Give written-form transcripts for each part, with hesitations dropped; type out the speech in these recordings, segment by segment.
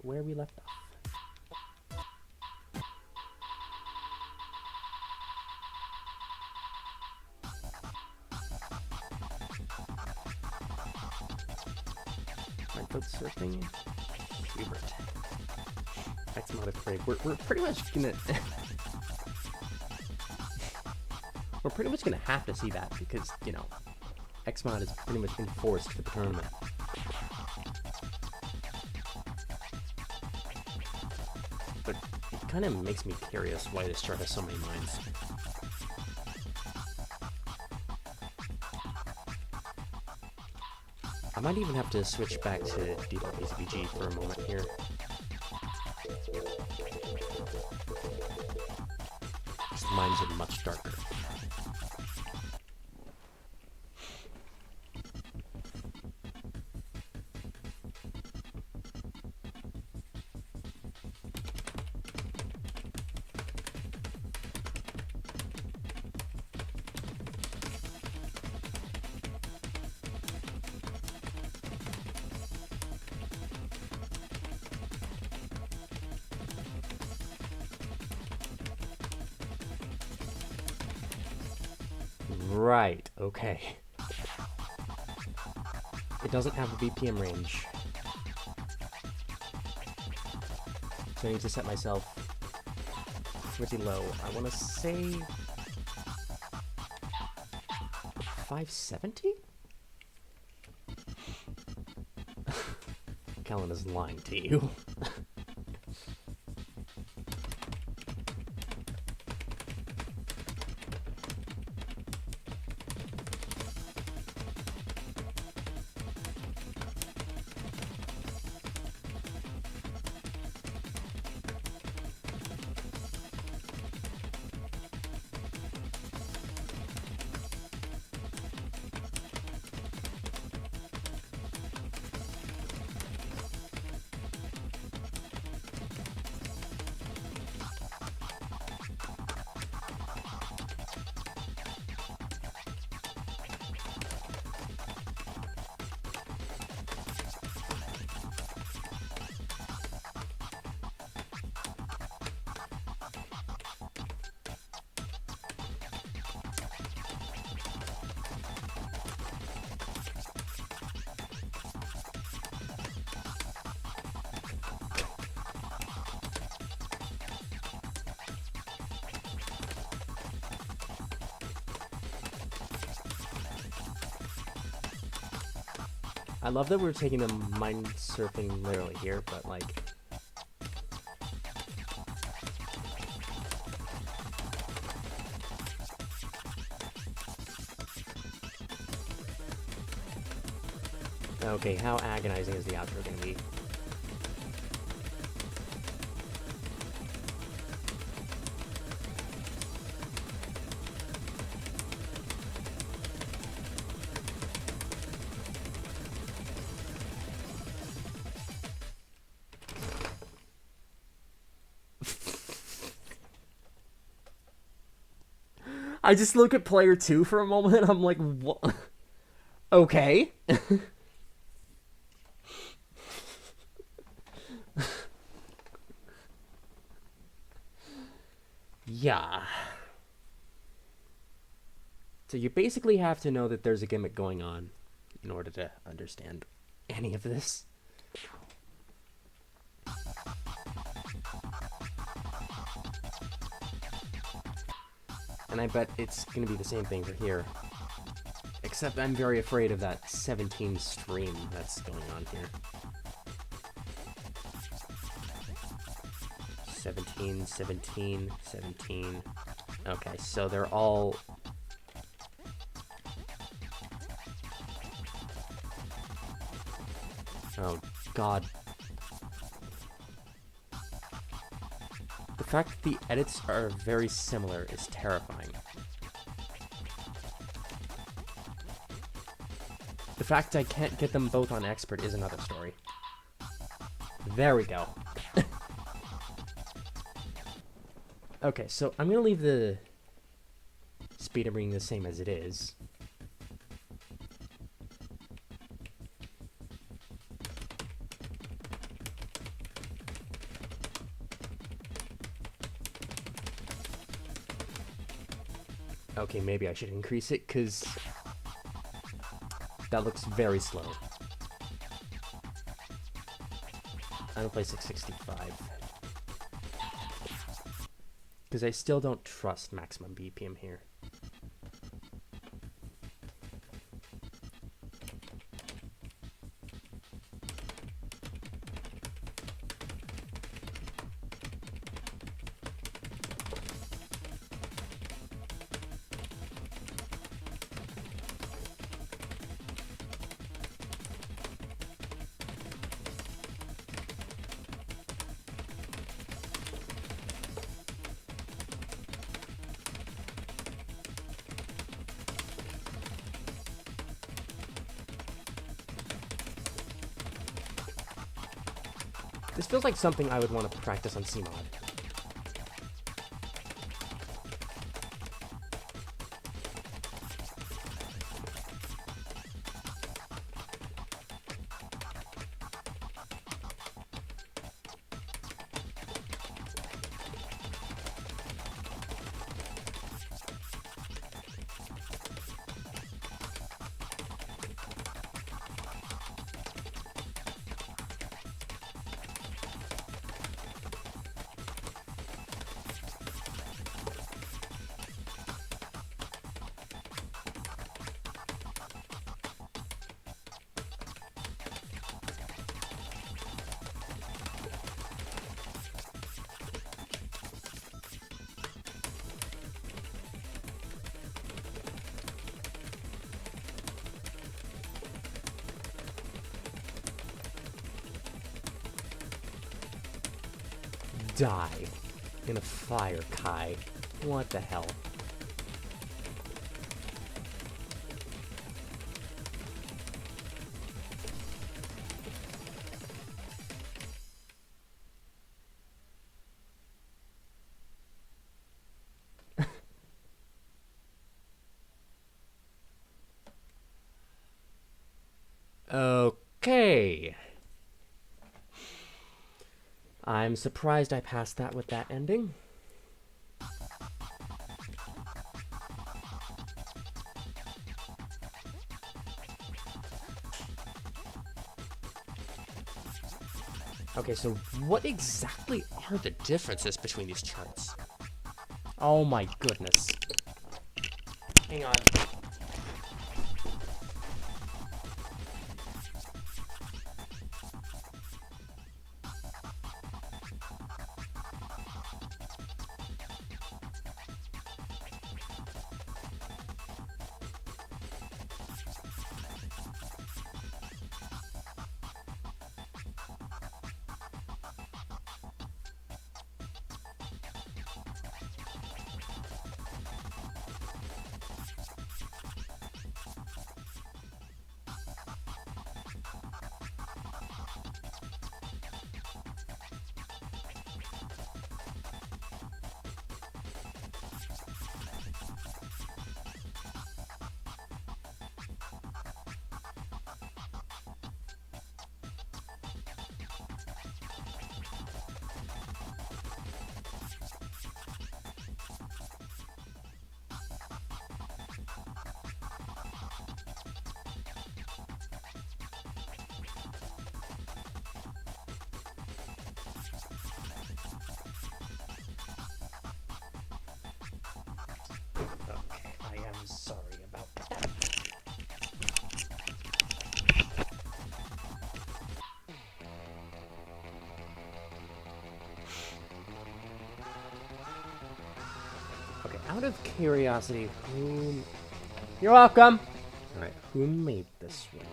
where we left off. Mindfield surfing. Hubert. X-Mod break. We're pretty much gonna we're pretty much gonna have to see that because, you know, X-Mod is pretty much enforced for the tournament. But it kind of makes me curious why this chart has so many mines. I might even have to switch back to DWCBG for a moment here. These mines are much darker. Right, okay. It doesn't have a BPM range. So I need to set myself pretty low. I want to say 570? Kellen is lying to you. I love that we're taking the mind surfing literally here, but like... Okay, how agonizing is the outro gonna be? I just look at player 2 for a moment, I'm like, what? Okay. Yeah. So you basically have to know that there's a gimmick going on in order to understand any of this. And I bet it's going to be the same thing for here. Except I'm very afraid of that 17 stream that's going on here. 17, 17, 17. Okay, so they're all... Oh, God. The fact that the edits are very similar is terrifying. The fact I can't get them both on expert is another story. There we go. Okay, so I'm gonna leave the speed of reading the same as it is. Okay, maybe I should increase it, because that looks very slow. I don't play 665. Because I still don't trust maximum BPM here. This feels like something I would want to practice on CMod. Die in a fire, Kai. What the hell? Okay. I'm surprised I passed that with that ending. Okay, so what exactly are the differences between these charts? Oh my goodness. Hang on. Okay, I am sorry about that. Okay, out of curiosity, who... You're welcome! Alright, who made this one?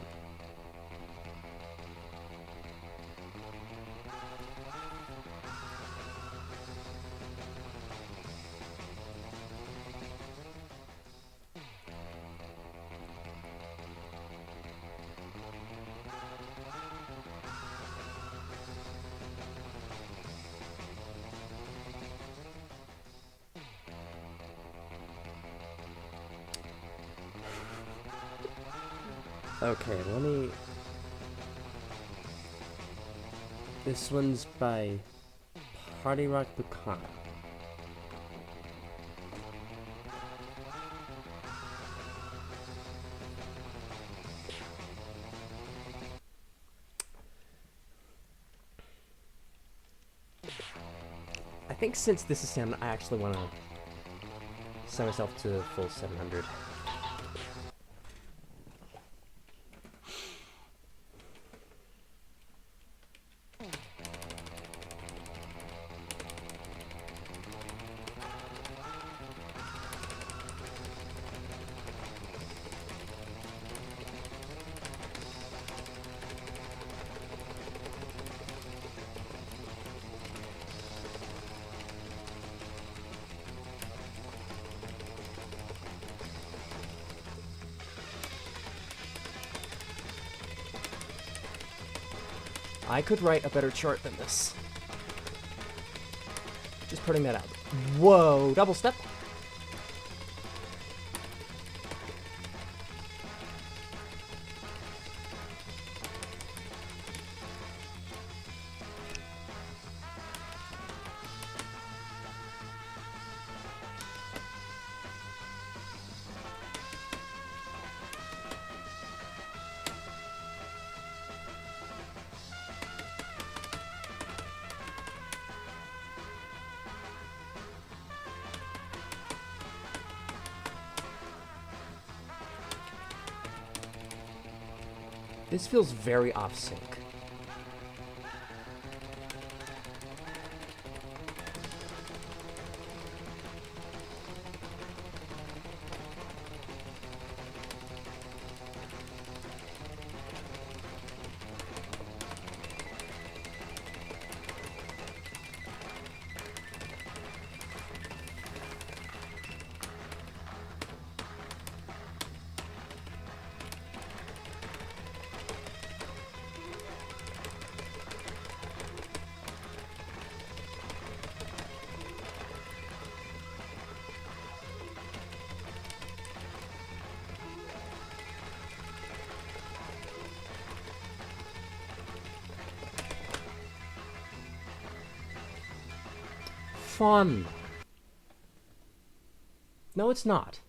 Okay, let me... This one's by Party Rock Bucana. think since this is 10, I actually want to set myself to full 700. I could write a better chart than this. Just putting that out. Whoa, double step. This feels very off sync. Fun. No, it's not.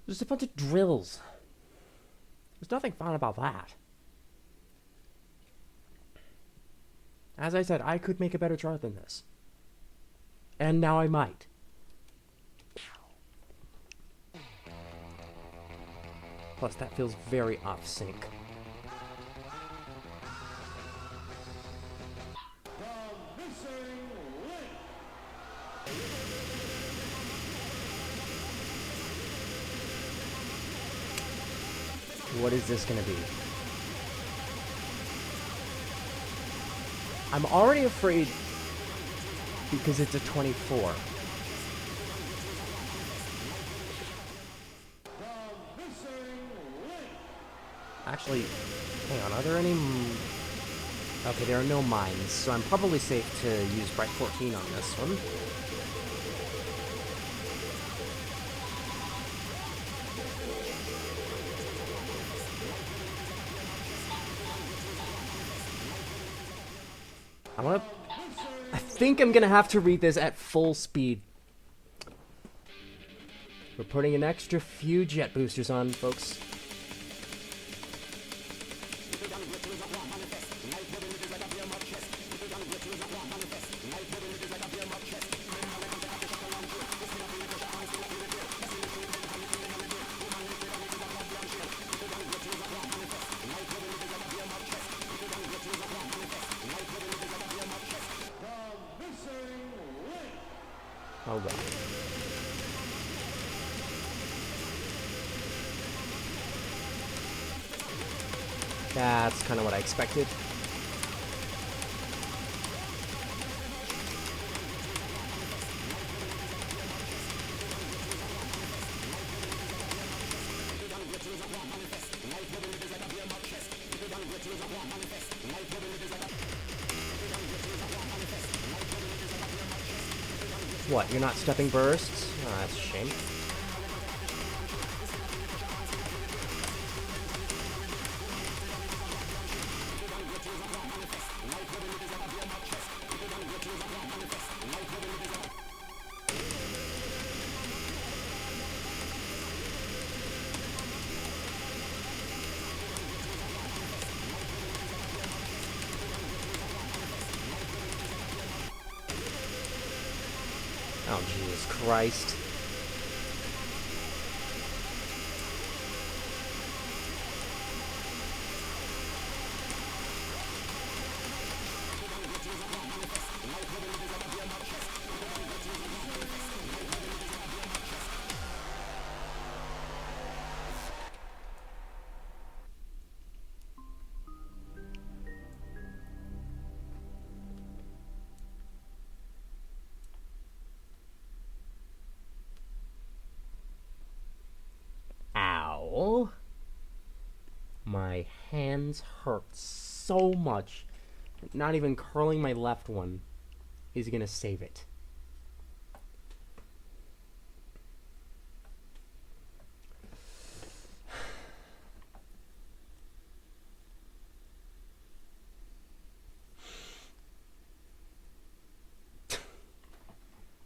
There's a bunch of drills. There's nothing fun about that. As I said, I could make a better chart than this. And now I might. Plus, that feels very off sync. What is this gonna be? I'm already afraid because it's a 24. Actually, hang on, are there any... Okay, there are no mines, so I'm probably safe to use Bright 14 on this one. I think I'm gonna have to read this at full speed. We're putting an extra few jet boosters on, folks. Oh god. That's kind of what I expected. What, you're not stepping bursts? Oh, that's a shame. Oh, Jesus Christ. Ow. My hands hurt so much. Not even curling my left one is gonna save it.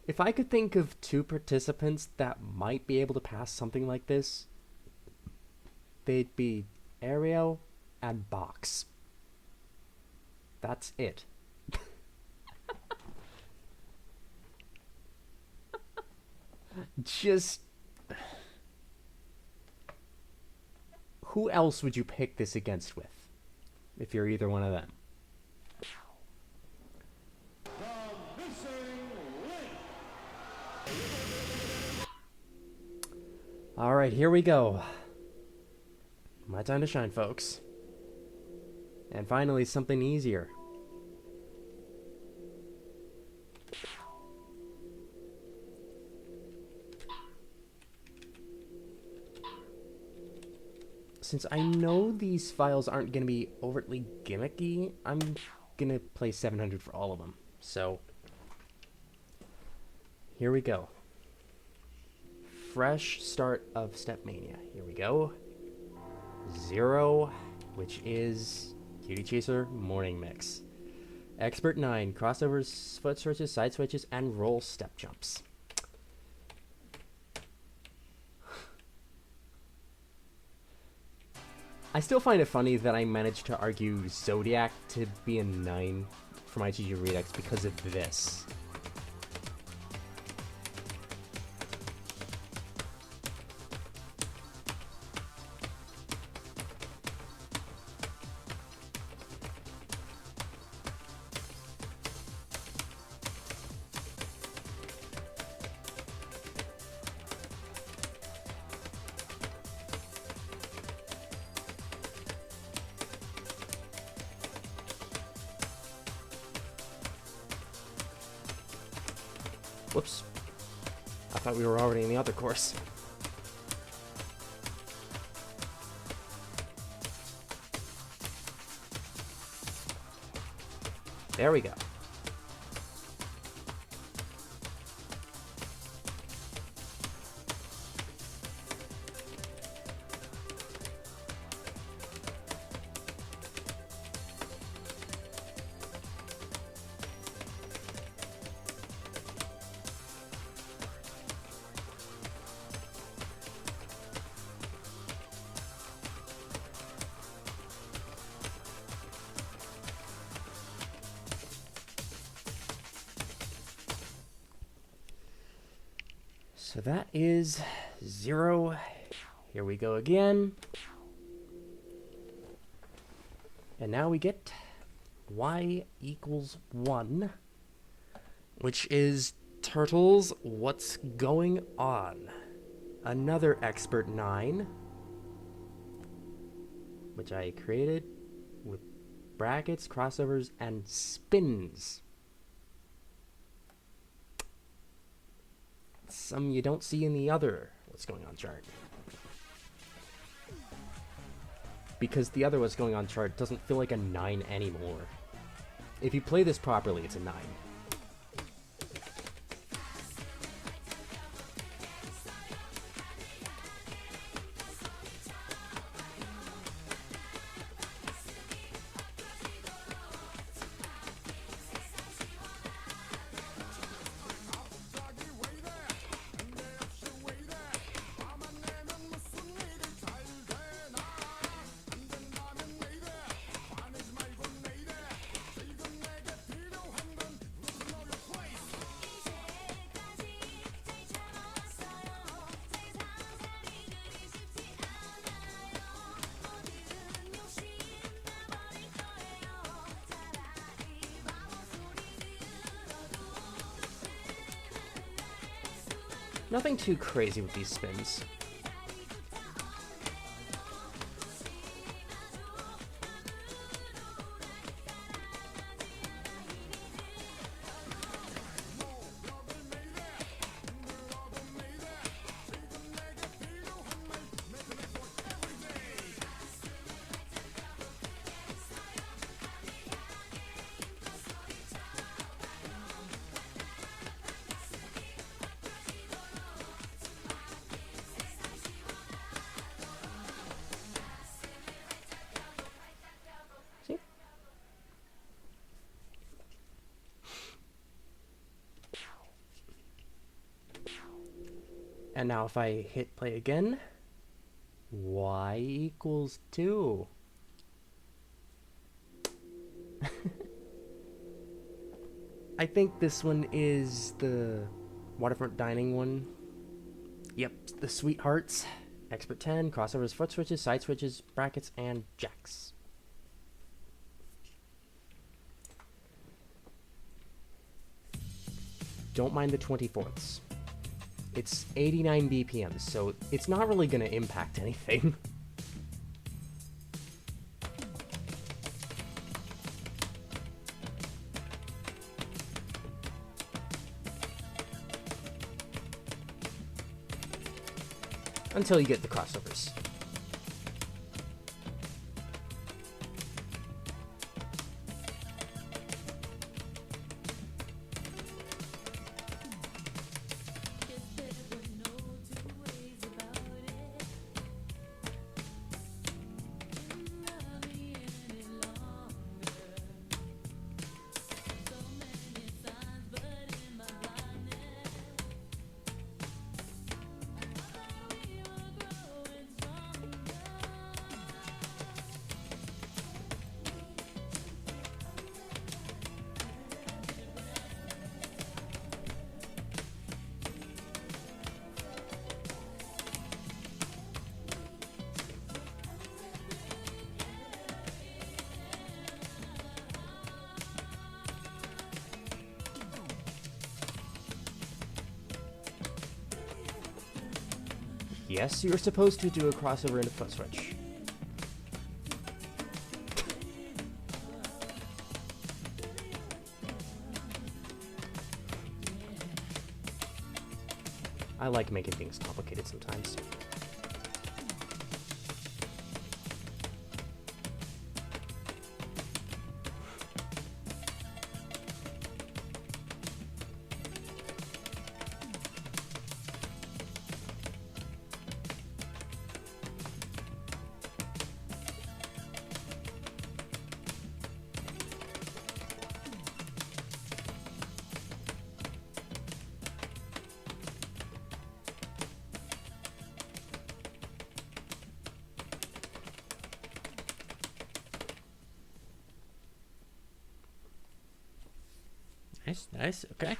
If I could think of 2 participants that might be able to pass something like this, they'd be Aereo and Box. That's it. Just... who else would you pick this against with? If you're either one of them. Alright, here we go. My time to shine, folks. And finally, something easier. Since I know these files aren't going to be overtly gimmicky, I'm going to play 700 for all of them. So, here we go. Fresh start of Stepmania. Here we go. 0, which is Cutie Chaser Morning Mix. Expert 9, crossovers, foot switches, side switches, and roll step jumps. I still find it funny that I managed to argue Zodiac to be a 9 for my GG Redux because of this. Whoops. I thought we were already in the other course. There we go. So that is 0. Here we go again. And now we get y equals 1, which is Turtles, what's going on? Another Expert 9, which I created with brackets, crossovers, and spins. Some you don't see in the other what's going on chart. Because the other what's going on chart doesn't feel like a 9 anymore. If you play this properly, it's a 9. Nothing too crazy with these spins. See? And now if I hit play again, y equals 2. I think this one is the waterfront dining one. Yep, the sweethearts. Expert 10, crossovers, foot switches, side switches, brackets, and jacks. Don't mind the 24ths. It's 89 BPM, so it's not really going to impact anything. Until you get the crossovers. Yes, you're supposed to do a crossover into foot switch. I like making things complicated sometimes. Nice, nice, okay.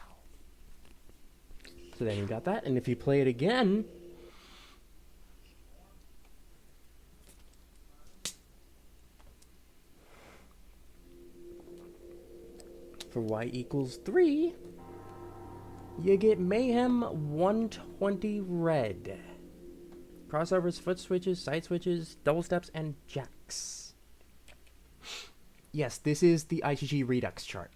So then you got that, and if you play it again, for y equals 3, you get Mayhem 120 red. Crossovers, foot switches, side switches, double steps, and jacks. Yes, this is the IgG Redux chart.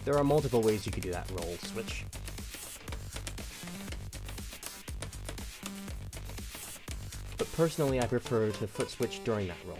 There are multiple ways you could do that roll switch. But personally, I prefer to foot switch during that roll.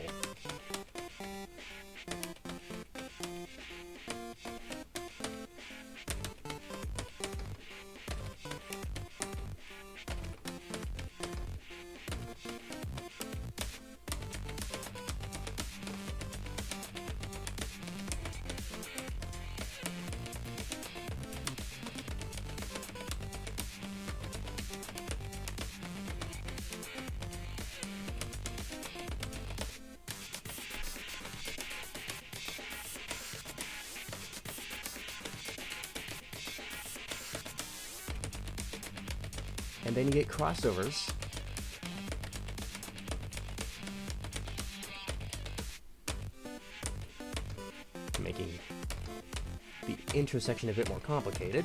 And then you get crossovers. Making the intersection a bit more complicated.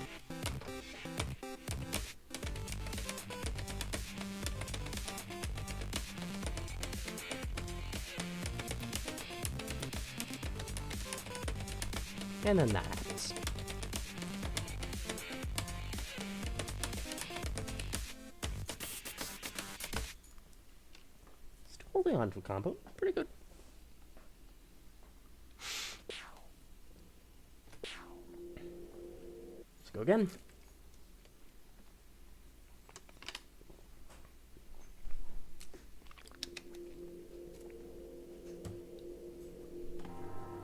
And then that happens. Still holding on to a combo. Pretty good. Let's go again.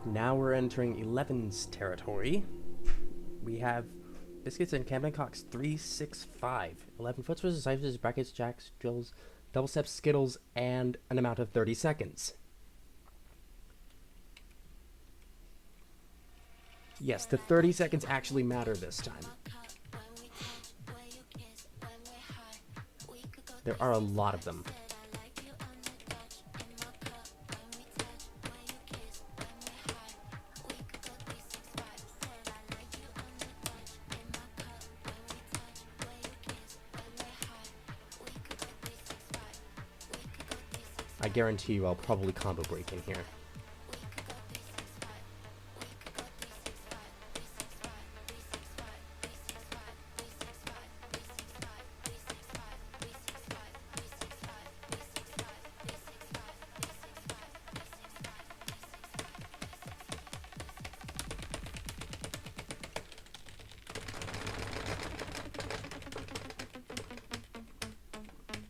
Now we're entering 11's territory. We have biscuits and Camden Cox 365. 11 foots versus ciphers, brackets, jacks, drills, double steps, skittles, and an amount of 30 seconds. Yes, the 30 seconds actually matter this time. There are a lot of them. I guarantee you I'll probably combo break in here.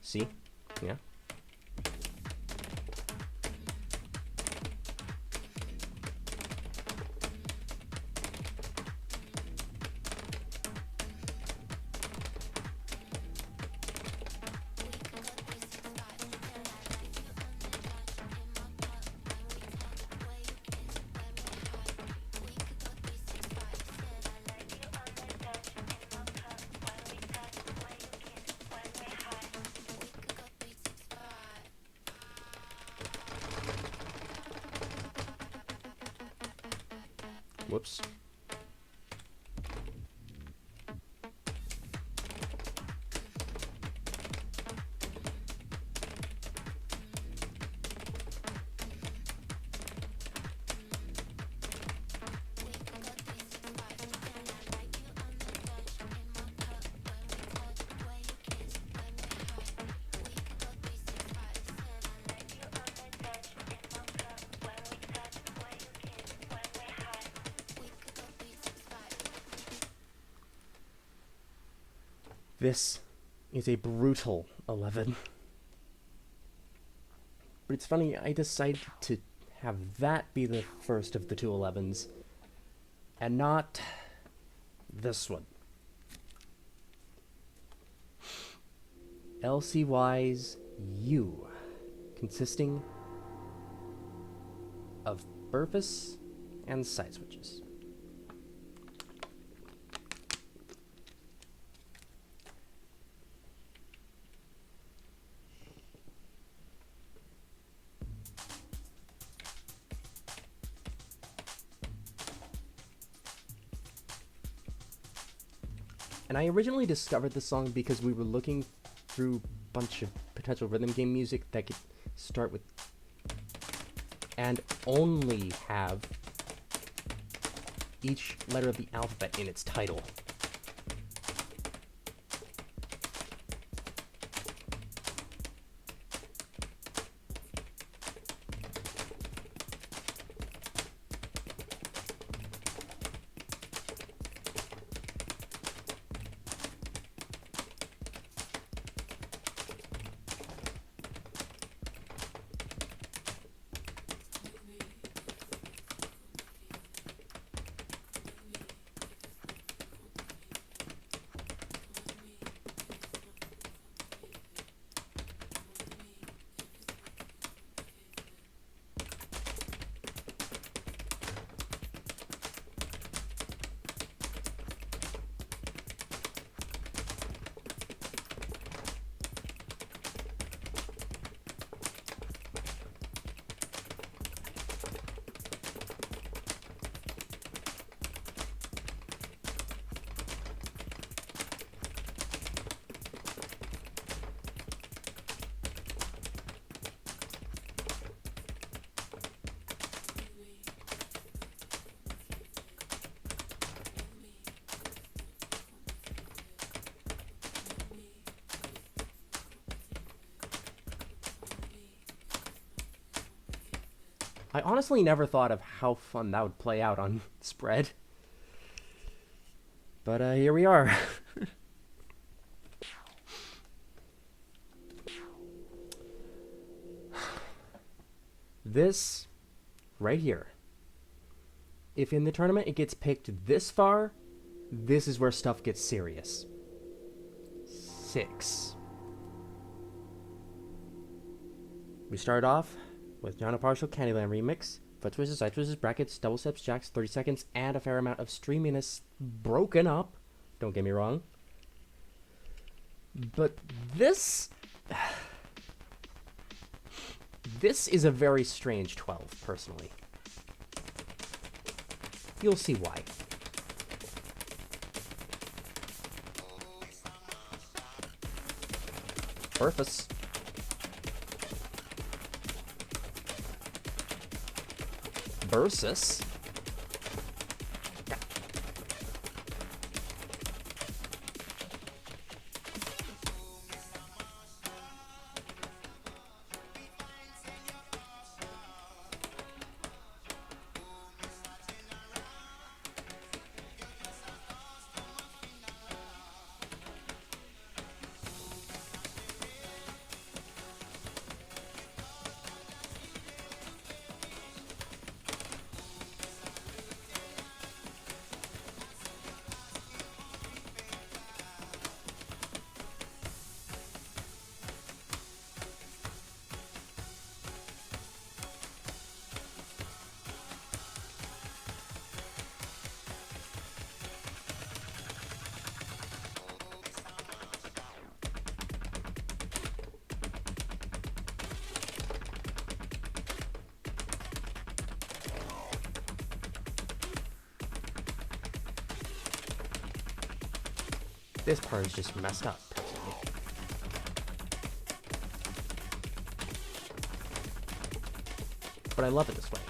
See? Yeah. Whoops. This is a brutal 11. But it's funny, I decided to have that be the first of the two 11s, and not this one. LCY's U, consisting of Burfus and side switches. And I originally discovered this song because we were looking through a bunch of potential rhythm game music that could start with and only have each letter of the alphabet in its title. I honestly never thought of how fun that would play out on spread. But here we are. This right here. If in the tournament it gets picked this far, this is where stuff gets serious. 6. We start off with John Partial Candyland remix, foot twists, side twists, brackets, double steps, jacks, 30 seconds, and a fair amount of streaminess broken up. Don't get me wrong. But this is a very strange 12, personally. You'll see why. Purpose. Versus. This part is just messed up, personally. But I love it this way.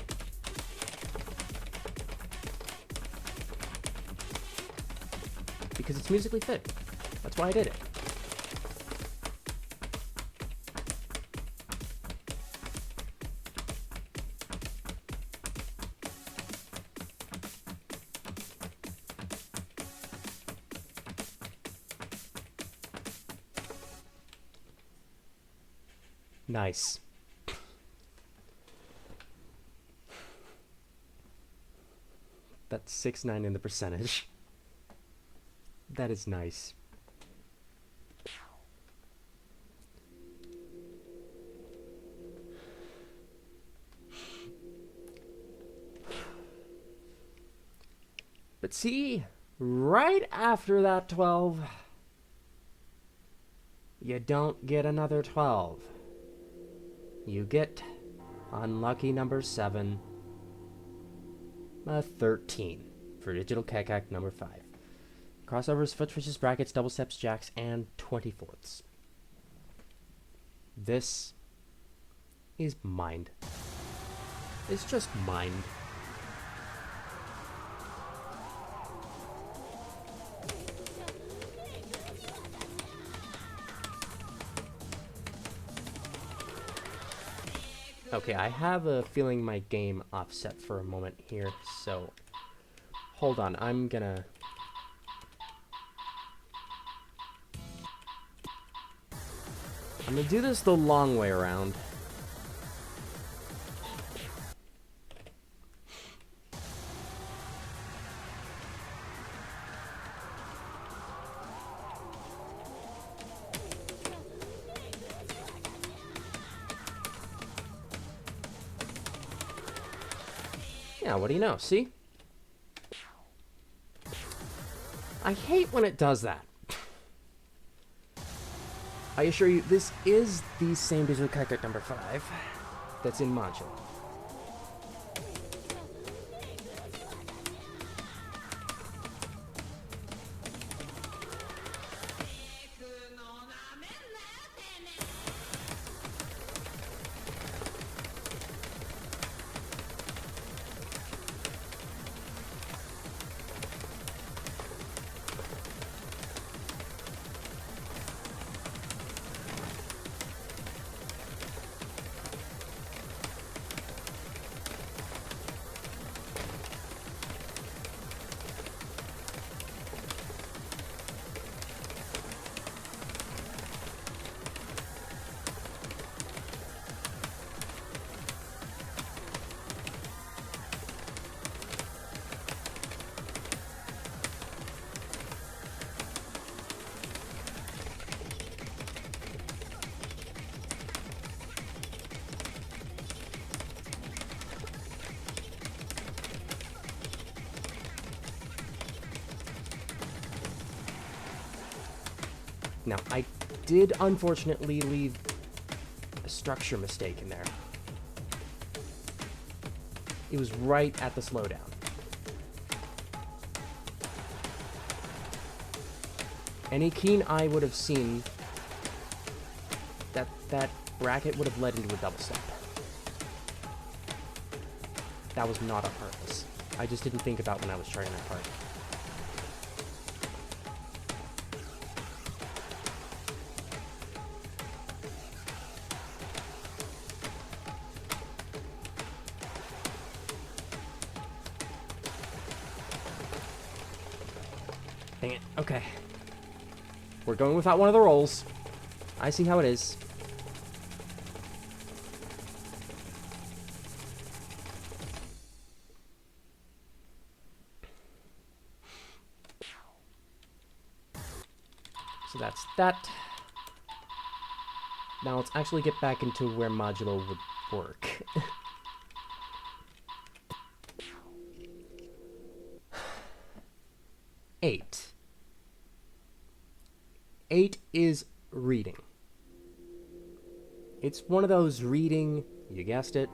Because it's musically fit. That's why I did it. Nice. That's 6-9 in the percentage. That is nice. But see, right after that 12, you don't get another 12. You get unlucky number 7, a 13 for digital CJK number 5. Crossovers, foot switches, brackets, double steps, jacks, and 24ths. This is mind. It's just mind. Okay, I have a feeling my game offset for a moment here, so hold on, I'm gonna do this the long way around. Yeah, what do you know? See? I hate when it does that. I assure you, this is the same digital CJK number 5 that's in module. Now, I did unfortunately leave a structure mistake in there. It was right at the slowdown. Any keen eye would have seen that that bracket would have led into a double step. That was not on purpose. I just didn't think about when I was charting that part. Dang it. Okay. We're going without one of the rolls. I see how it is. So that's that. Now let's actually get back into where modulo would work. Eight. 8 is reading. It's one of those reading, you guessed it,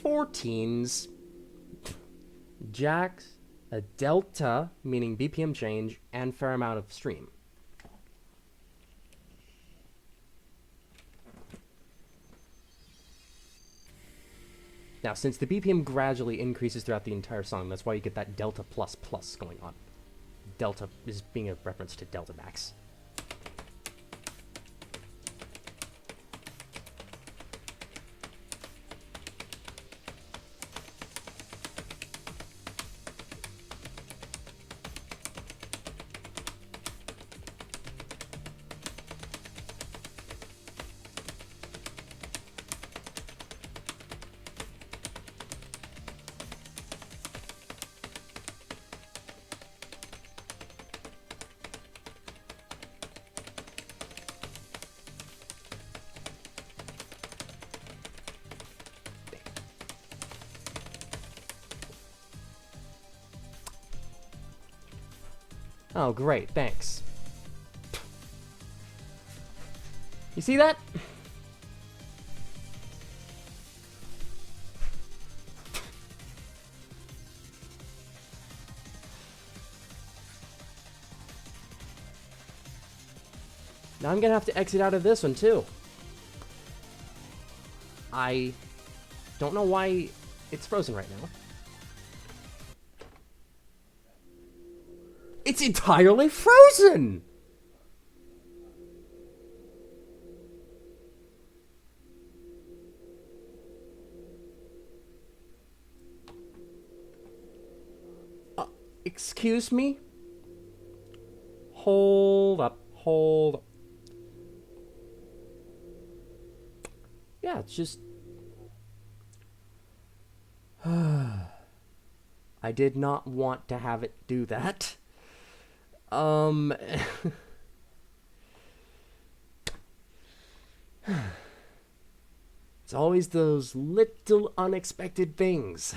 14s, jacks, a delta, meaning BPM change, and fair amount of stream. Now, since the BPM gradually increases throughout the entire song, that's why you get that delta plus plus going on. Delta is being a reference to delta max. Oh, great, thanks. You see that? Now I'm gonna have to exit out of this one, too. I don't know why it's frozen right now. It's entirely frozen! Excuse me? Hold up, hold up. Yeah, it's just... I did not want to have it do that. It's always those little unexpected things.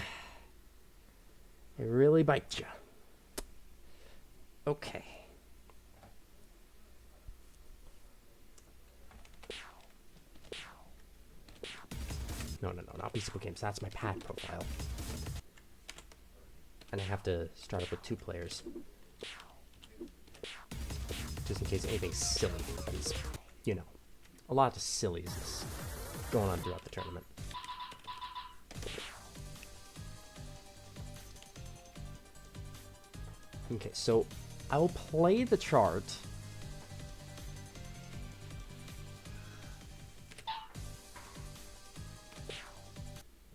They really bite you. Okay. No, not Peaceable Games. That's my pad profile. And I have to start up with 2 players. Just in case anything silly happens. You know, a lot of sillies is going on throughout the tournament. Okay, so I'll play the chart.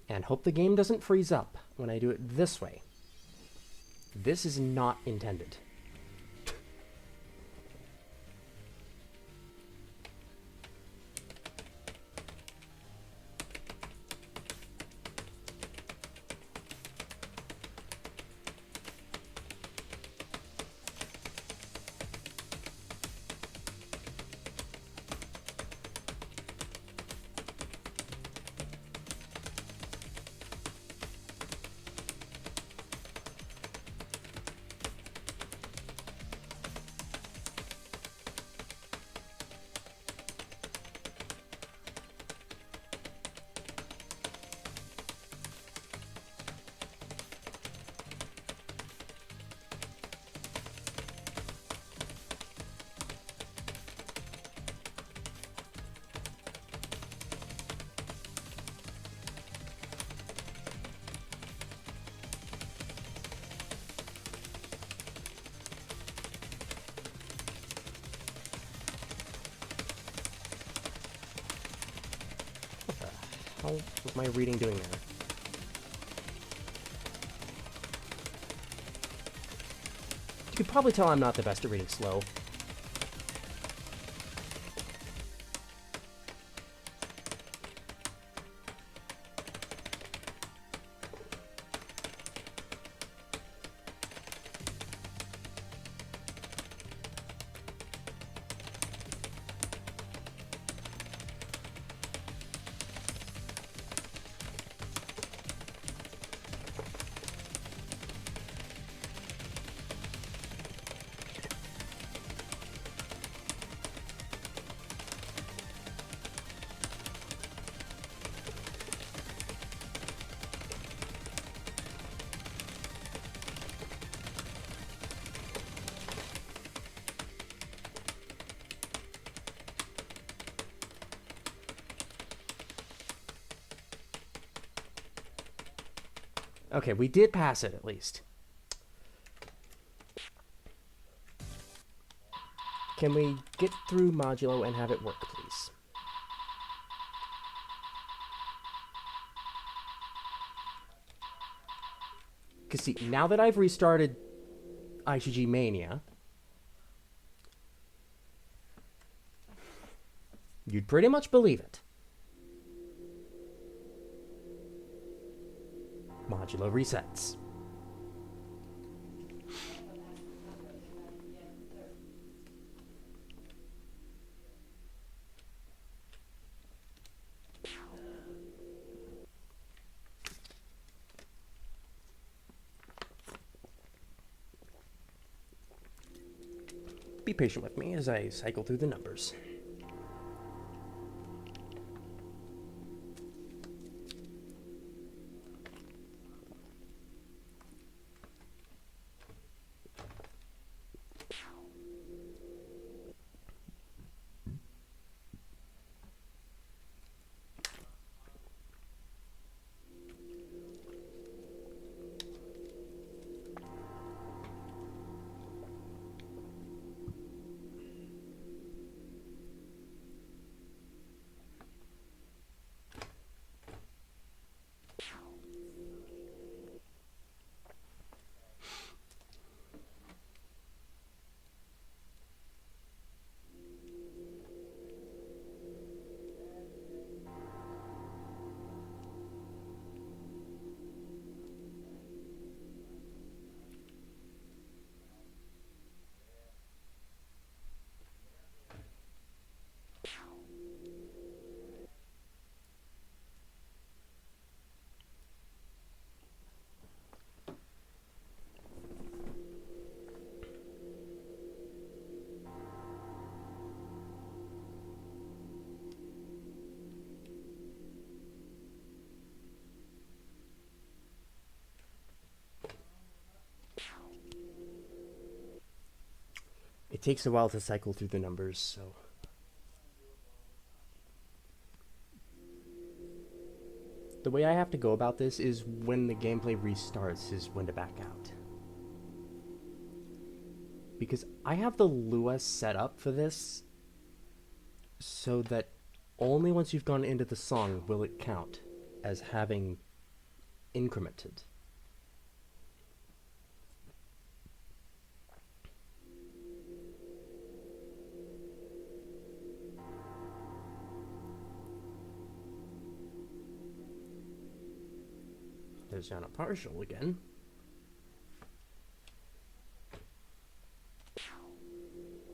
And hope the game doesn't freeze up when I do it this way. This is not intended. How was my reading doing there? You could probably tell I'm not the best at reading slow. Okay, we did pass it at least. Can we get through modulo and have it work, please? Because see, now that I've restarted ICG Mania, you'd pretty much believe it. Modulo resets. Be patient with me as I cycle through the numbers. It takes a while to cycle through the numbers, so... The way I have to go about this is when the gameplay restarts is when to back out. Because I have the Lua set up for this so that only once you've gone into the song will it count as having incremented. There's down a partial again.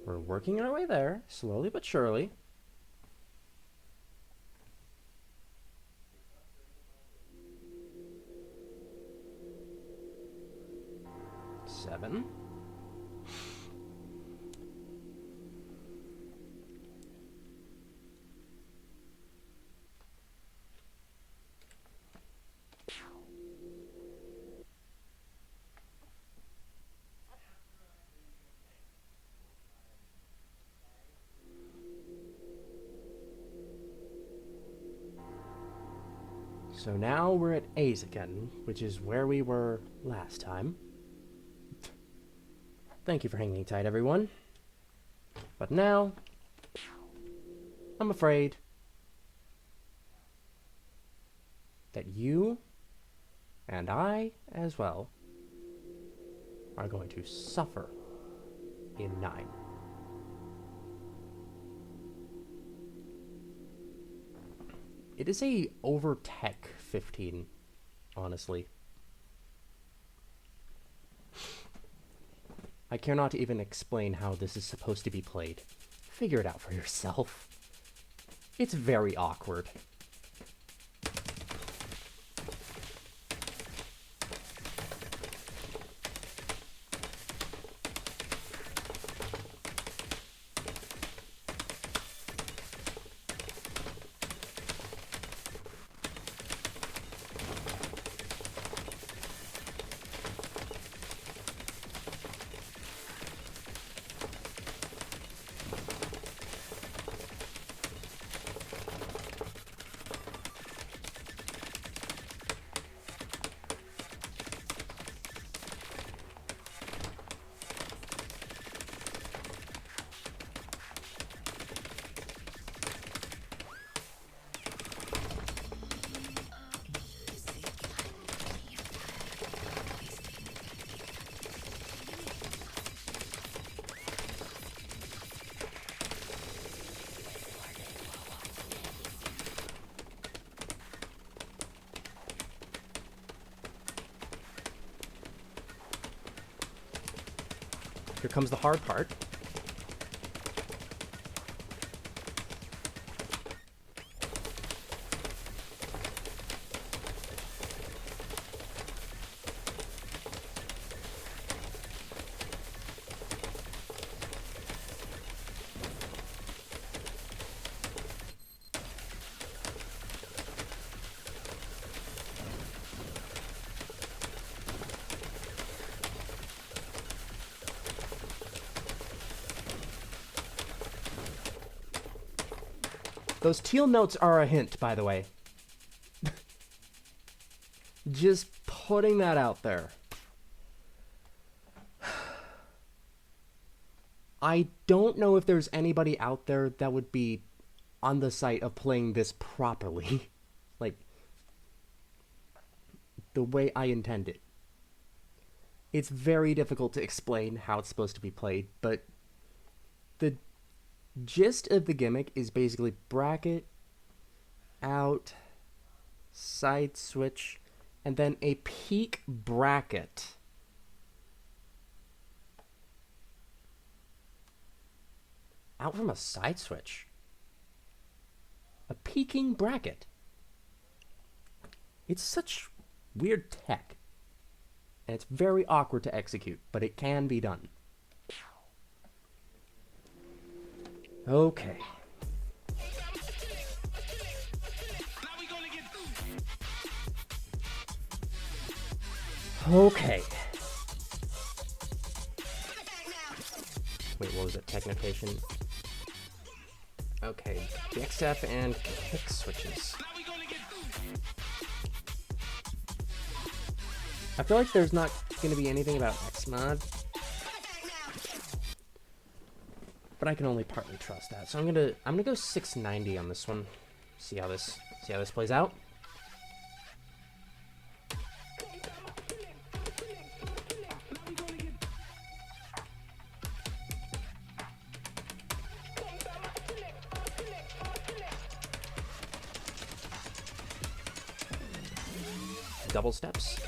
We're working our way there, slowly but surely. Seven. So now we're at A's again, which is where we were last time. Thank you for hanging tight, everyone. But now, I'm afraid that you and I as well are going to suffer in 9. It is a over-tech 15, honestly. I cannot even explain how this is supposed to be played. Figure it out for yourself. It's very awkward. Here comes the hard part. Those teal notes are a hint, by the way. Just putting that out there. I don't know if there's anybody out there that would be on the site of playing this properly. Like, the way I intend it. It's very difficult to explain how it's supposed to be played, but the gist of the gimmick is basically bracket, out, side switch, and then a peak bracket. Out from a side switch. A peaking bracket. It's such weird tech. And it's very awkward to execute, but it can be done. Okay. Okay. Wait, what was it? Technication? Okay. Kick step and kick switches. I feel like there's not going to be anything about Xmod. But I can only partly trust that. So I'm gonna go 690 on this one. See how this plays out. Double steps.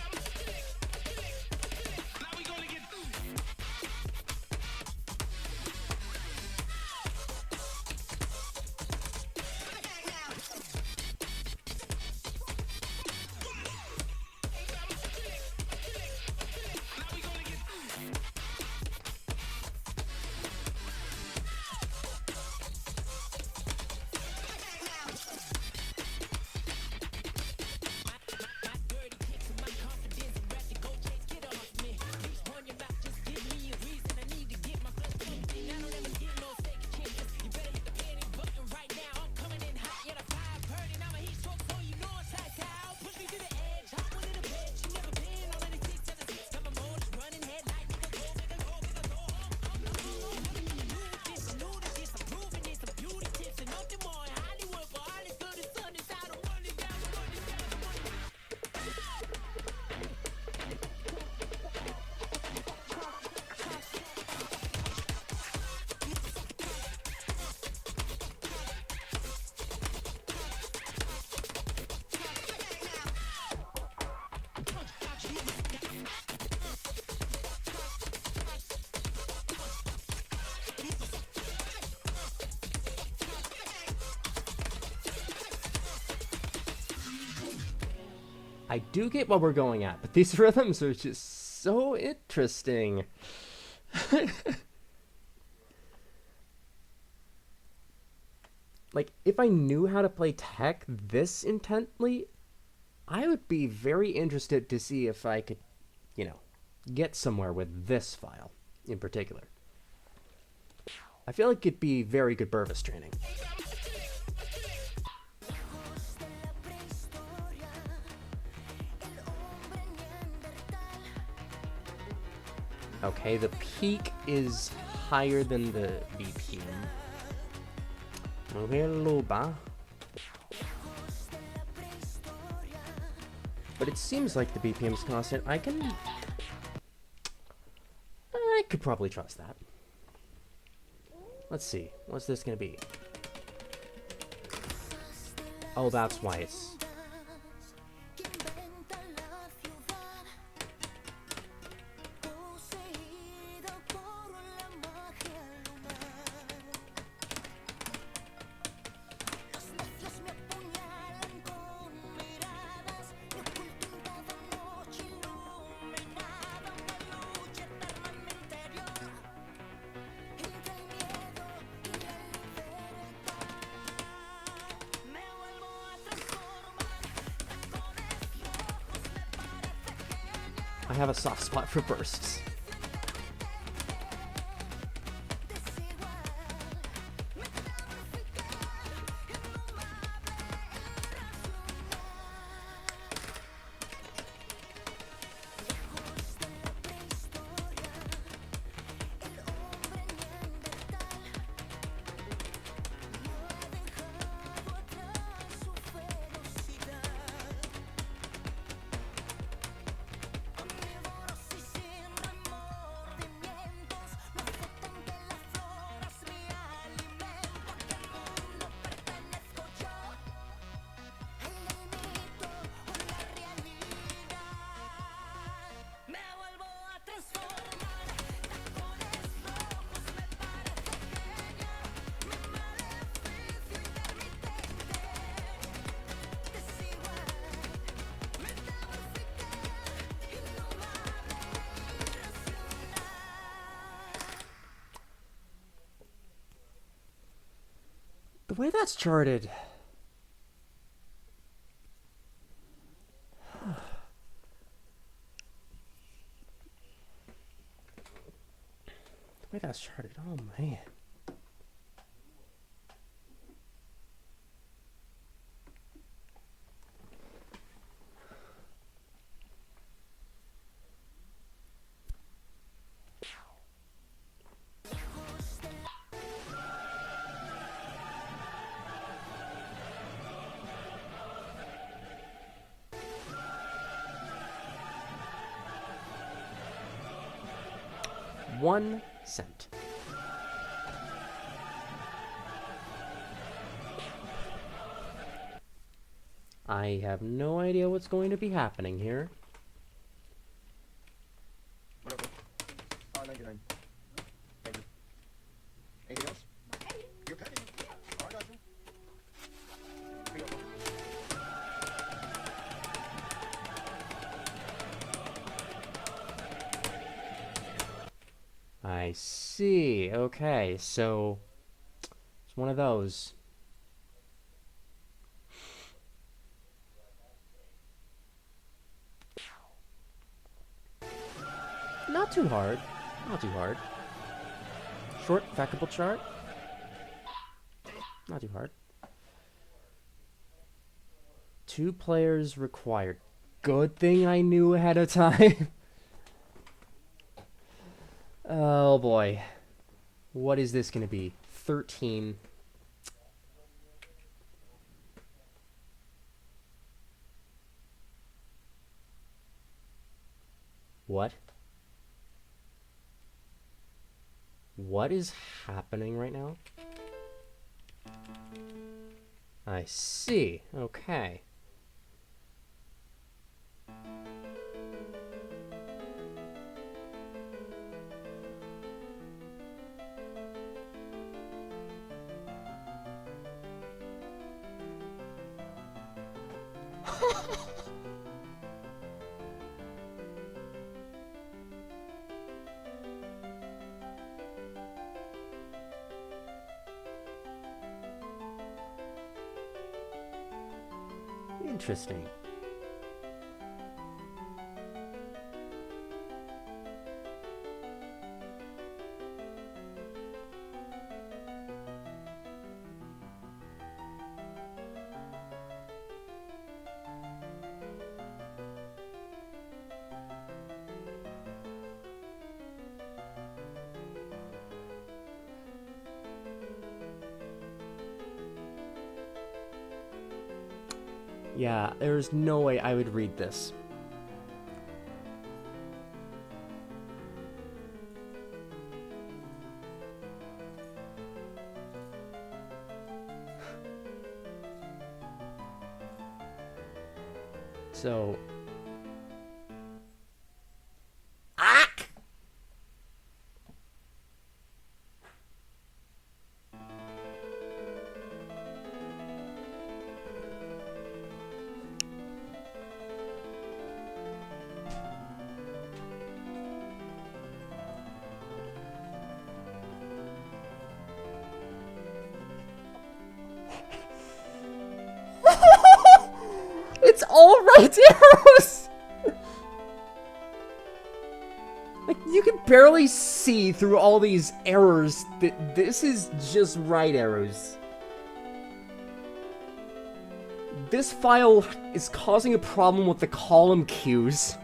I do get what we're going at, but these rhythms are just so interesting. Like, if I knew how to play tech this intently, I would be very interested to see if I could, you know, get somewhere with this file in particular. I feel like it'd be very good Burvis training. Okay, the peak is higher than the BPM. But it seems like the BPM is constant. I could probably trust that. Let's see. What's this gonna be? Oh, that's why it's... I have a soft spot for bursts. The way that's charted... The way that's charted, oh man. $1 cent. I have no idea what's going to be happening here. Whatever. 99. Thank you. Anything else? You're paying. Oh, I got you. Here you go. I see. Okay, so it's one of those. Not too hard. Not too hard. Short, fackable chart. Not too hard. 2 players required. Good thing I knew ahead of time. Oh boy. What is this going to be? 13. What? What is happening right now? I see. Okay. Interesting. Yeah, there's no way I would read this. So... Ah! It's all right arrows! Like, you can barely see through all these errors that this is just right arrows. This file is causing a problem with the column cues.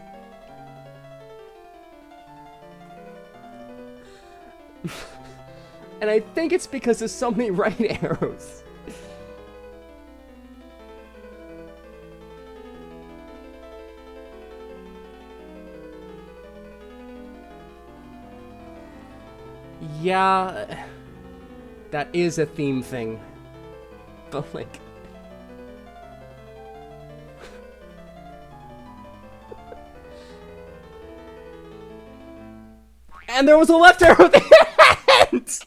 And I think it's because there's so many right arrows. Yeah, that is a theme thing. But, like... And there was a left arrow at the end!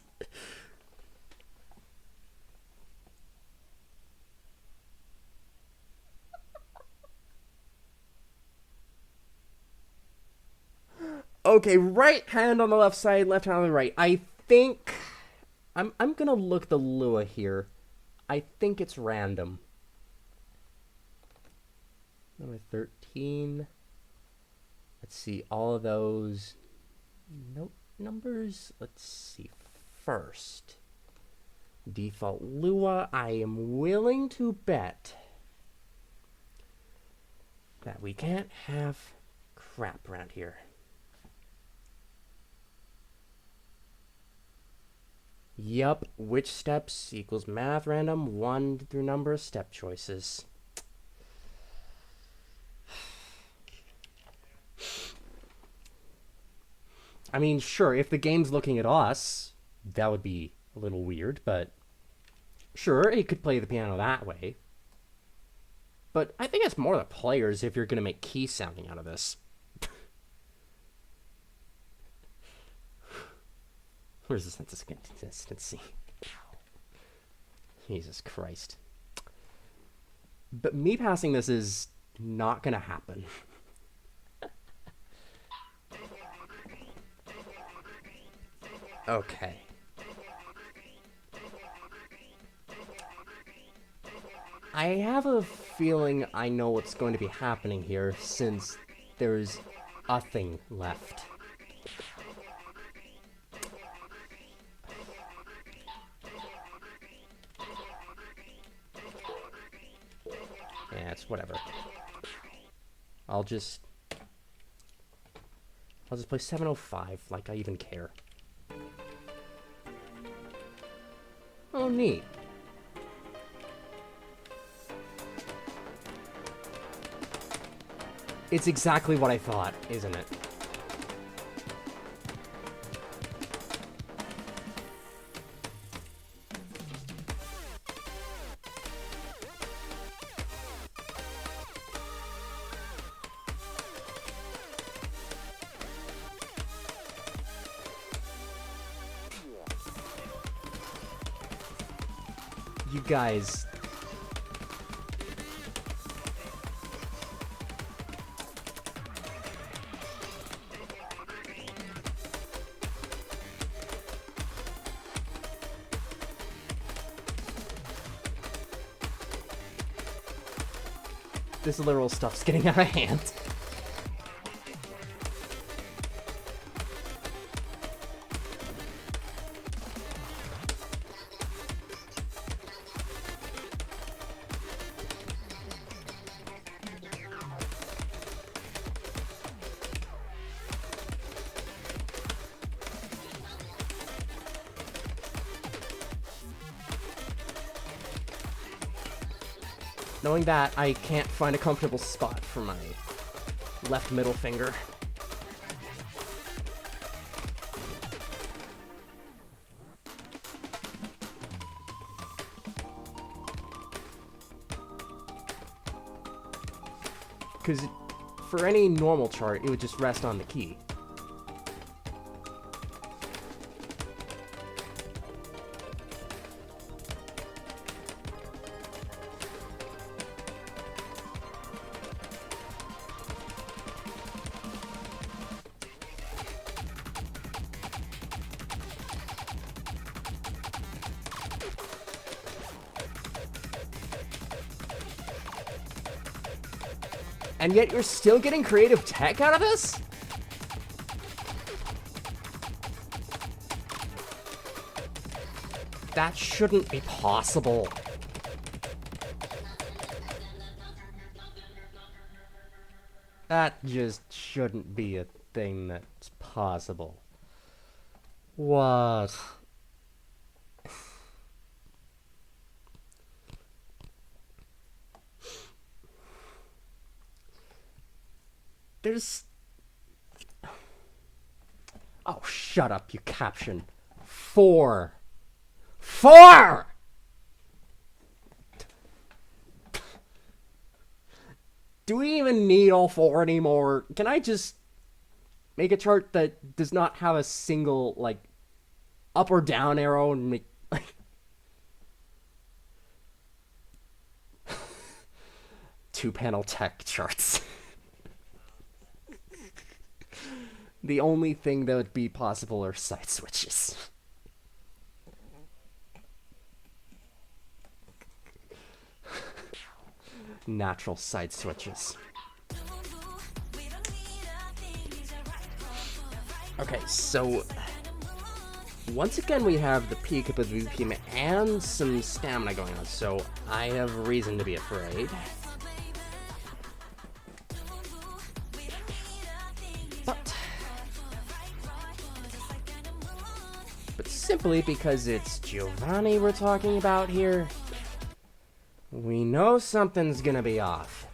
Okay, right hand on the left side, left hand on the right. I think... I'm gonna look the Lua here. I think it's random. Number 13. Let's see, all of those... Note numbers? Let's see. First. Default Lua. I am willing to bet that we can't have crap around here. Yup, which steps equals math random 1 through number of step choices. I mean, sure, if the game's looking at us, that would be a little weird, but sure, it could play the piano that way. But I think it's more the players if you're going to make key sounding out of this. Where's the sense of consistency? Jesus Christ. But me passing this is not going to happen. Okay. I have a feeling I know what's going to be happening here, since there's a thing left. Yeah, it's whatever. I'll just play 705, like I even care. Oh, neat. It's exactly what I thought, isn't it? You guys... This literal stuff's getting out of hand. Knowing that, I can't find a comfortable spot for my left middle finger. Because for any normal chart, it would just rest on the key. And yet you're still getting creative tech out of this? That shouldn't be possible. That just shouldn't be a thing that's possible. What? There's... Oh, shut up, you caption. 4. 4! Do we even need all 4 anymore? Can I just make a chart that does not have a single, like, up or down arrow and make, like... 2-panel tech charts. The only thing that would be possible are side switches. Natural side switches. Okay, so once again we have the peak of the VPM and some stamina going on, so I have reason to be afraid. But simply because it's Giovanni we're talking about here, we know something's gonna be off,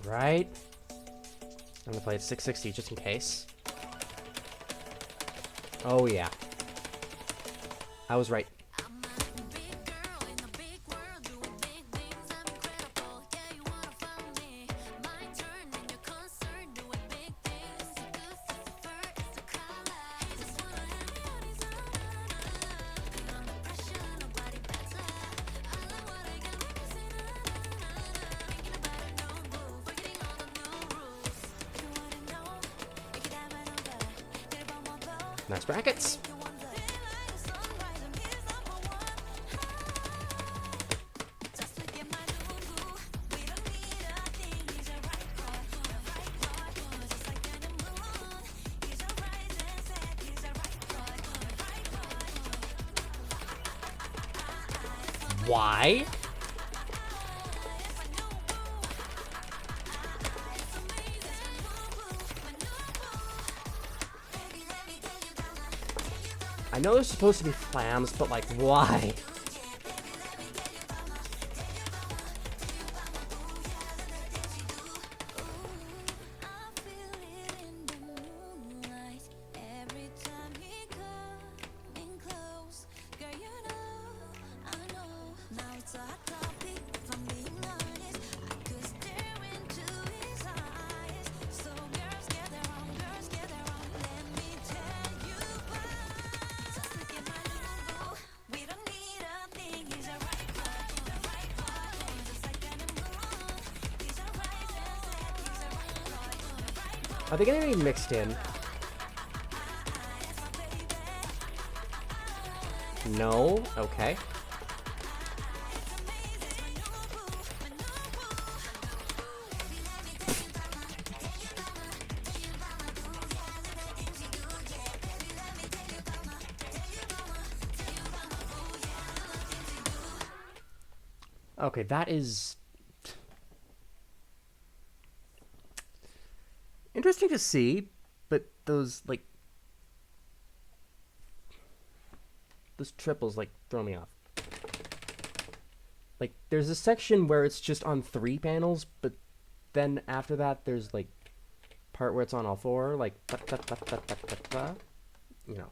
right? I'm gonna play at 660 just in case. Oh yeah, I was right. Nice brackets. Why? I know there's supposed to be flams, but like, why? Are they gonna be mixed in? No? Okay. Okay, that is interesting to see, but those triples throw me off. Like there's a section where it's just on 3 panels, but then after that there's part where it's on all 4, you know.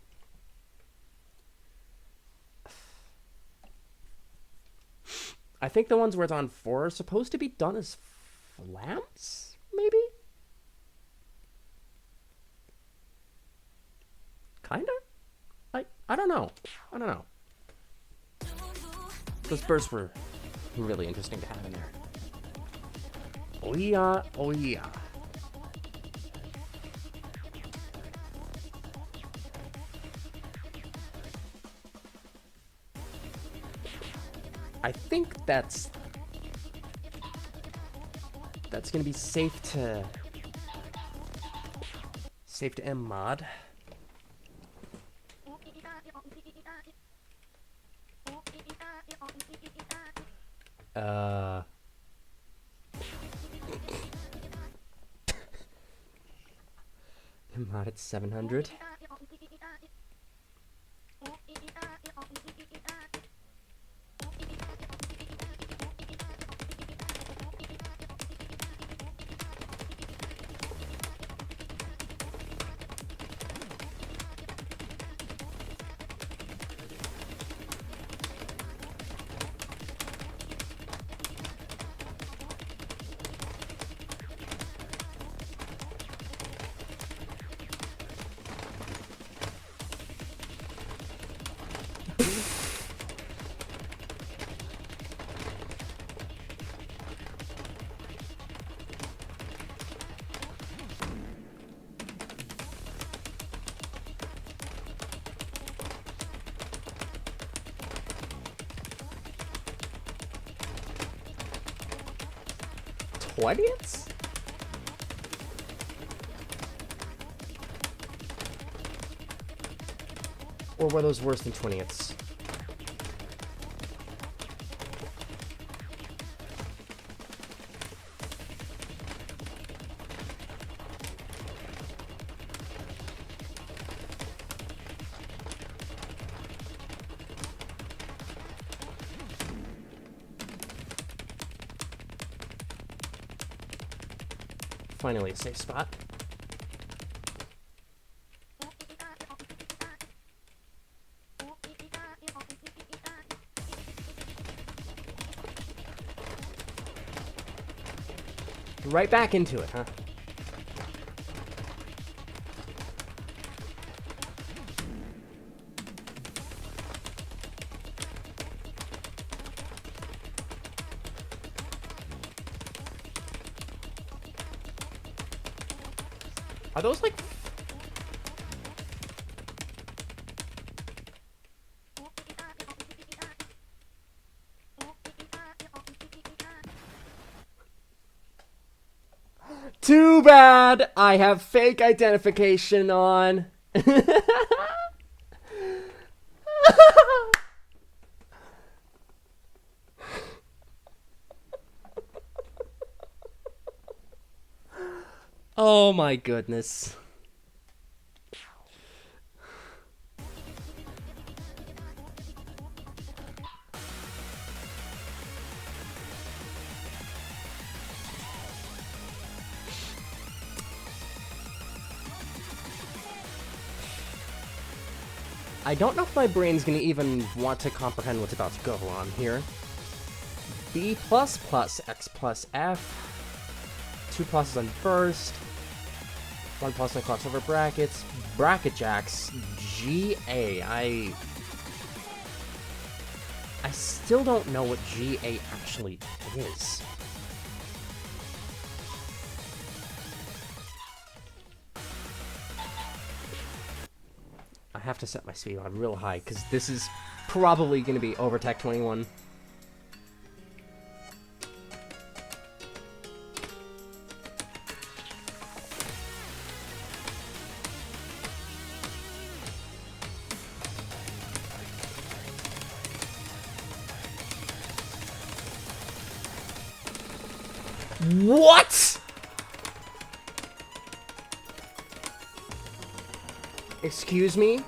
I think the ones where it's on 4 are supposed to be done as flams, maybe? Kinda? I don't know. I don't know. Those bursts were really interesting to have in there. Oh yeah, oh yeah. I think that's gonna be safe to M mod. M mod at 700. Twentieths? Or were those worse than 20ths? Finally, a safe spot. Right back into it, huh? Are those Too bad I have fake identification on. Oh my goodness. I don't know if my brain's gonna even want to comprehend what's about to go on here. B++, X plus F, 2 pluses on burst, 1 plus on crossover brackets, bracket jacks, GA. I still don't know what GA actually is. I have to set my speed on real high, because this is probably going to be over Tech 21. What? Excuse me?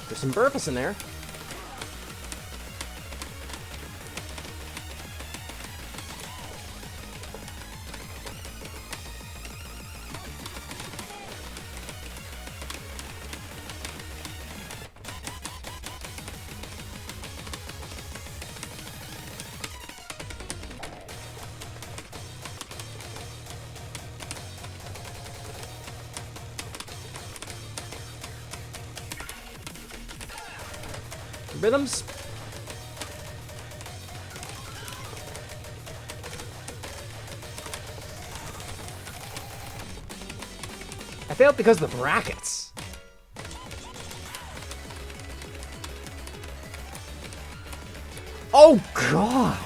There's some purpose in there. Rhythms. I failed because of the brackets. Oh, God.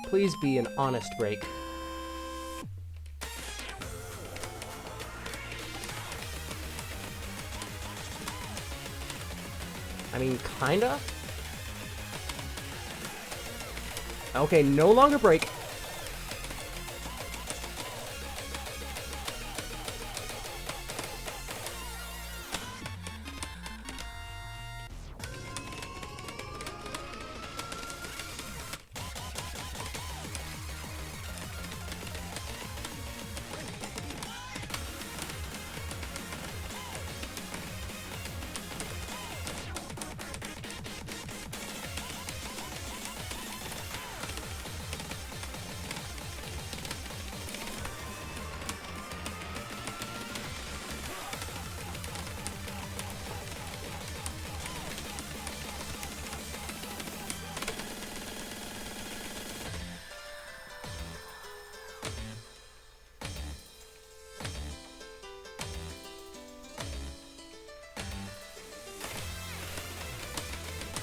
Please be an honest break. I mean, kinda? Okay, no longer break.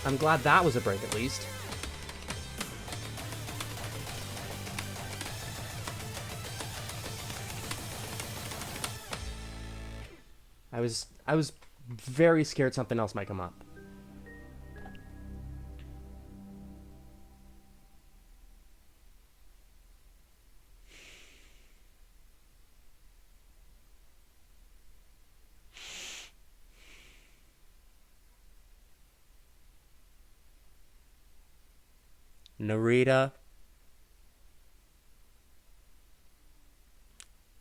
I'm glad that was a break, at least. I was very scared something else might come up. Narita,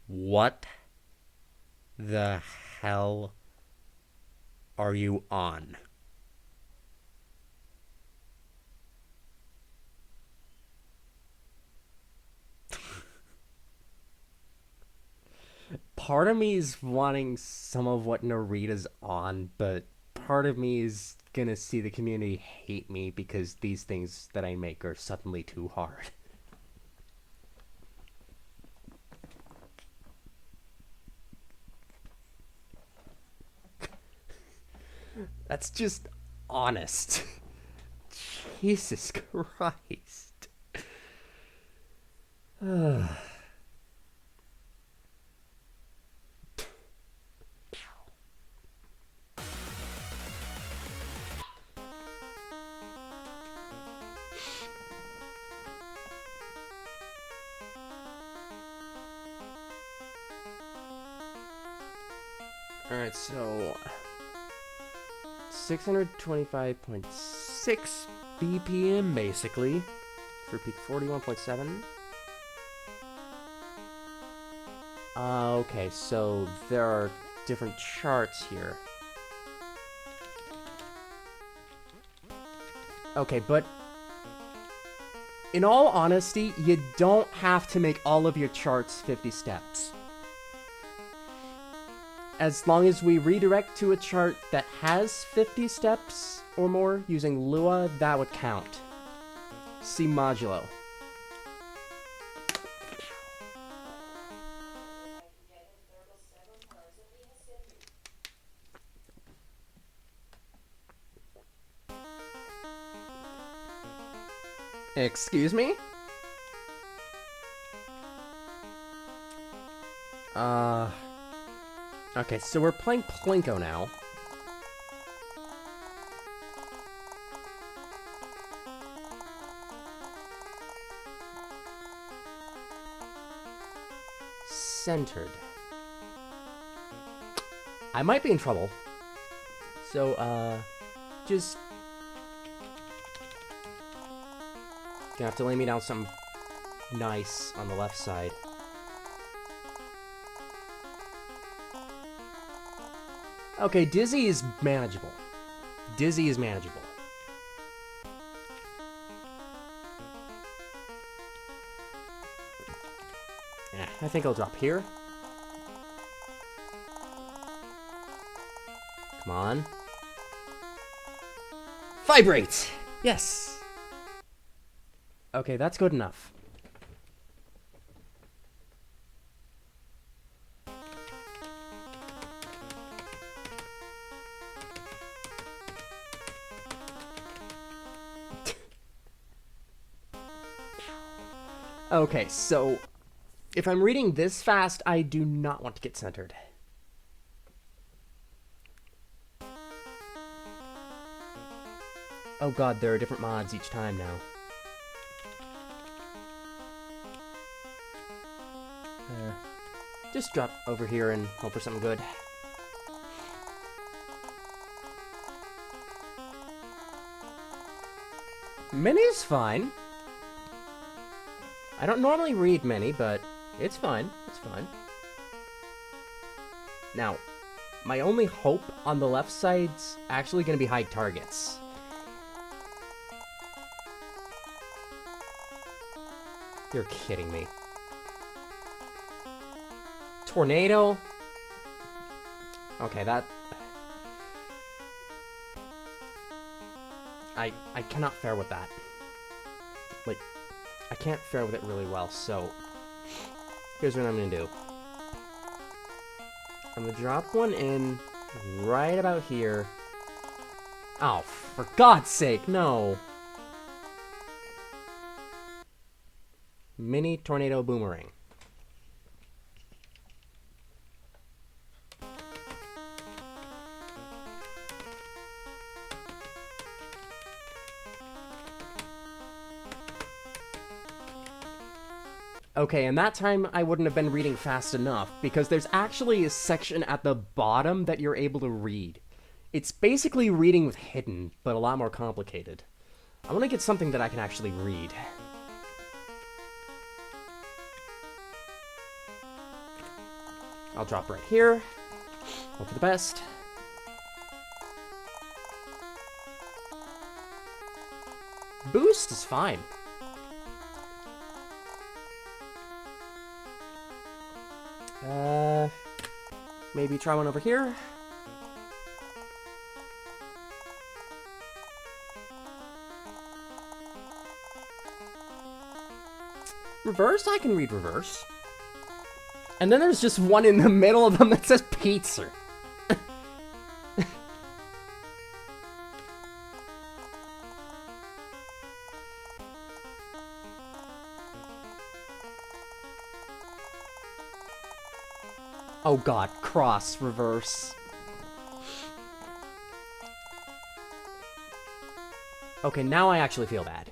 what the hell are you on? Part of me is wanting some of what Narita's on, but part of me is gonna see the community hate me because these things that I make are suddenly too hard. That's just honest. Jesus Christ. Alright, so 625.6 BPM basically for peak 41.7. Okay, so there are different charts here. Okay, but in all honesty, you don't have to make all of your charts 50 steps. as long as we redirect to a chart that has 50 steps or more using Lua, that would count. See modulo. Excuse me? Okay, so we're playing Plinko now. Centered. I might be in trouble. So, just... Gonna have to lay me down something nice on the left side. Okay, Dizzy is manageable. Dizzy is manageable. Yeah, I think I'll drop here. Come on. Vibrate! Yes! Okay, that's good enough. Okay, so if I'm reading this fast, I do not want to get centered. Oh god, there are different mods each time now. Just drop over here and hope for something good. Mini's fine. I don't normally read many, but it's fine. It's fine. Now, my only hope on the left side's actually going to be high targets. You're kidding me. Tornado? Okay, that... I cannot fare with that. Like, I can't fare with it really well, so... Here's what I'm gonna do. I'm gonna drop one in right about here. Oh, for God's sake, no! Mini Tornado Boomerang. Okay, and that time I wouldn't have been reading fast enough, because there's actually a section at the bottom that you're able to read. It's basically reading with hidden, but a lot more complicated. I want to get something that I can actually read. I'll drop right here. Hope for the best. Boost is fine. Maybe try one over here. Reverse? I can read reverse. And then there's just one in the middle of them that says pizza. Oh god, cross, reverse. Okay, now I actually feel bad.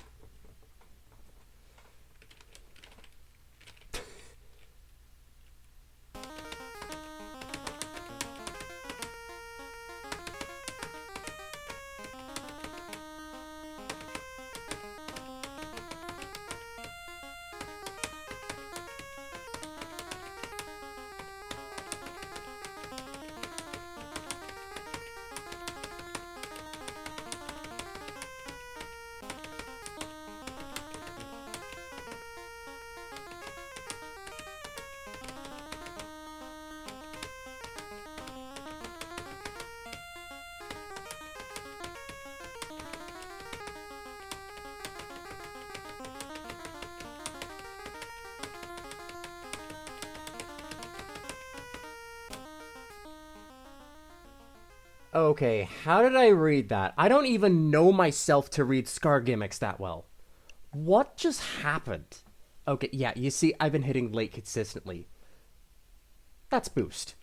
Okay, how did I read that? I don't even know myself to read Scar gimmicks that well. What just happened? Okay, yeah, you see, I've been hitting late consistently. That's boost.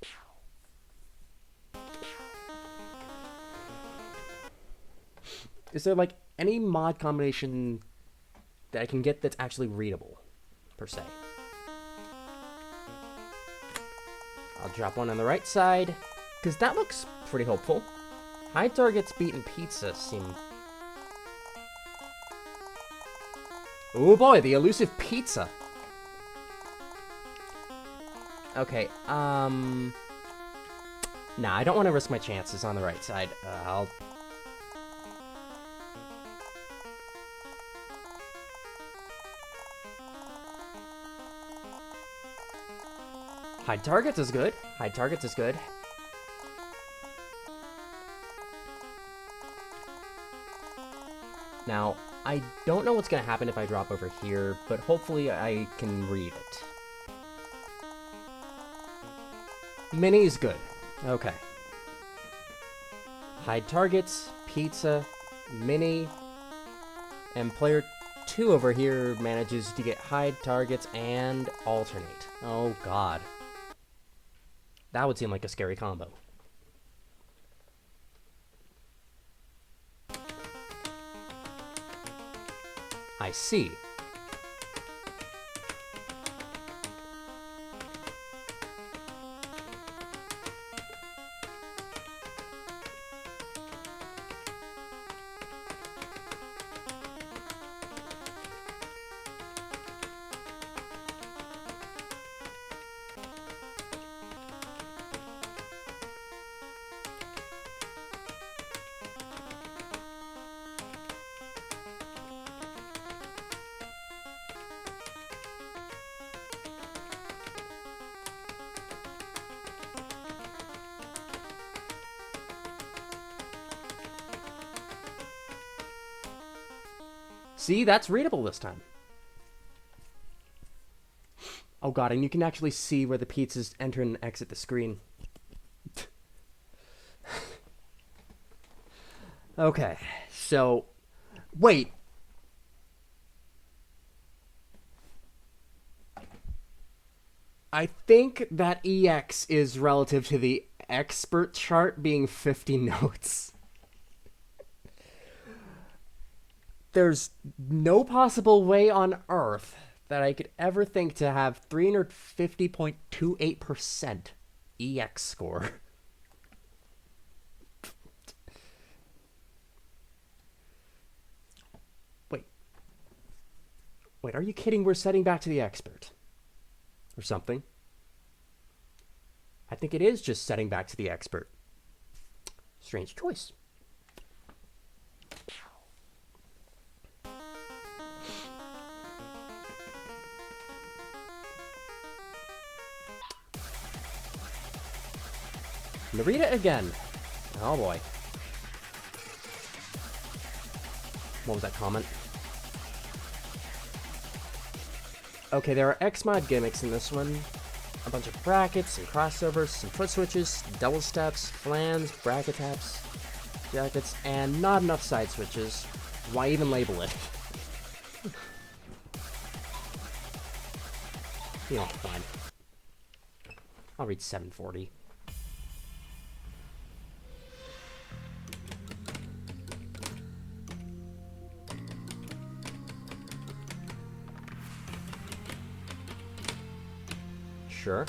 Is there, like, any mod combination that I can get that's actually readable, per se? I'll drop one on the right side, because that looks pretty hopeful. High targets beaten pizza seem... Oh boy, the elusive pizza. Okay, Nah, I don't want to risk my chances on the right side. I'll... Hide targets is good. Hide targets is good. Now, I don't know what's going to happen if I drop over here, but hopefully I can read it. Mini is good. Okay. Hide targets, pizza, mini, and player 2 over here manages to get hide targets and alternate. Oh god. That would seem like a scary combo. I see. See, that's readable this time. Oh god, and you can actually see where the pizzas enter and exit the screen. Okay, so... Wait. I think that EX is relative to the expert chart being 50 notes. There's no possible way on Earth that I could ever think to have 350.28% EX score. Wait, are you kidding? We're setting back to the expert. Or something. I think it is just setting back to the expert. Strange choice. Narita again. Oh boy. What was that comment? Okay, there are Xmod gimmicks in this one. A bunch of brackets, some crossovers, some foot switches, double steps, flans, bracket taps, jackets, and not enough side switches. Why even label it? You know, fine. I'll read 740. Sure.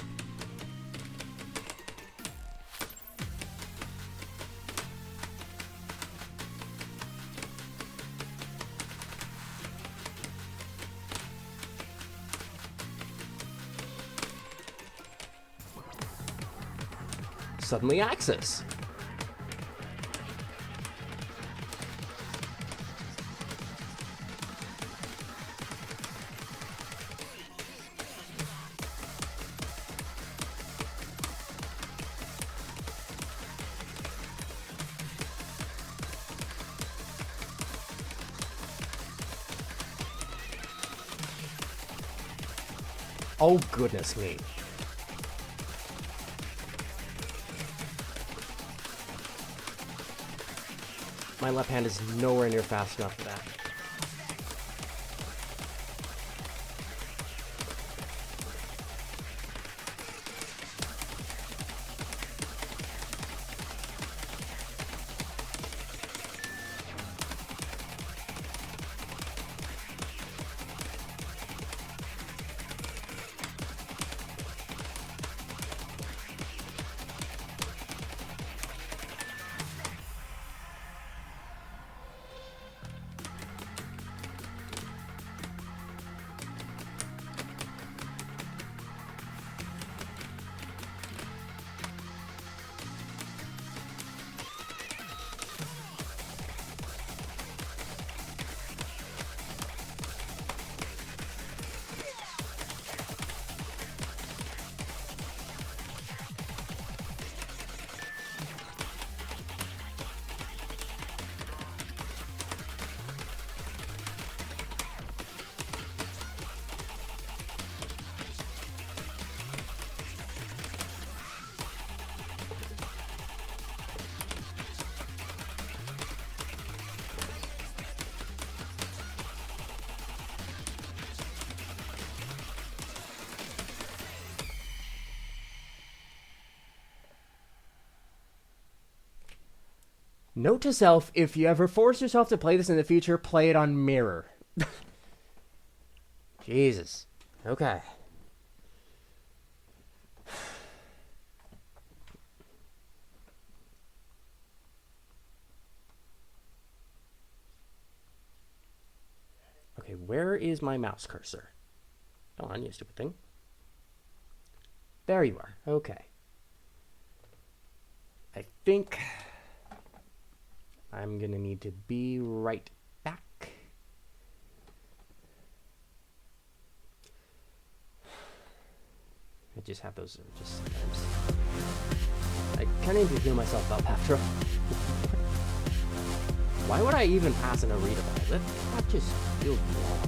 Suddenly access. Oh, goodness me. My left hand is nowhere near fast enough for that. Note to self, if you ever force yourself to play this in the future, play it on mirror. Jesus. Okay. Okay, where is my mouse cursor? Come on, you stupid thing. There you are. Okay. I think I'm gonna need to be right back. I just have those just sometimes. I kind of need to heal myself up after all. Why would I even pass an arena ball? That just feels wrong.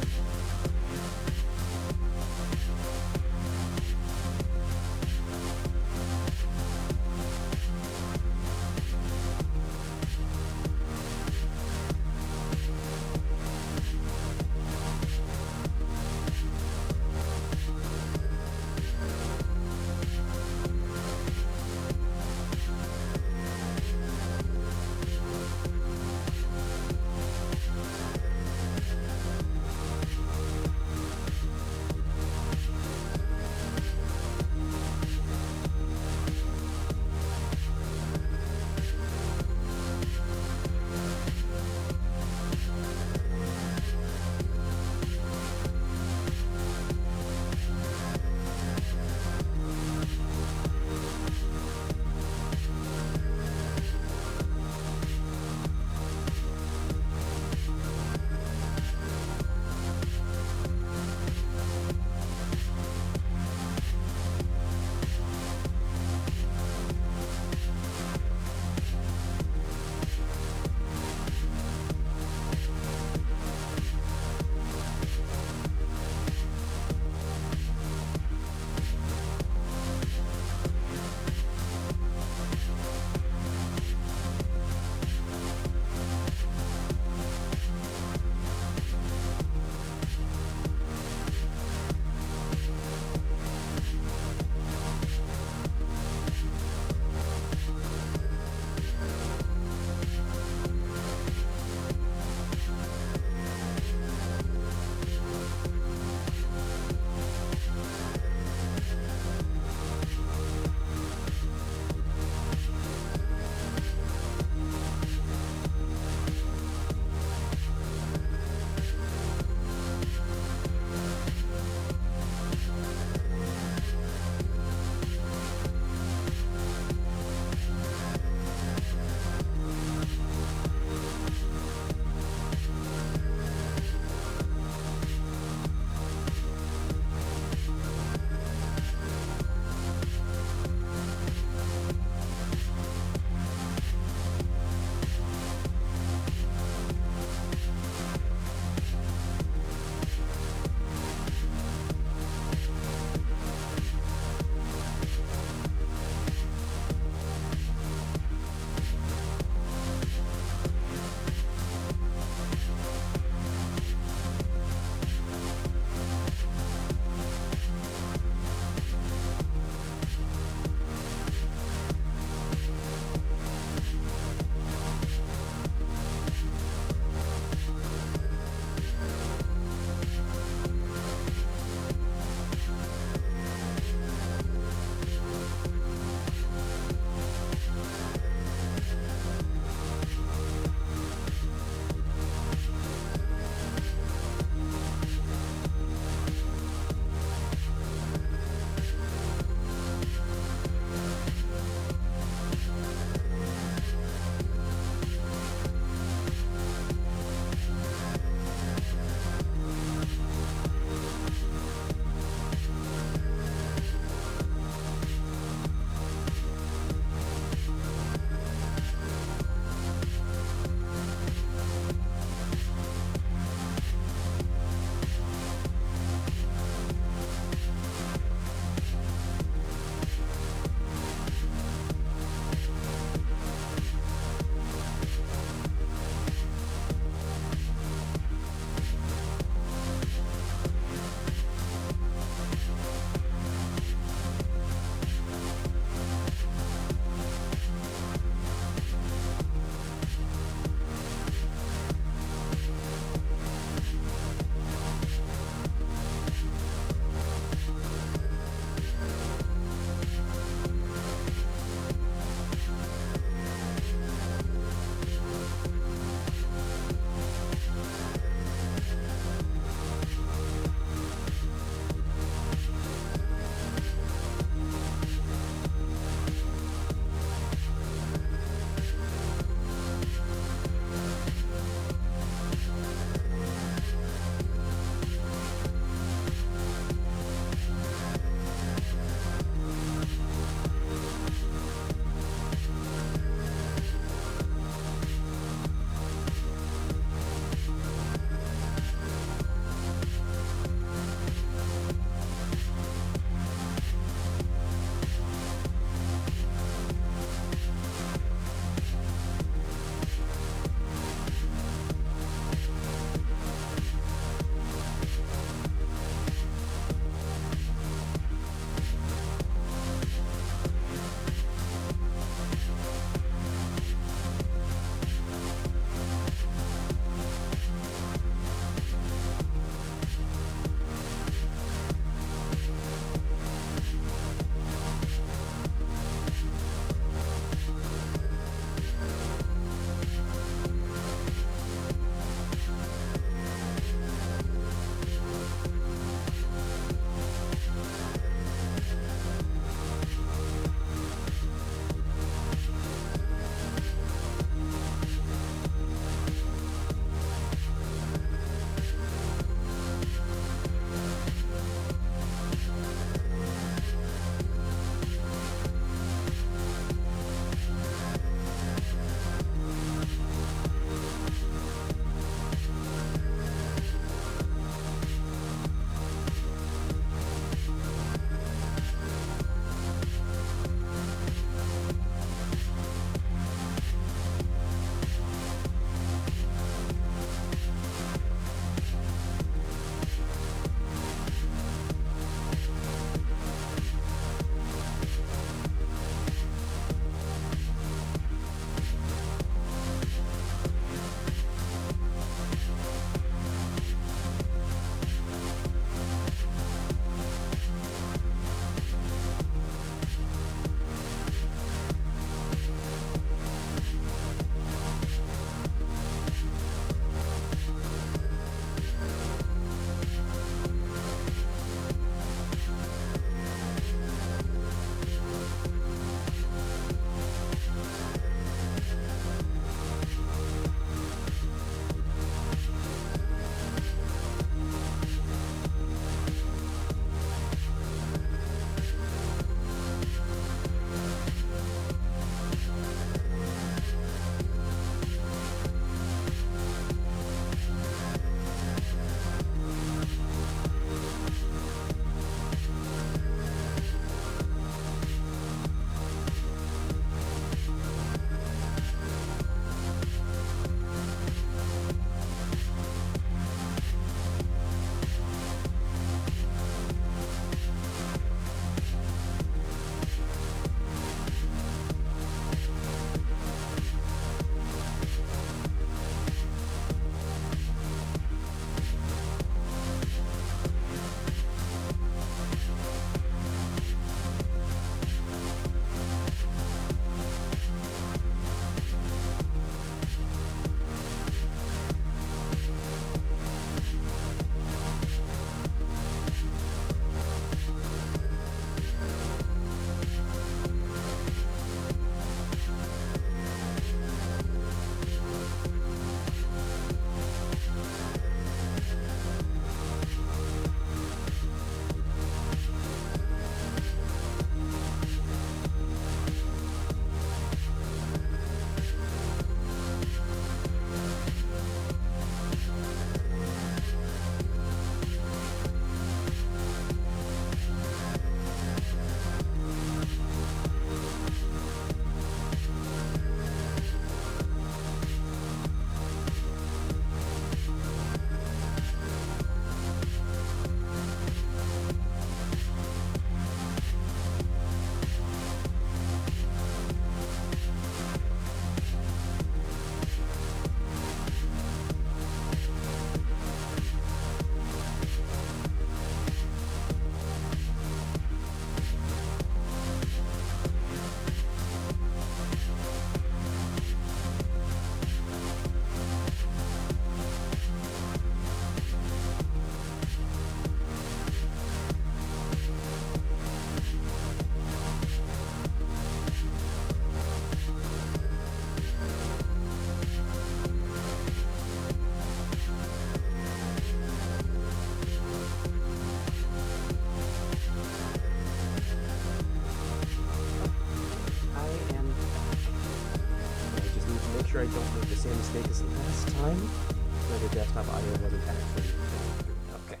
last time, where the desktop audio wasn't actually going through. Okay.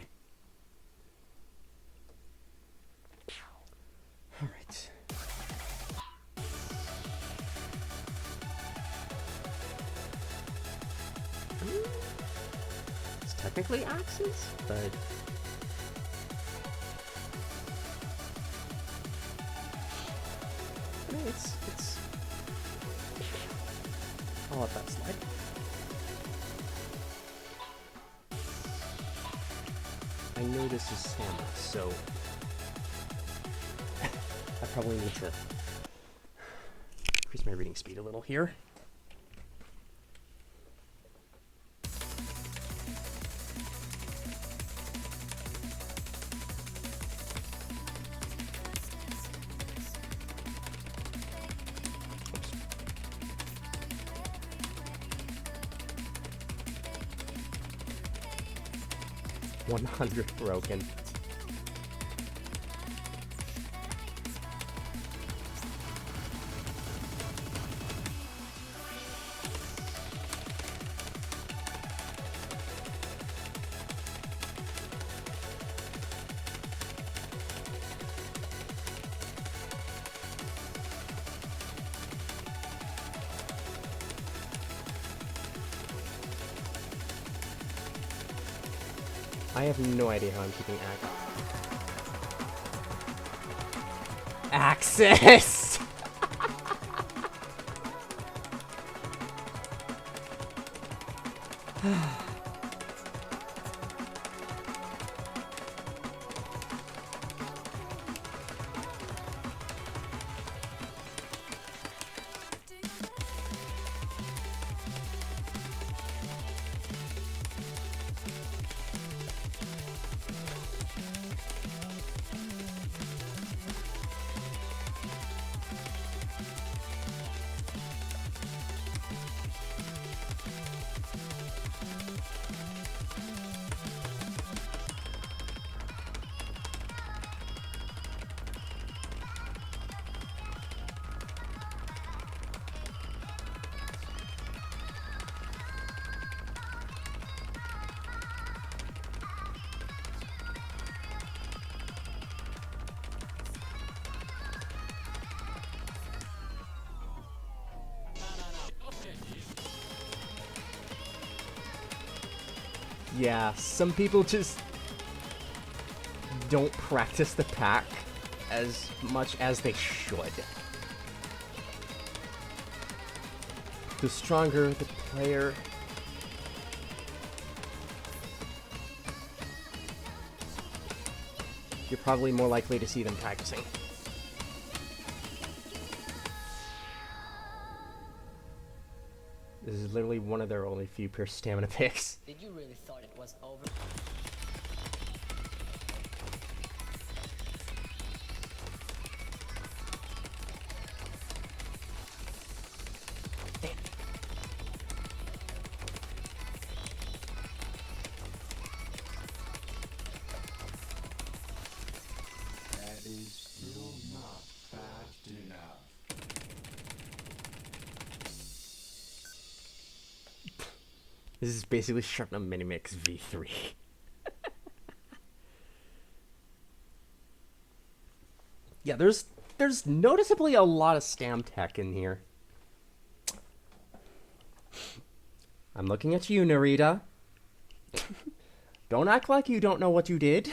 Alright. It's technically axes, but I mean, it's I'll let that slide. I know this is stamina, so I probably need to increase my reading speed a little here. Oops. 100 broken. I have no idea how I'm keeping access. Yeah, some people just don't practice the pack as much as they should. The stronger the player, you're probably more likely to see them practicing. This is literally one of their only few pure stamina picks. Did you really thought it was over? That is still not fast enough. This is basically Sharpnut Minimix V3. Yeah, there's noticeably a lot of stam tech in here. I'm looking at you, Narita. Don't act like you don't know what you did.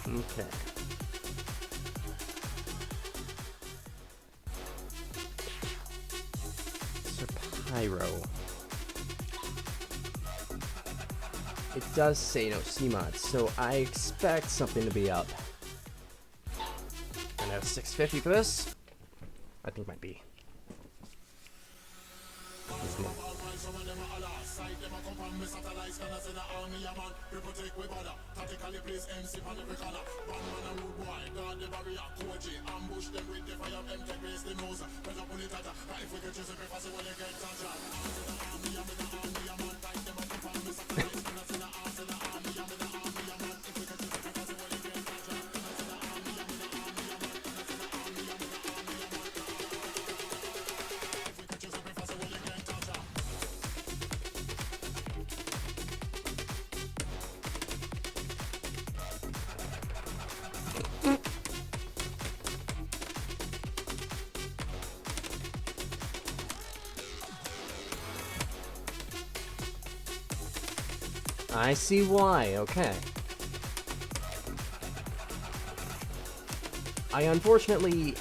Okay. Sir Pyro. It does say no CMOD, so I expect something to be up. And that's 650 for this? I think might be. Isn't it? I see why, okay. I unfortunately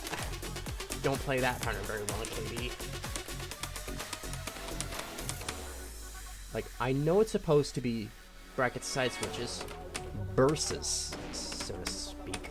don't play that pattern very well in KB. Like, I know it's supposed to be bracket side switches, versus, so to speak.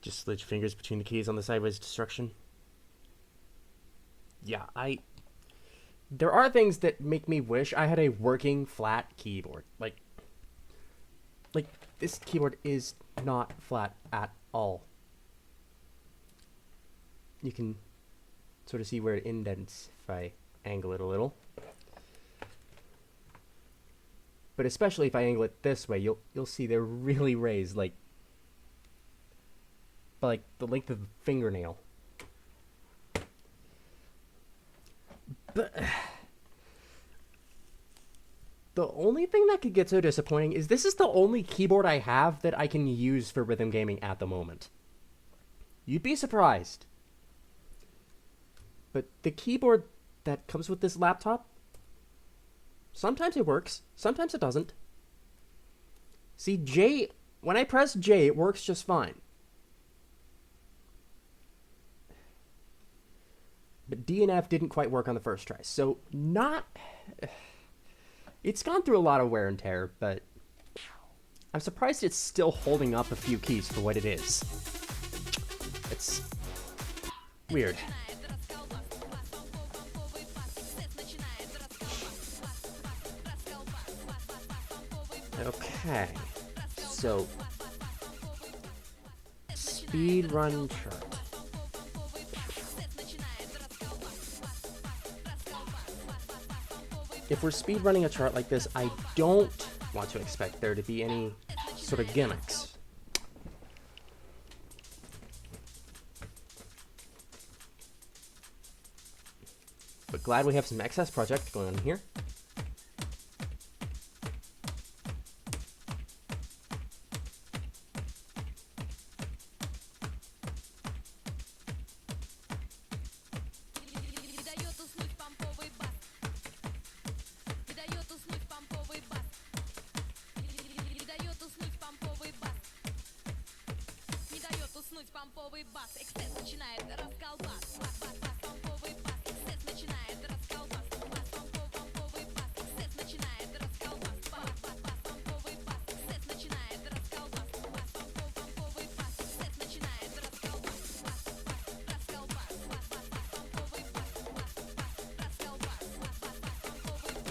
Just slid your fingers between the keys on the sideways destruction. Yeah, there are things that make me wish I had a working flat keyboard. Like this keyboard is not flat at all. You can sort of see where it indents if I angle it a little. But especially if I angle it this way, you'll see they're really raised, like the length of a fingernail. But the only thing that could get so disappointing is this is the only keyboard I have that I can use for rhythm gaming at the moment. You'd be surprised. But the keyboard that comes with this laptop, sometimes it works, sometimes it doesn't. See, J, when I press J, it works just fine. But D and F didn't quite work on the first try, so not... It's gone through a lot of wear and tear, but I'm surprised it's still holding up a few keys for what it is. It's weird. Okay, so speed run chart. If we're speed running a chart like this, I don't want to expect there to be any sort of gimmicks. But glad we have some excess project going on here.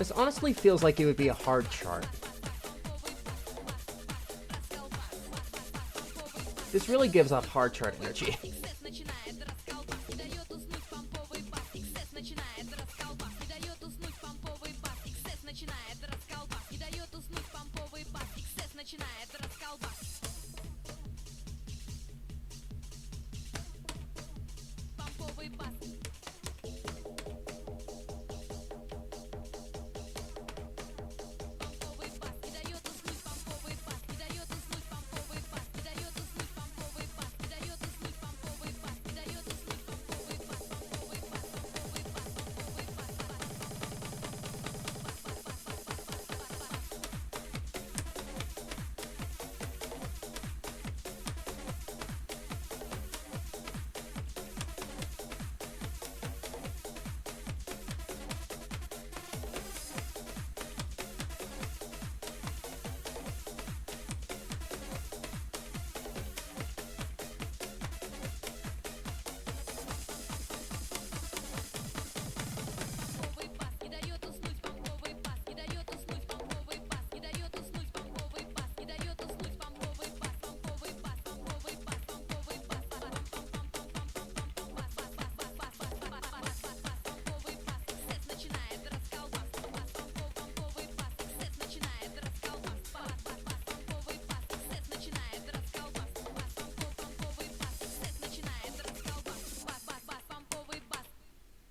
This honestly feels like it would be a hard chart. This really gives off hard chart energy.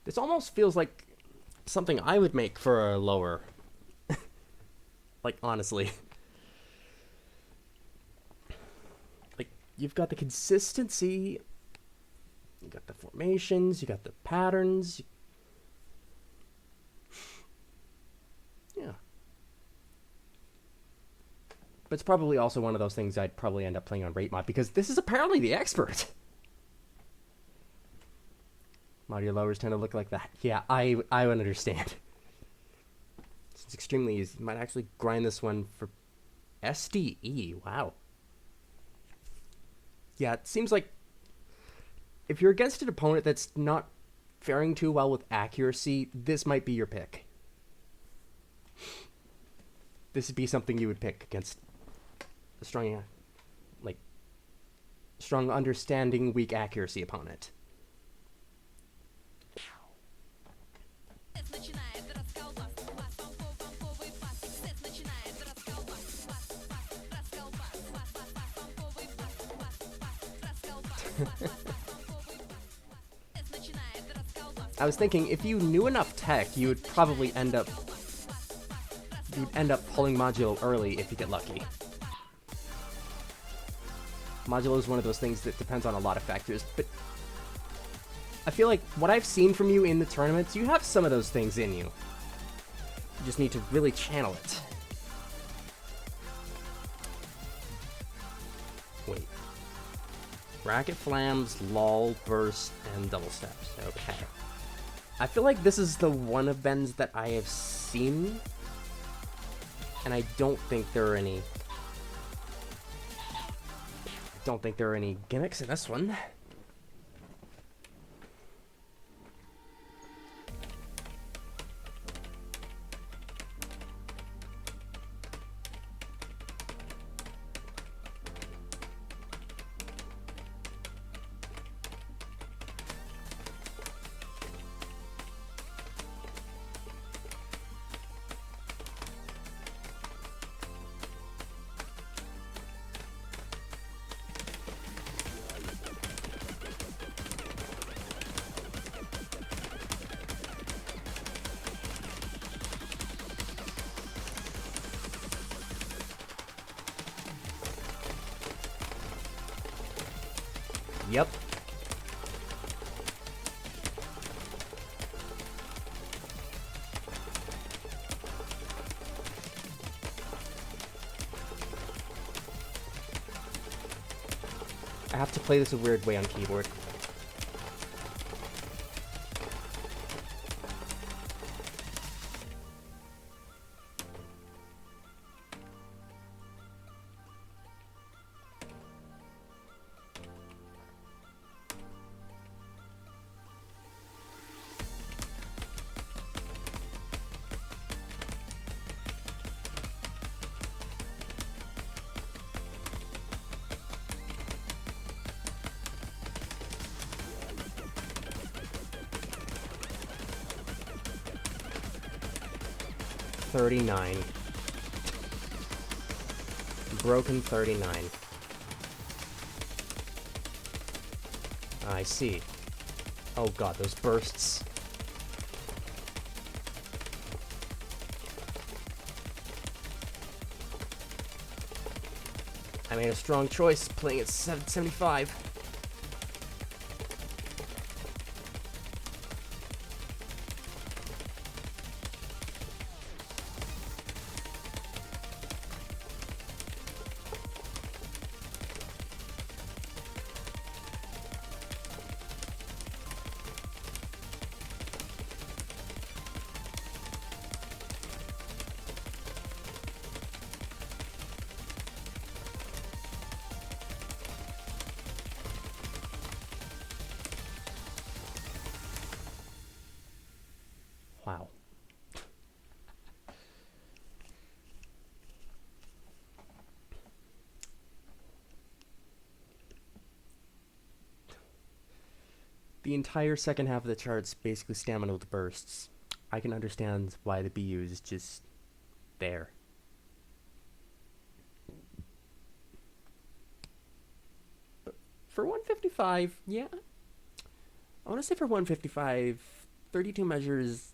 This almost feels like something I would make for a lower. Like, honestly. Like, you've got the consistency, you got the formations, you got the patterns. Yeah. But it's probably also one of those things I'd probably end up playing on rate mod, because this is apparently the expert. Modular lowers tend to look like that. Yeah, I would understand. It's extremely easy. You might actually grind this one for SDE. Wow. Yeah, it seems like if you're against an opponent that's not faring too well with accuracy, this might be your pick. This would be something you would pick against a strong, like, strong understanding, weak accuracy opponent. I was thinking, if you knew enough tech, you would probably end up pulling Modulo early if you get lucky. Modulo is one of those things that depends on a lot of factors, but I feel like what I've seen from you in the tournaments, you have some of those things in you. You just need to really channel it. Wait. Racket flams, lull, burst, and double steps. Okay. I feel like this is the one of Ben's that I have seen, and I don't think there are any gimmicks in this one. Yep. I have to play this a weird way on keyboard. 39. Broken 39. I see. Oh god, those bursts. I made a strong choice playing at 775. Wow. The entire second half of the chart's basically stamina with bursts. I can understand why the BU is just there. For 155, yeah. I want to say for 155, 32 measures.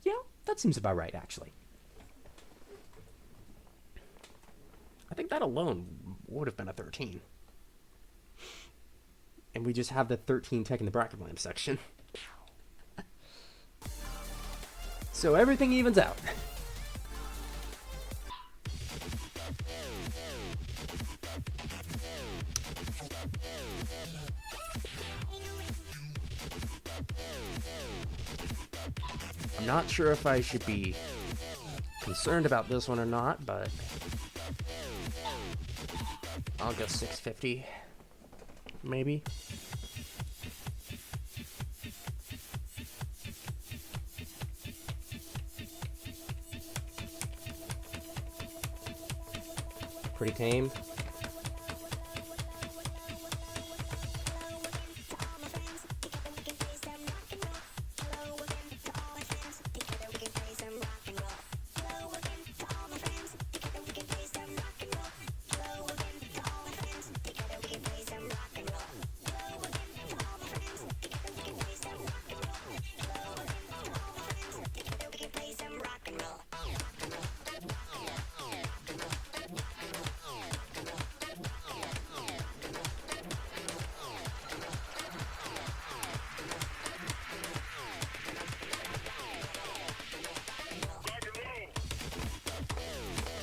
Yeah, that seems about right, actually. I think that alone would have been a 13. And we just have the 13 tech in the bracket lamp section. So everything evens out. I'm not sure if I should be concerned about this one or not, but I'll go 650, maybe. Pretty tame.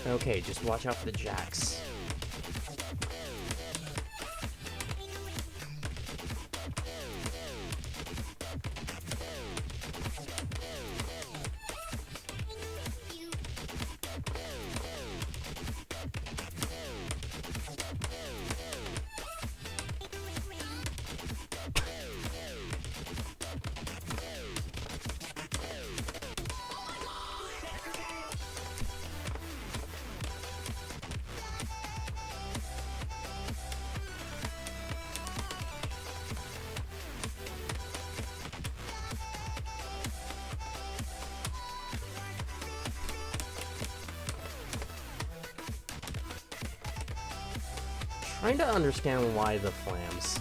Okay, just watch out for the jacks. Trying to understand why the flams.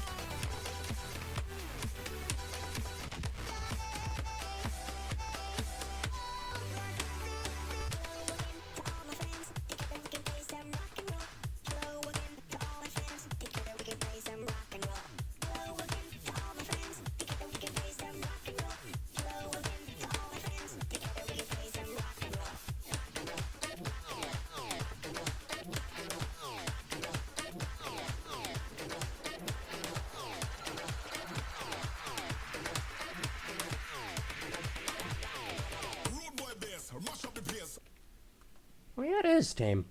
Oh yeah, it is tame.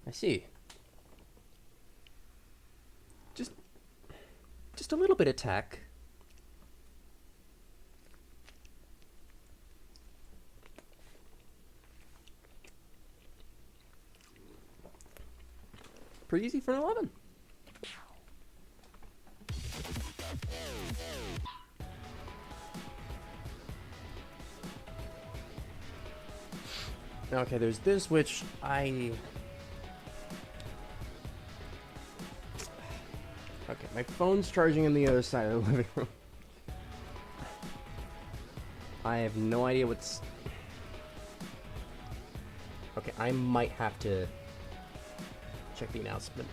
I see. Just a little bit of tech. Pretty easy for an 11. Okay, there's this, which I... Okay, my phone's charging on the other side of the living room. I have no idea what's... Okay, I might have to check the announcement.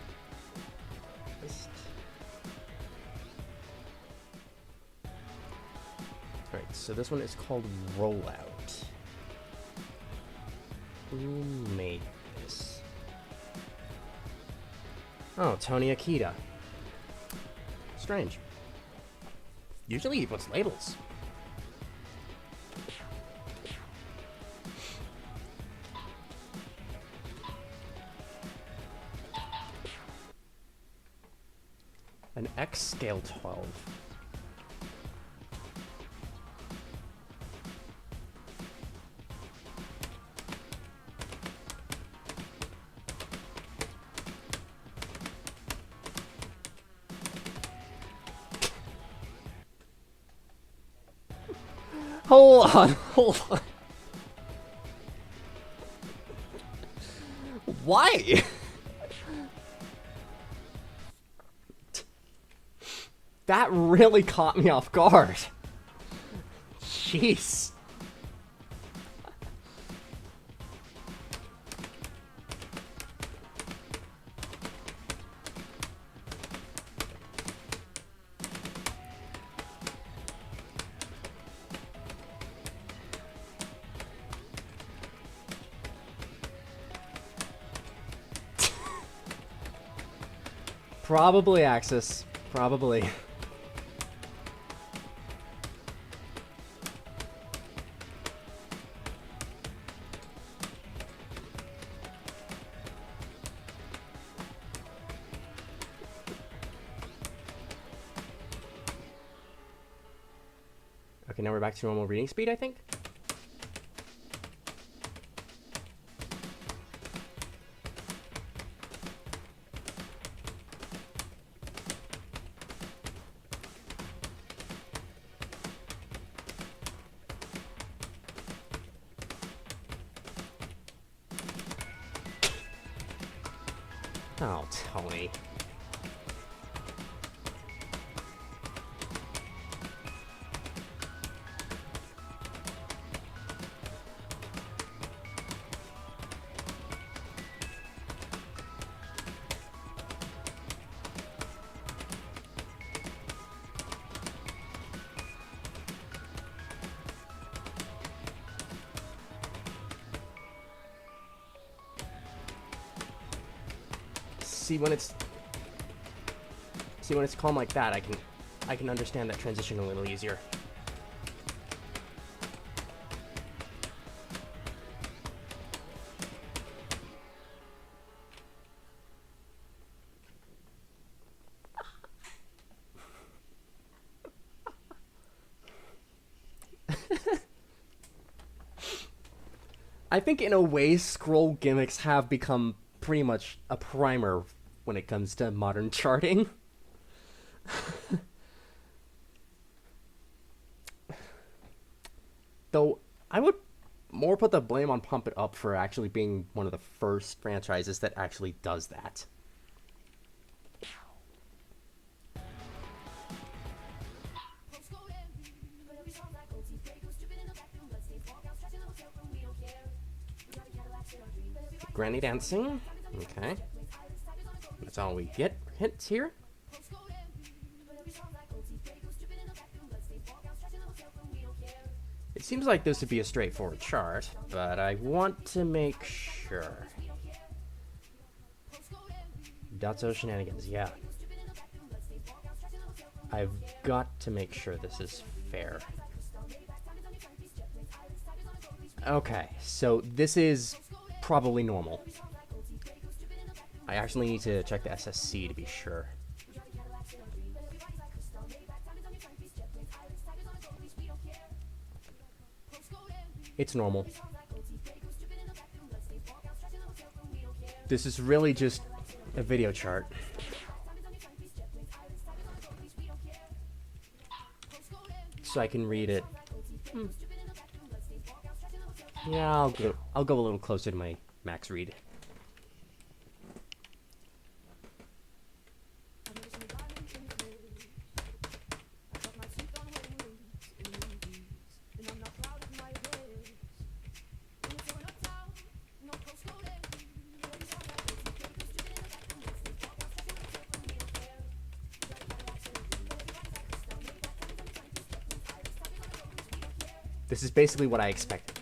Alright, so this one is called Rollout. Who made this? Oh, Tony Akita. Strange. Usually he puts labels. An X scale 12. Hold on, hold on. Why? That really caught me off guard. Jeez. Probably Axis. Probably. Okay, now we're back to normal reading speed, I think. Oh, Tony. See when it's calm like that, I can understand that transition a little easier. I think in a way scroll gimmicks have become pretty much a primer when it comes to modern charting. Though I would more put the blame on Pump It Up for actually being one of the first franchises that actually does that. Granny dancing. Okay. That's all we get. Hints here. It seems like this would be a straightforward chart, but I want to make sure. Dotso shenanigans, yeah. I've got to make sure this is fair. Okay, so this is probably normal. I actually need to check the SSC to be sure. It's normal. This is really just a video chart. So I can read it. Yeah, I'll go a little closer to my max read. This is basically what I expected.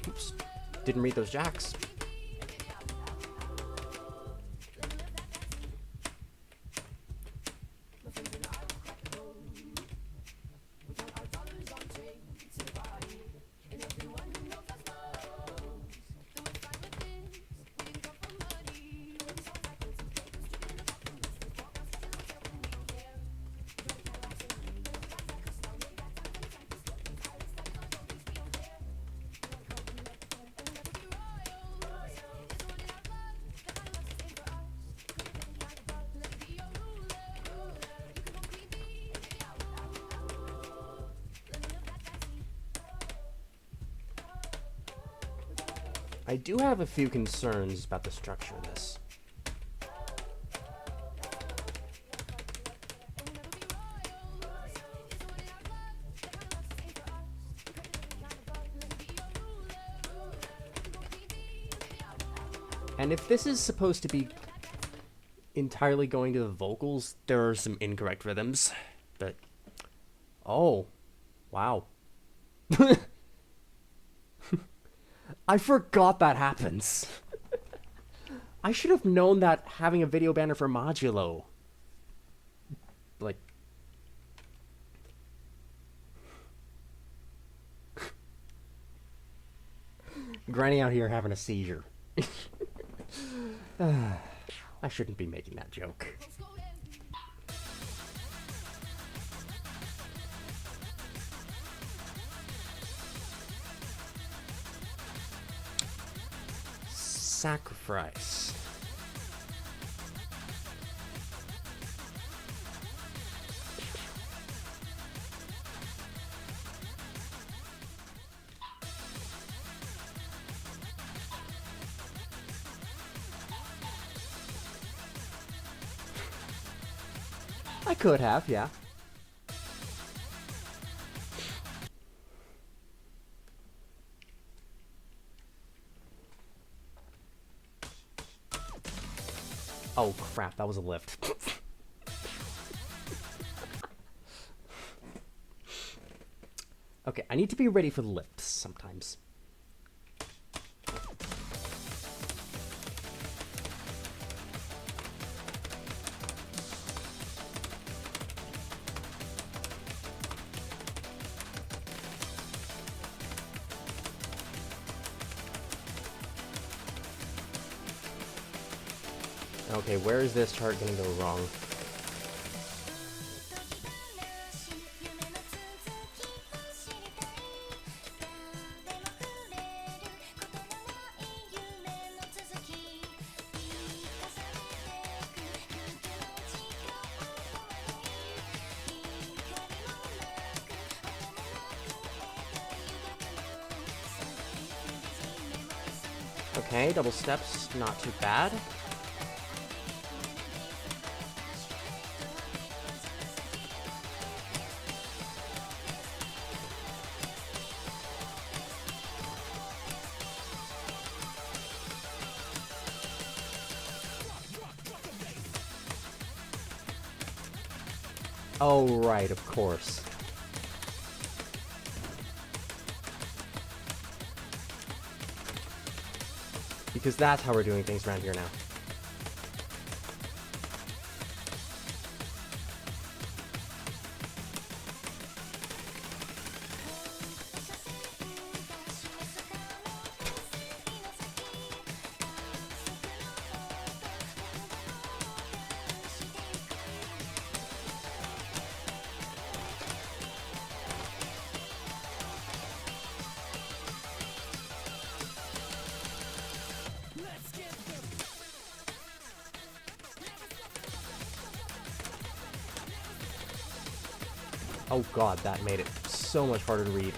Oops. Didn't read those jacks. I do have a few concerns about the structure of this. And if this is supposed to be entirely going to the vocals, there are some incorrect rhythms. But, oh, wow. I forgot that happens. I should have known that having a video banner for Modulo. Like... Granny out here having a seizure. I shouldn't be making that joke. Sacrifice. I could have, yeah. Oh crap, that was a lift. Okay, I need to be ready for the lifts sometimes. Okay, where is this chart gonna go wrong? Okay, double steps, not too bad. Oh, right, of course. Because that's how we're doing things around here now. Oh god, that made it so much harder to read.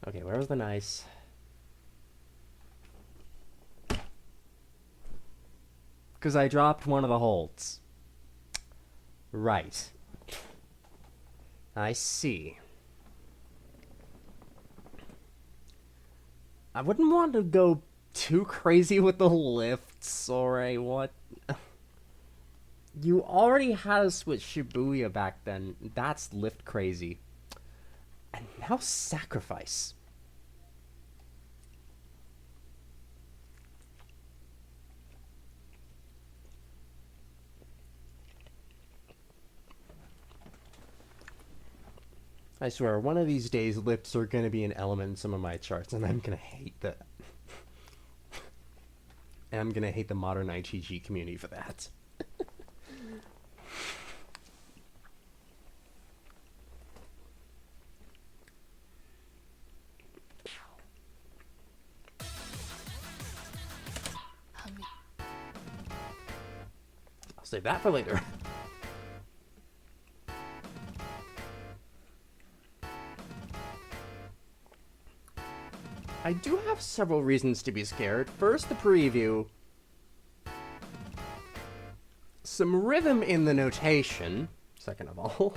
Okay, where was the nice? Because I dropped one of the holds. Right. I see. I wouldn't want to go too crazy with the lifts, alright, what? You already had us with Shibuya back then. That's lift crazy. And now sacrifice. I swear, one of these days, lifts are going to be an element in some of my charts, and I'm going to hate that. And I'm going to hate the modern ITG community for that. I'll save that for later. I do have several reasons to be scared. First, the preview. Some rhythm in the notation, second of all.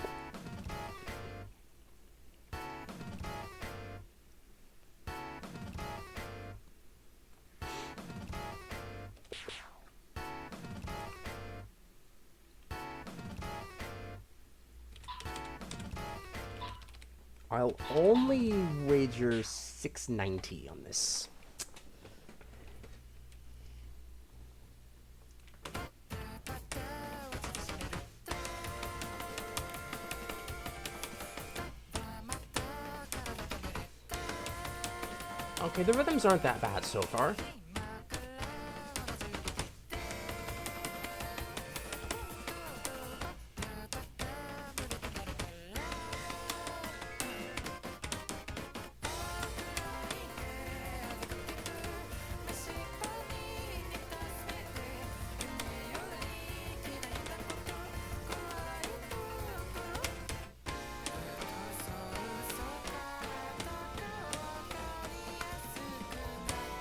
I'll only wager 690 on this. Okay, the rhythms aren't that bad so far.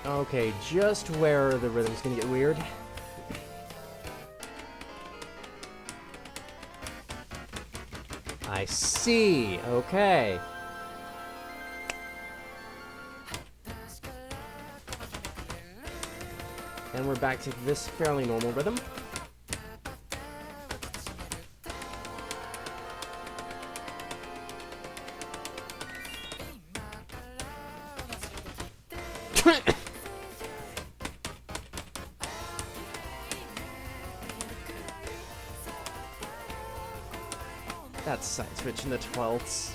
Okay, just where the rhythm's gonna get weird. I see, okay. And we're back to this fairly normal rhythm. That's side switch in the 12ths.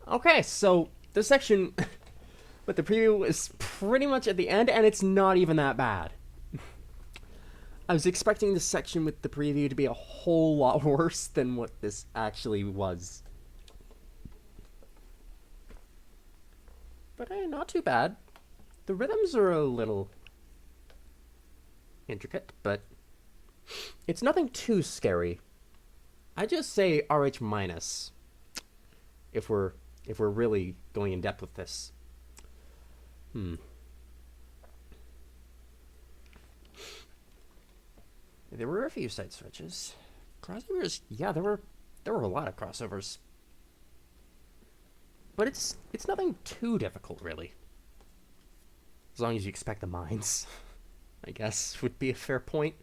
Okay, so the section with the preview is pretty much at the end, and it's not even that bad. I was expecting this section with the preview to be a whole lot worse than what this actually was. But not too bad. The rhythms are a little intricate, but it's nothing too scary. I just say RH minus if we're really going in depth with this. There were a few side switches. Crossovers, yeah, there were a lot of crossovers. But it's nothing too difficult, really. As long as you expect the mines, I guess, would be a fair point.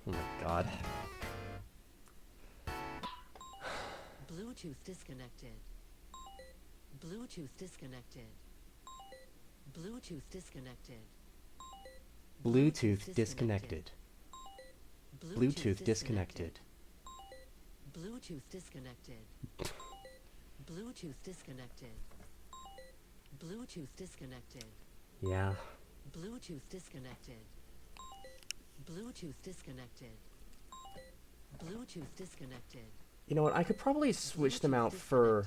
Oh my god. Blue Bluetooth disconnected. Bluetooth disconnected. Bluetooth disconnected. Bluetooth disconnected. Bluetooth disconnected. Bluetooth disconnected. Bluetooth disconnected. Bluetooth disconnected. Yeah. Bluetooth disconnected. Bluetooth disconnected. Bluetooth disconnected. You know what? I could probably switch them out Bluetooth for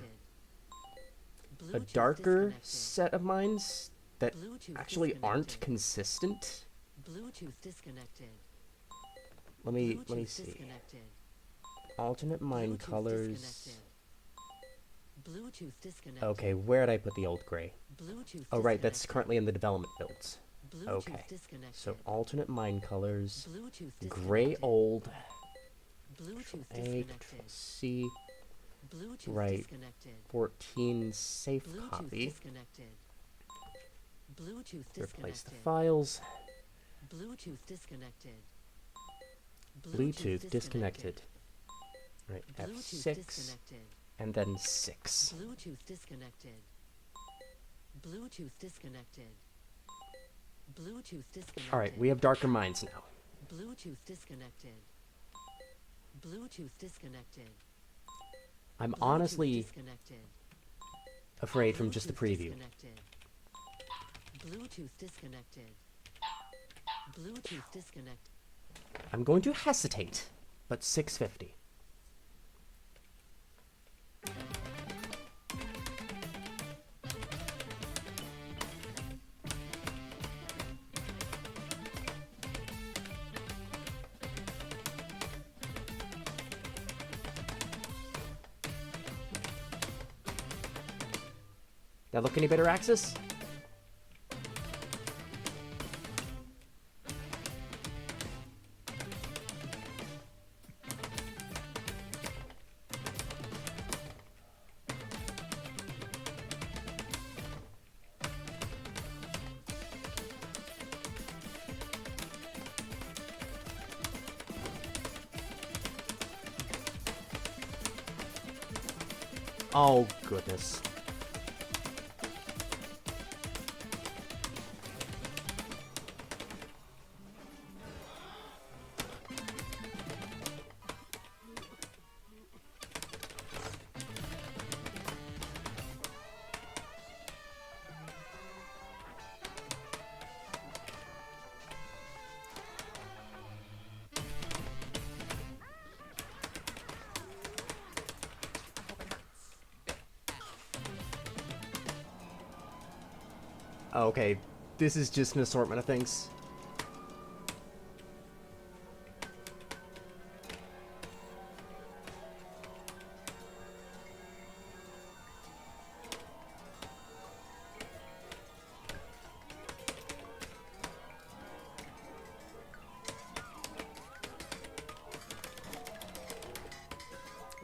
disconnected. a Bluetooth darker disconnected. set of mines that Bluetooth actually aren't disconnected. consistent. Bluetooth disconnected. Let me Bluetooth see. disconnected. Alternate mine Bluetooth colors. disconnected. Bluetooth disconnected. Okay, where'd I put the old gray? Bluetooth Oh, right, that's disconnected. currently in the development builds. Bluetooth Okay. disconnected. So alternate mine colors. Bluetooth Gray disconnected. old. Bluetooth A, disconnected. Control C. Bluetooth Right. disconnected. 14 safe Bluetooth copy. disconnected. Bluetooth Replace the disconnected. files. Bluetooth disconnected. Bluetooth disconnected. Right, Bluetooth F6 disconnected. and then 6. Bluetooth disconnected. Bluetooth disconnected. Bluetooth disconnected. All right, we have darker mines now. Bluetooth disconnected. Bluetooth disconnected. I'm Bluetooth honestly disconnected. afraid from just the Bluetooth preview. disconnected. Bluetooth disconnected. Bluetooth disconnected. I'm going to hesitate, but 650. That look any better, Axis? Oh, goodness. Okay, this is just an assortment of things.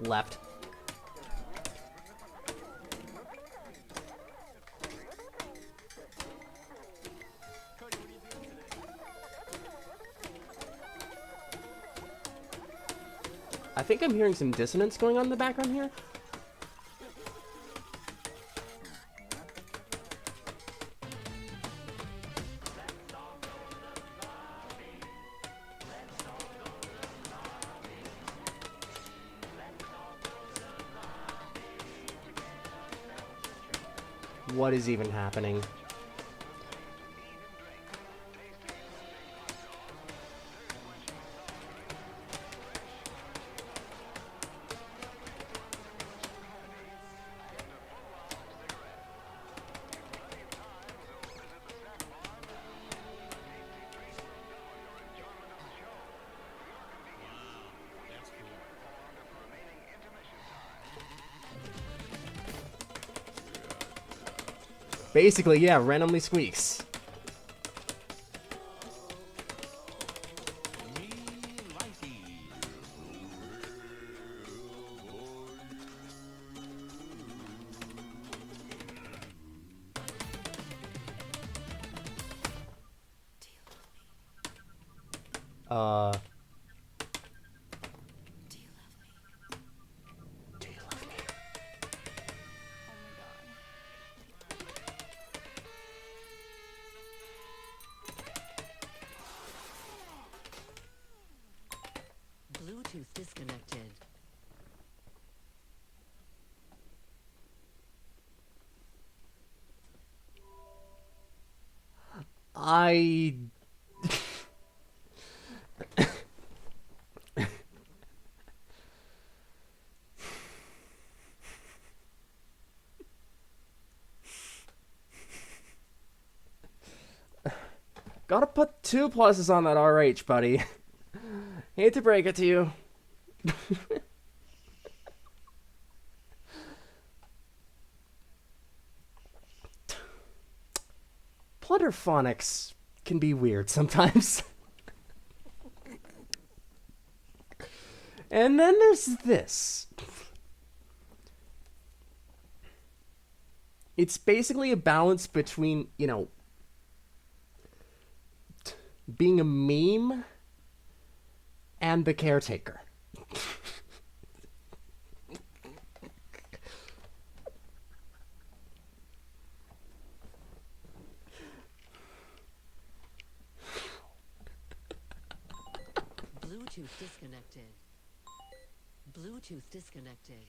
Left. I think I'm hearing some dissonance going on in the background here. What is even happening? Basically, yeah, randomly squeaks. Uh. Do you love me? Bluetooth disconnected. I gotta put 2 pluses on that RH, buddy. Hate to break it to you. Plutterphonics can be weird sometimes. And then there's this. It's basically a balance between, you know, being a meme and the caretaker. Bluetooth disconnected. Bluetooth disconnected.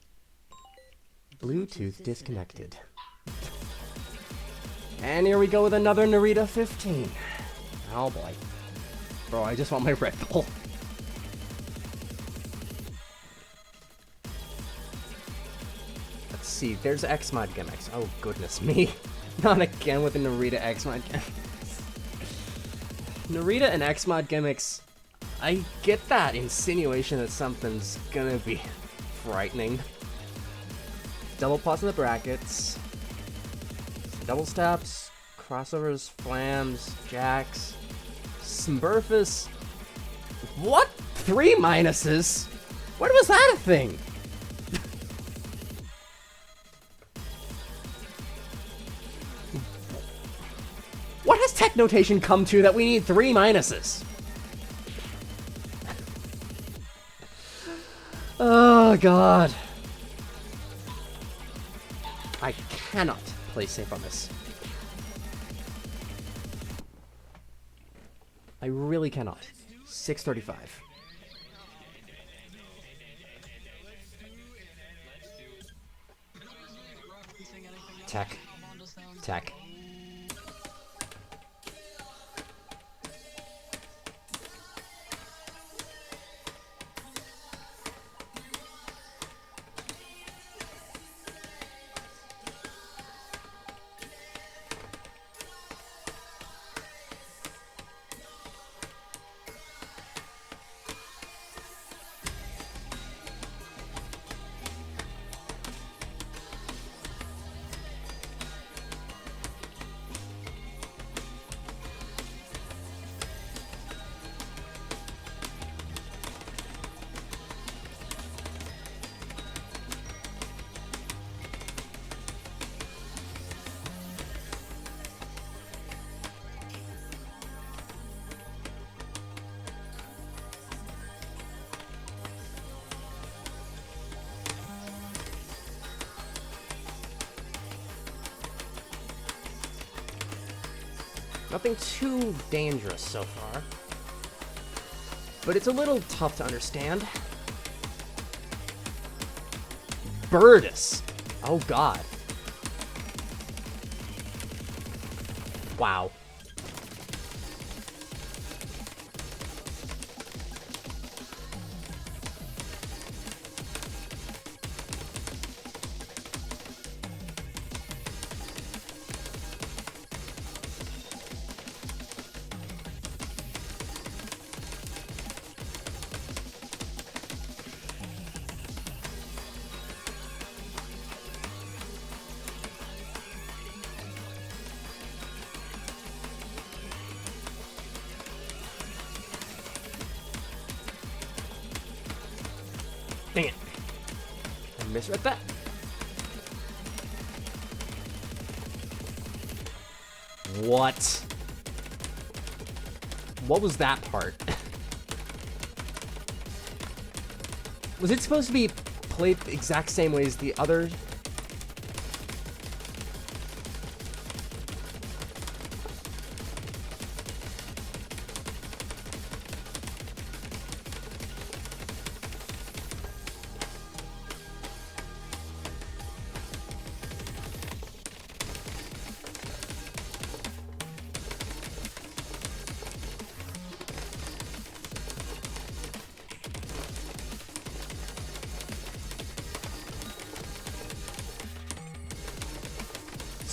Bluetooth disconnected. And here we go with another Narita 15. Oh boy. Bro, I just want my Red Bull. Let's see, there's Xmod gimmicks. Oh goodness me. Not again with the Narita Xmod gimmicks. Narita and Xmod gimmicks, I get that insinuation that something's gonna be frightening. Double plus in the brackets. Double steps, crossovers, flams, jacks, Smurfus. What? 3 minuses? When was that a thing? What has tech notation come to that we need 3 minuses? Oh god. I cannot play safe on this. I really cannot. 635. Tech. Tech. Nothing too dangerous so far, but it's a little tough to understand. Birdus. Oh god. Wow. Dang it. I misread that. What? What was that part? Was it supposed to be played the exact same way as the other?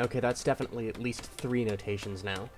Okay, that's definitely at least 3 notations now.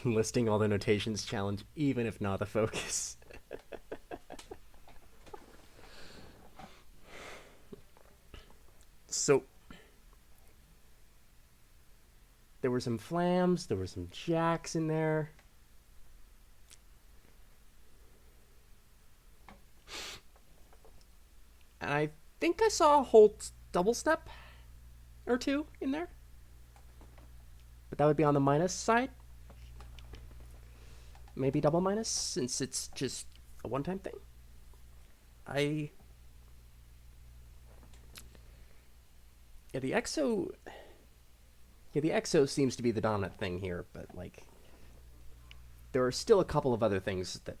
Listing all the notations challenge, even if not the focus. So, there were some flams, there were some jacks in there. And I think I saw a whole double step or 2 in there. But that would be on the minus side. Maybe double minus, since it's just a one-time thing. Yeah, the EXO seems to be the dominant thing here, but, like, there are still a couple of other things that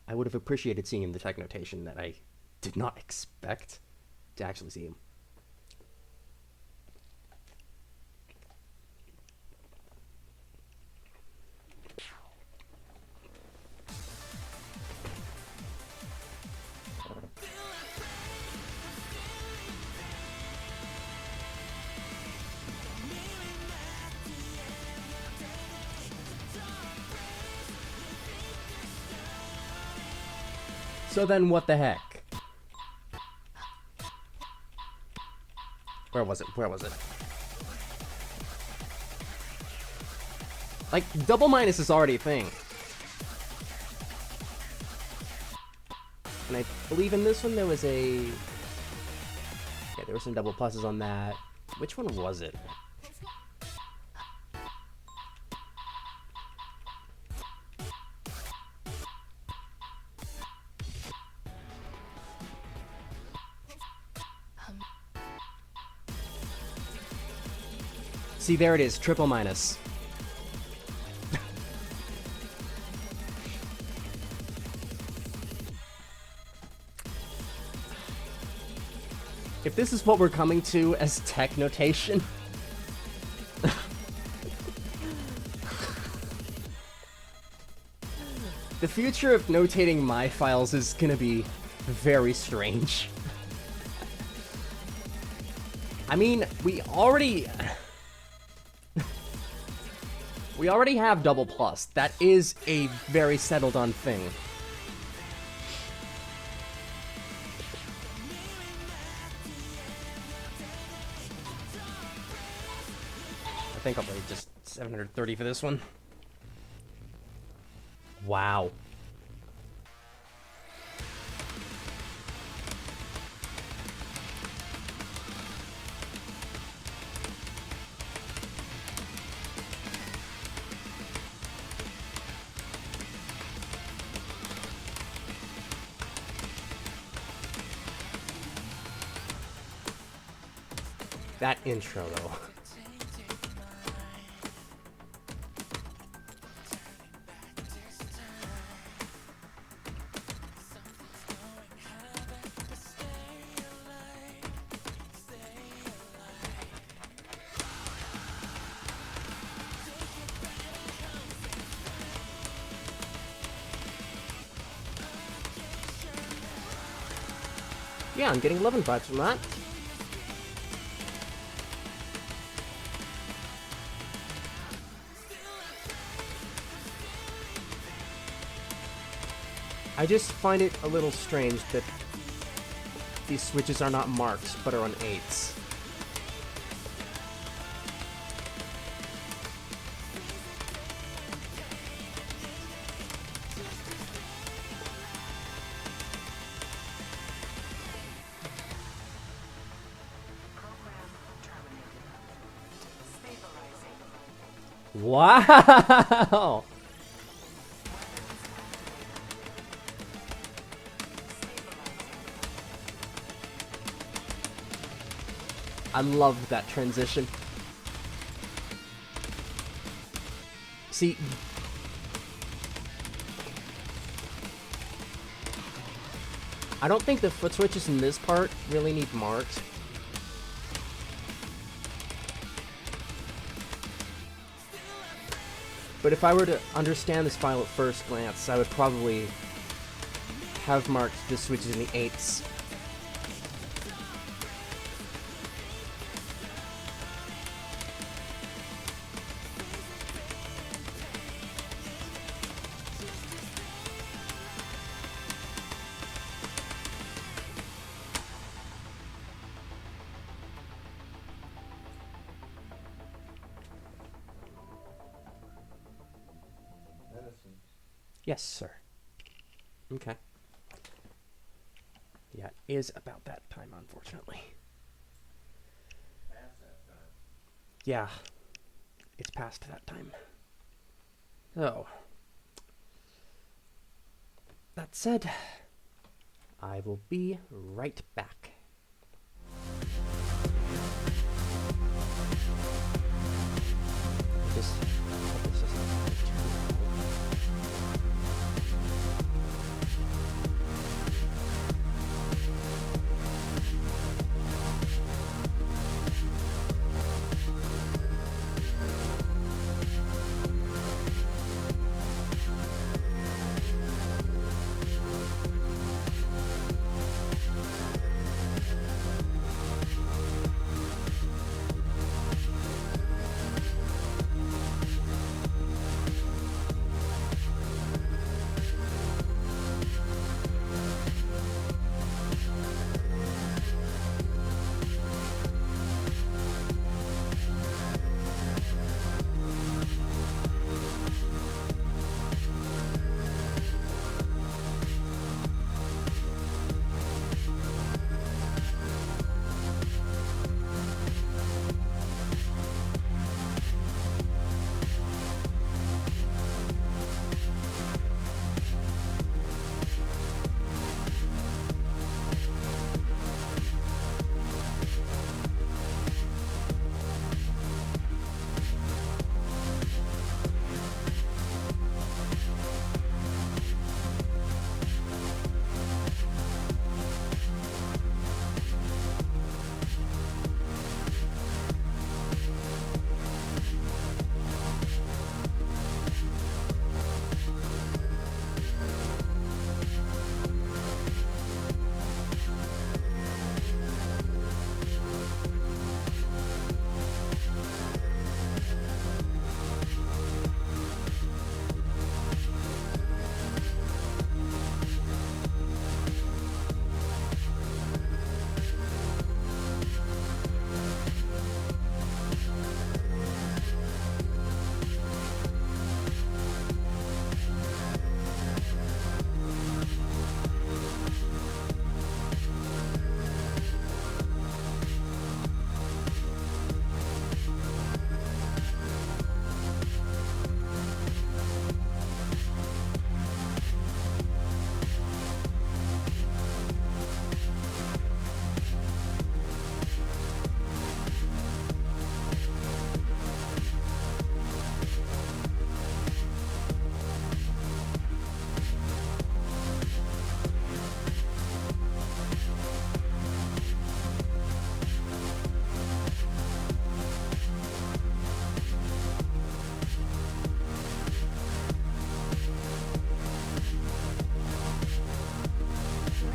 I would have appreciated seeing in the tech notation that I did not expect to actually see him. So then what the heck? Where was it? Where was it? Like, double minus is already a thing. And I believe in this one there was a... Yeah, there were some double pluses on that. Which one was it? See, there it is, triple minus. If this is what we're coming to as tech notation... the future of notating my files is gonna be very strange. I mean, we already have double plus. That is a very settled on thing. I think I'll play just 730 for this one. Wow. That intro, though. Yeah, I'm getting 11 vibes from that. I just find it a little strange that these switches are not marked, but are on 8s. Wow! I love that transition. See, I don't think the foot switches in this part really need marked. But if I were to understand this file at first glance, I would probably have marked the switches in the 8s. Medicine. Yes, sir. Okay. Yeah, it is about that time, unfortunately. Past that time. Yeah, it's past that time. So, that said, I will be right back. Just hope this doesn't take too long.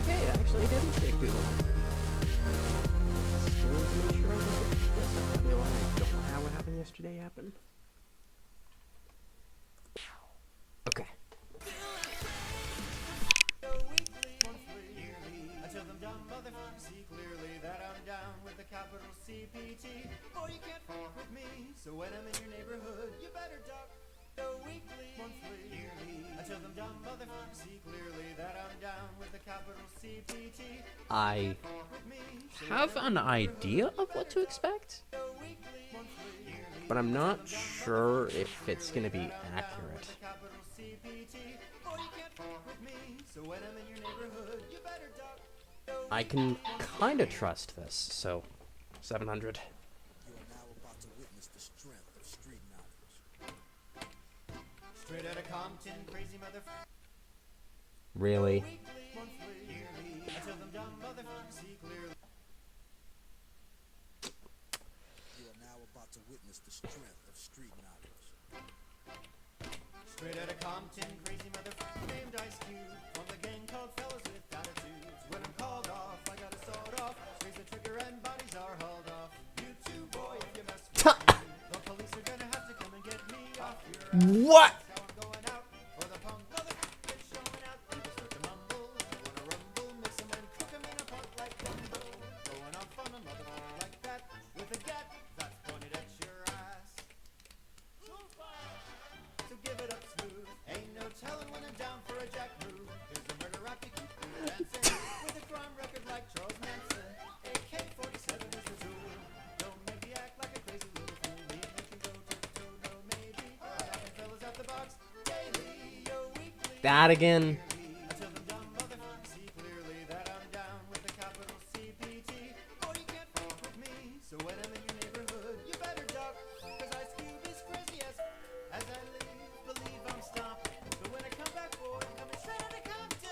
Okay, it actually didn't take too long. Still to make sure I don't get this. I feel like I don't know how what happened yesterday happened. Okay. I tell them dumb motherfuckers see clearly that I'm down with the capital CPT. Boy, you can't fuck with me. So when I'm in your neighborhood, you better duck. The weekly, monthly, yearly. I tell them dumb motherfuckers see clearly that I'm down with the capital CPT. I have an idea of what to expect. but I'm not sure if it's gonna be accurate. Capital CPT. Oh, you can't fuck with me. So when I'm in your neighborhood, you better duck. I can kind of trust this, so 700. You are now about to witness the strength of street knowledge. Straight out of Compton, crazy motherfucker. Really? Weekly, monthly, yearly. I tell them dumb motherfuckers see clearly. You are now about to witness the strength of street knowledge. Straight out of Compton, crazy motherfucker named Ice Cube. From the gang called Fellas with Attitudes. When I'm called off, I got a sawed off. Raise the trigger and bodies are hauled off. You too, boy, if you mess with me. The police are gonna have to come and get me off your ass. What? That's how I'm going out. For the punk motherfucker is showing out. People start to mumble. They wanna rumble. Mix 'em and cook 'em in a pot like gumbo. Going off on a motherfucker like that. With a gat that's pointed at your ass. So give it up smooth. Ain't no telling when I'm down for a jack move. Here's a murder rap to keep you dancing. With a crime record like Charles Manson. AK-47 is the tool. Don't make me act like a crazy little fool. Me and you can go toe to toe, no maybe. Knocking fellas out the box daily, yo weekly. That again? I tell them dumb motherfuckers see clearly that I'm down with the capital CPT. Oh, you can't fuck with me. So when I'm in your neighborhood, you better duck. Cause Ice Cube is crazy as I leave, believe I'm stopped. But when I come back, boy, I'm coming straight out of Compton.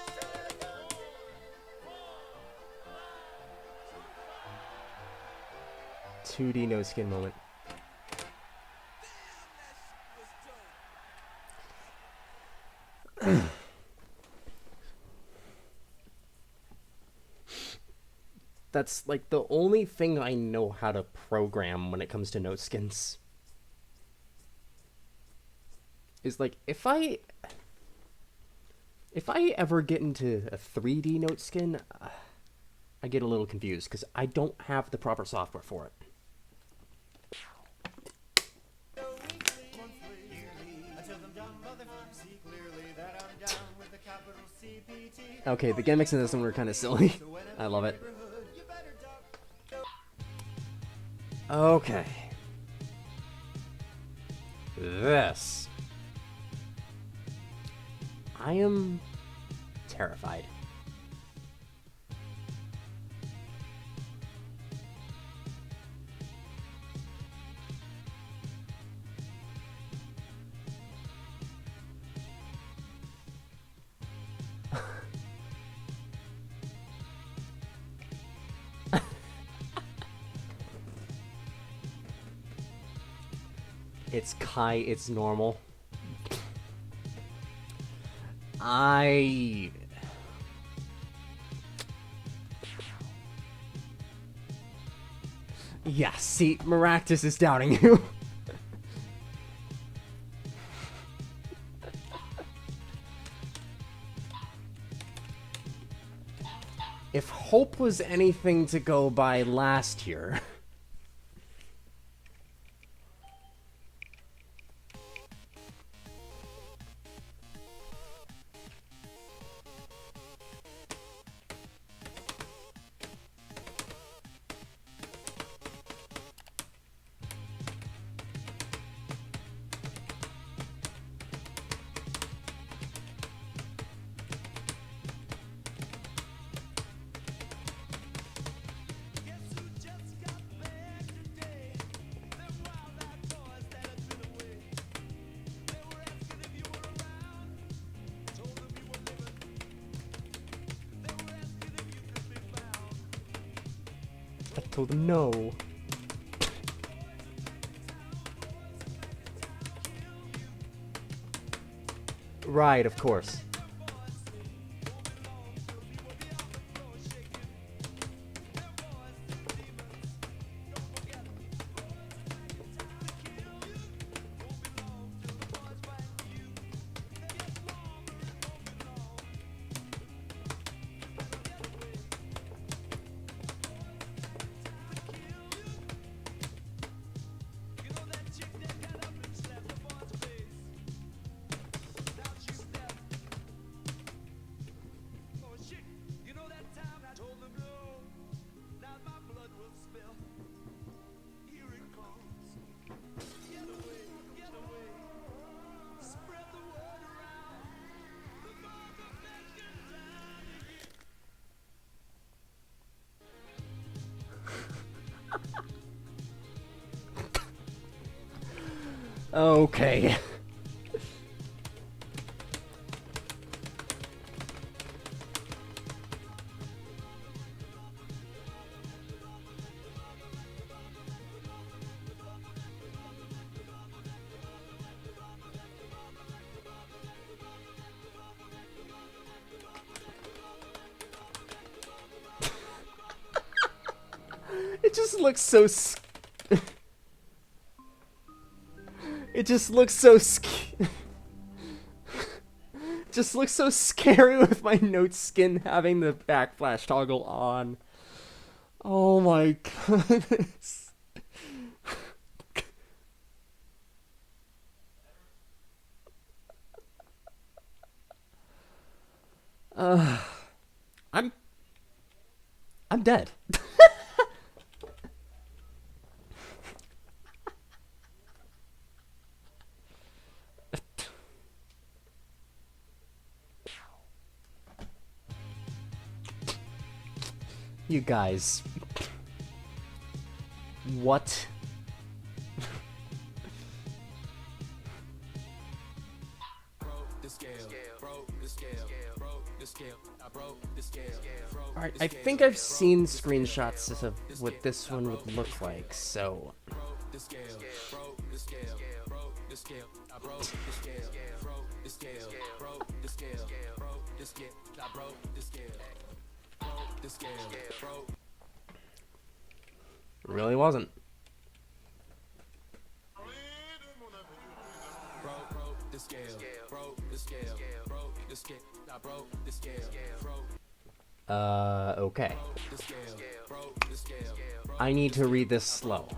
2D no skin moment. That's like the only thing I know how to program when it comes to note skins. Is like if I ever get into a 3D note skin, I get a little confused because I don't have the proper software for it. Weekly, monthly, yearly. I tell them dumb motherfuckers see clearly that I'm down with the capital CPT. Okay, the gimmicks in this one were kind of silly. So when I'm I in love your it. neighborhood, you better duck. Okay. This. I am terrified. It's it's normal. Yeah, see, Maractus is doubting you. If hope was anything to go by last year... I told them no. Right, of course. Okay. It just looks so it just looks so just looks so scary with my note skin having the backflash toggle on. Oh my goodness. I'm dead. You guys. What? Alright, I think I've seen screenshots of what this one would look like, so... Really wasn't. Okay. I need to read this slow.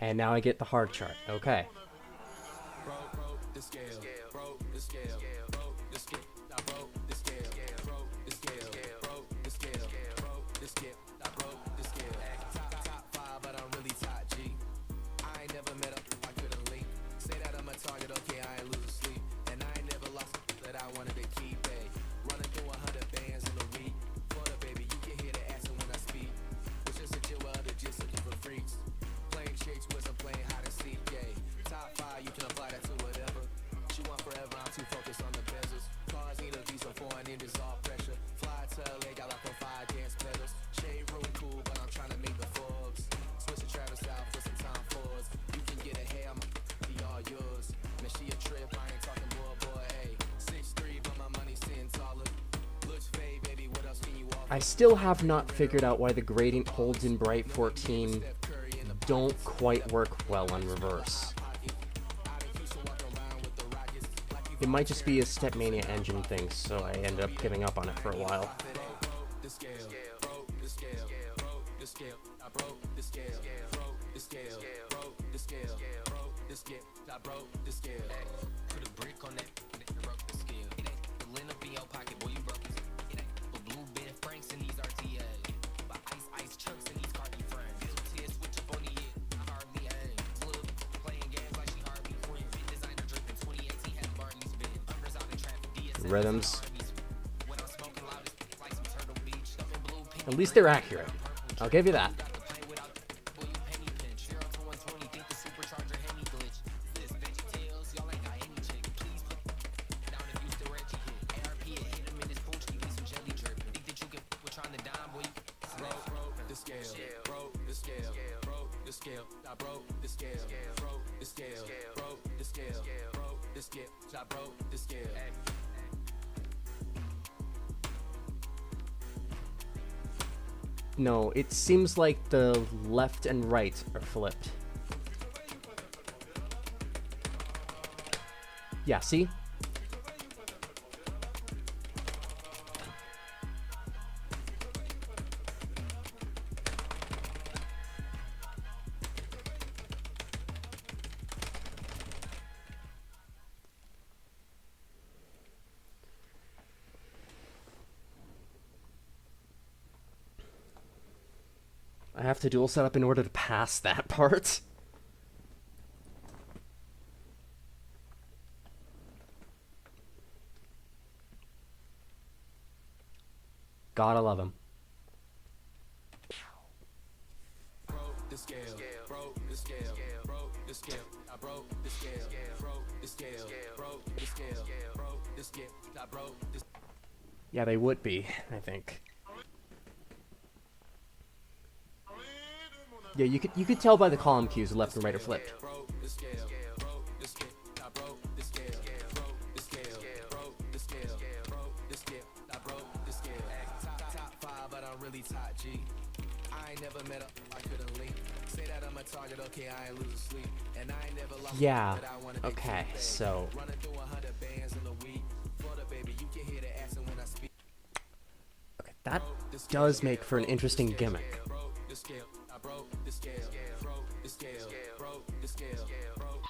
And now I get the hard chart. Okay. I still have not figured out why the gradient holds in Bright 14 don't quite work well on reverse. It might just be a Stepmania engine thing, so I ended up giving up on it for a while. Rhythms. At least they're accurate. I'll give you that. No, it seems like the left and right are flipped. Yeah, see? I have to dual setup in order to pass that part. Gotta love him. Broke the scale, broke the scale, broke the scale, I broke the scale, broke the scale, broke the scale, broke the scale, I broke the Yeah, they would be, I think. Yeah, you could tell by the column cues left and right are flipped. broke the scale, broke the scale, I broke the scale, broke the scale, broke the scale, broke the scale, I broke the scale. Top five, but I'm really top G. I ain't never met up, I couldn't leave. Say that I'm a target, okay, I ain't losing sleep. And I ain't never lost Yeah. but I wanna be Okay, too bad. so Running through 100 bands in a week. For the baby, you can hear the accent when I speak. okay, that does make for an interesting gimmick. Broke the scale, I broke the scale, broke the scale, broke the scale, broke.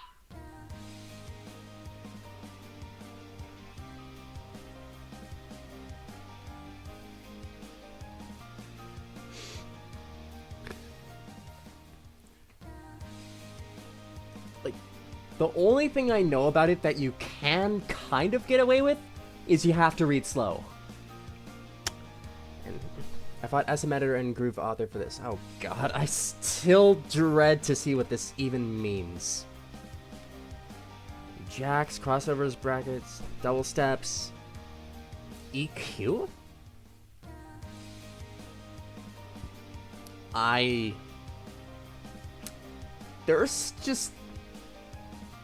Like, the only thing I know about it that you can kind of get away with is you have to read slow. And I fought SM editor and groove author for this. Oh god, I still dread to see what this even means. Jacks, crossovers, brackets, double steps, EQ?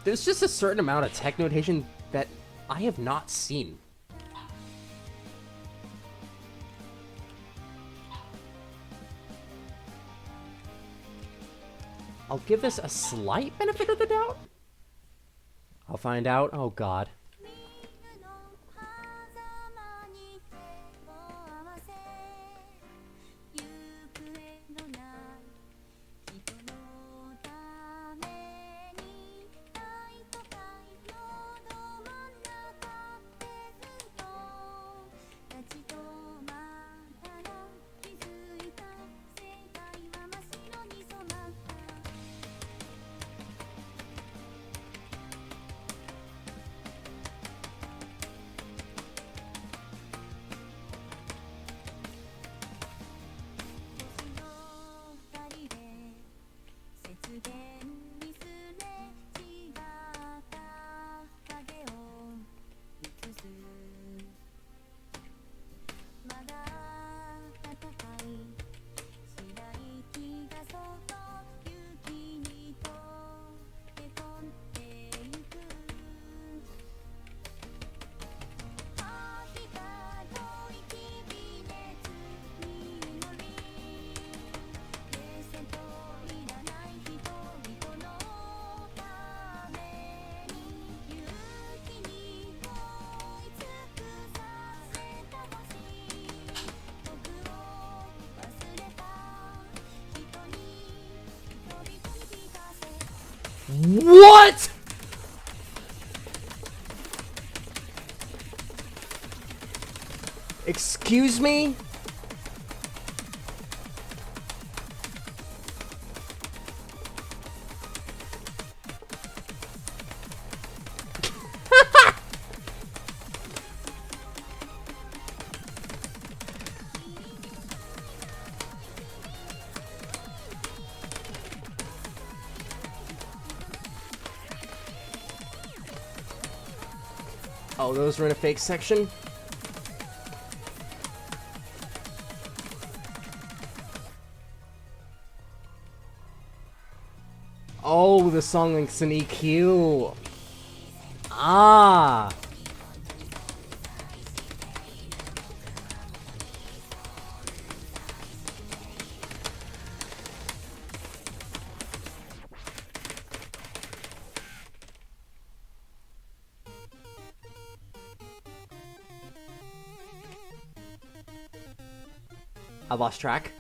There's just a certain amount of tech notation that I have not seen. I'll give this a slight benefit of the doubt. I'll find out. Oh god. 水の狭間に手を合わせ行方のない人のために大都会のど真ん中でずっと立ち止まったら気づいた世界は真っ白に染まった 星の光で雪原にすれ違った影を映すまだ暖かい白い木がそっと雪に溶け込んでゆく秋田の息微熱に乗り冷静といらない人々のために勇気に追いつくさせた星僕を忘れた人に飛び込み聞かせ What?! Excuse me? Oh, those were in a fake section? Oh, the song links an EQ. Ah. I lost track.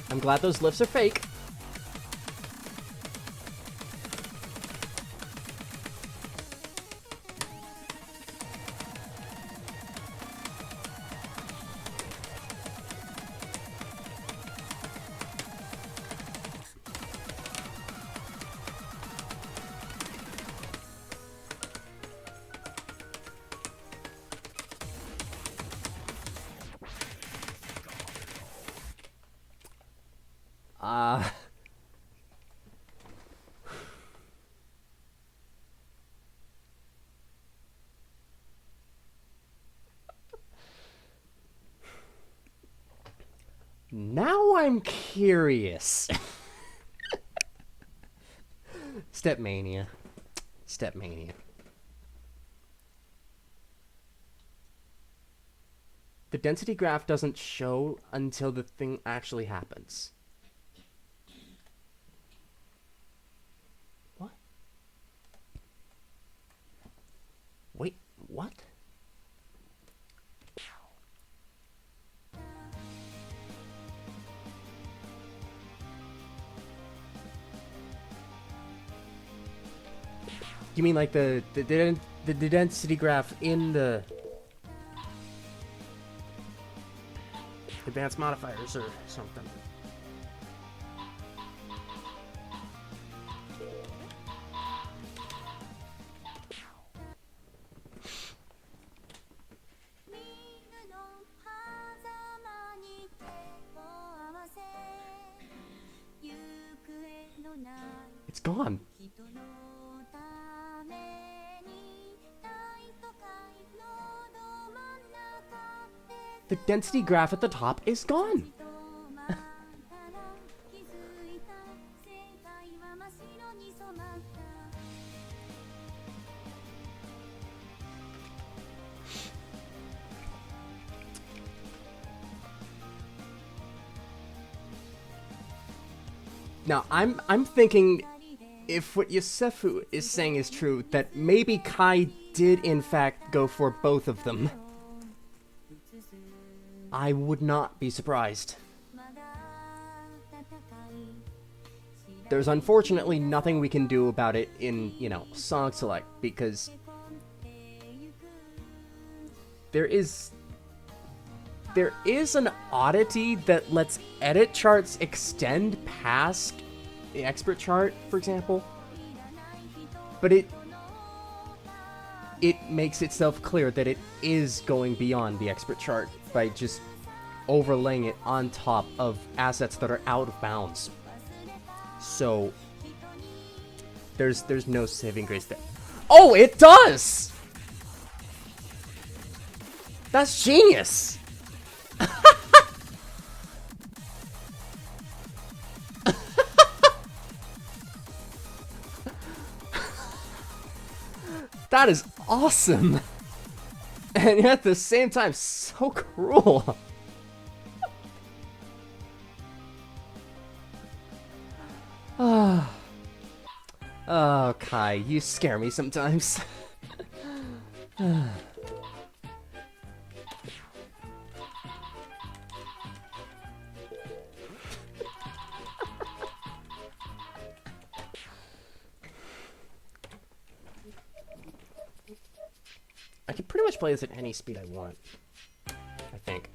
I'm glad those lifts are fake. Now I'm curious. Stepmania. Stepmania. The density graph doesn't show until the thing actually happens. What? Wait, what? You mean like the density graph in the advanced modifiers or something? It's gone. The density graph at the top is gone. Now, I'm thinking, if what Yosefu is saying is true, that maybe Kai did in fact go for both of them. I would not be surprised. There's unfortunately nothing we can do about it in, song select, because there is an oddity that lets edit charts extend past the expert chart, for example, but it makes itself clear that it is going beyond the expert chart by just overlaying it on top of assets that are out of bounds. So there's no saving grace there. Oh, it does! That's genius! That is awesome! And yet at the same time, so cruel! Oh, Kai, you scare me sometimes. I can pretty much play this at any speed I want, I think.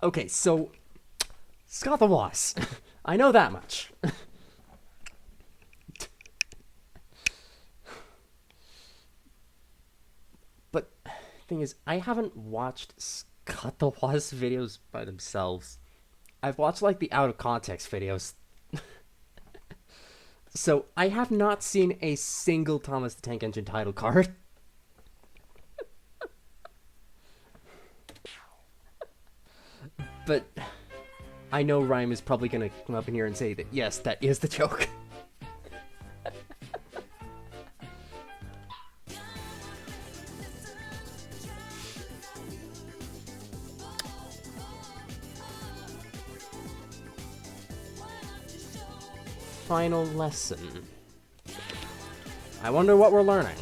Okay, so Scott the Woz. I know that much. But thing is, I haven't watched Scott the Woz videos by themselves. I've watched like the out of context videos. So I have not seen a single Thomas the Tank Engine title card. But I know Rhyme is probably gonna come up in here and say that yes, that is the joke. Final lesson. I wonder what we're learning.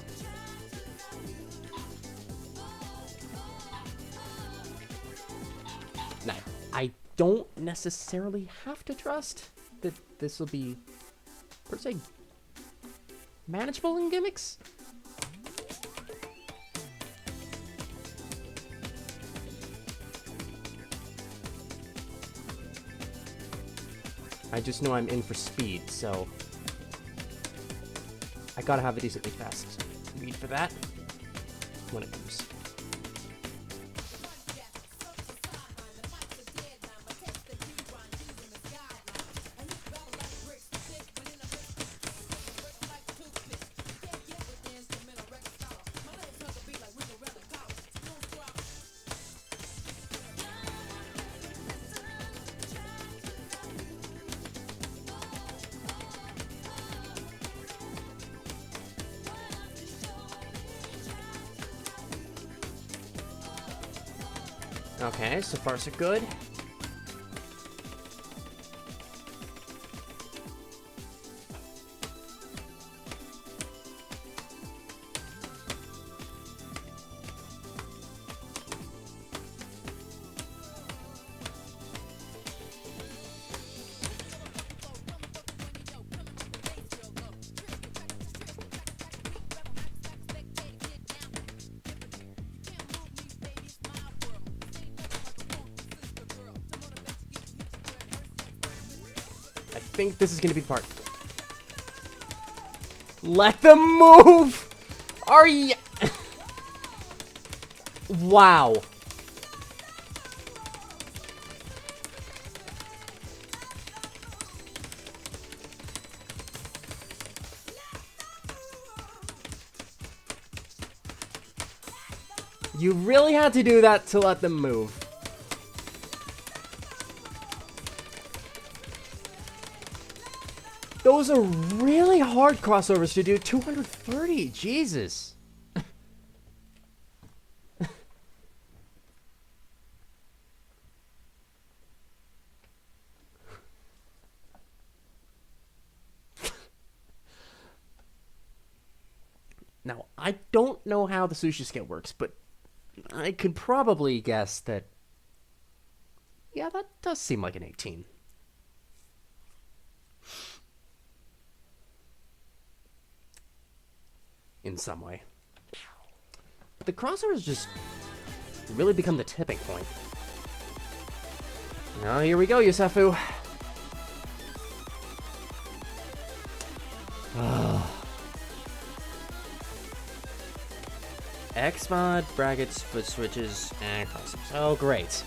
Now, I don't necessarily have to trust that this will be, per se, manageable in gimmicks. I just know I'm in for speed, so I gotta have a decently fast read for that when it comes. Okay, so far so good. I think this is gonna be the part. Let them move! Are you? Wow. You really had to do that to let them move. Those are really hard crossovers to do. 230, Jesus. Now, I don't know how the sushi scale works, but I could probably guess that, yeah, that does seem like an 18. In some way. The crossovers just really become the tipping point. Now, here we go, Yusafu. Xmod, brackets, foot switches, and crossovers. Oh, great.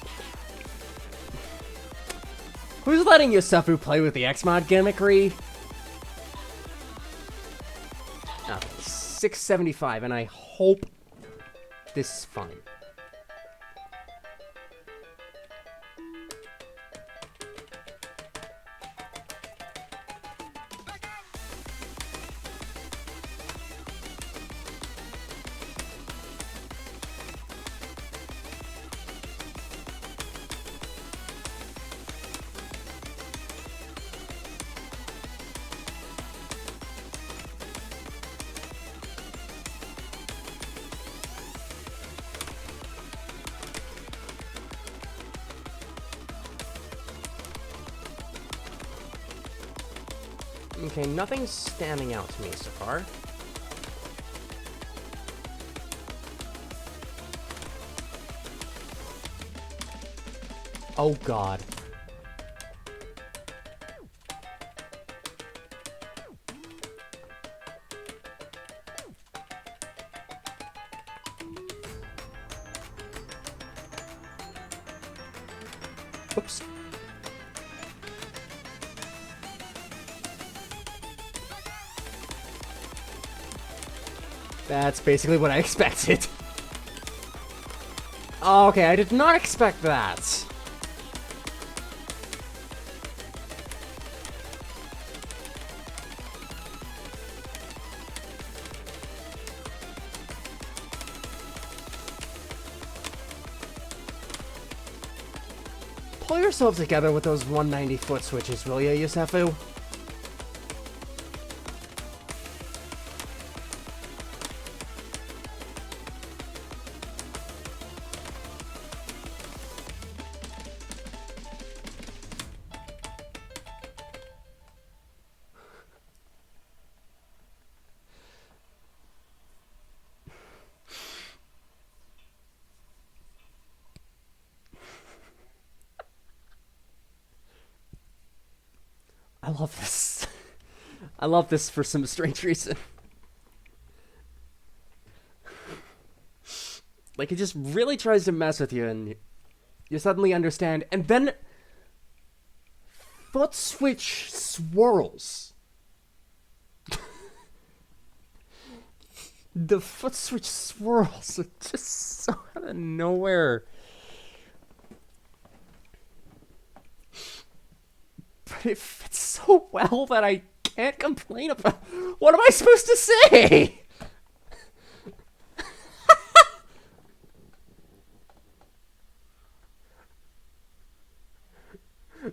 Who's letting Yusafu play with the Xmod gimmickry? 675, and I hope this is fine. Okay, nothing's standing out to me so far. Oh god. Oops. That's basically what I expected. Okay, I did not expect that. Pull yourself together with those 190 foot switches, will ya, Yosefu? I love this. I love this for some strange reason. Like, it just really tries to mess with you, and you suddenly understand, and then foot switch swirls. The foot switch swirls. It's just so out of nowhere. But it fits so well that I can't complain about. What am I supposed to say?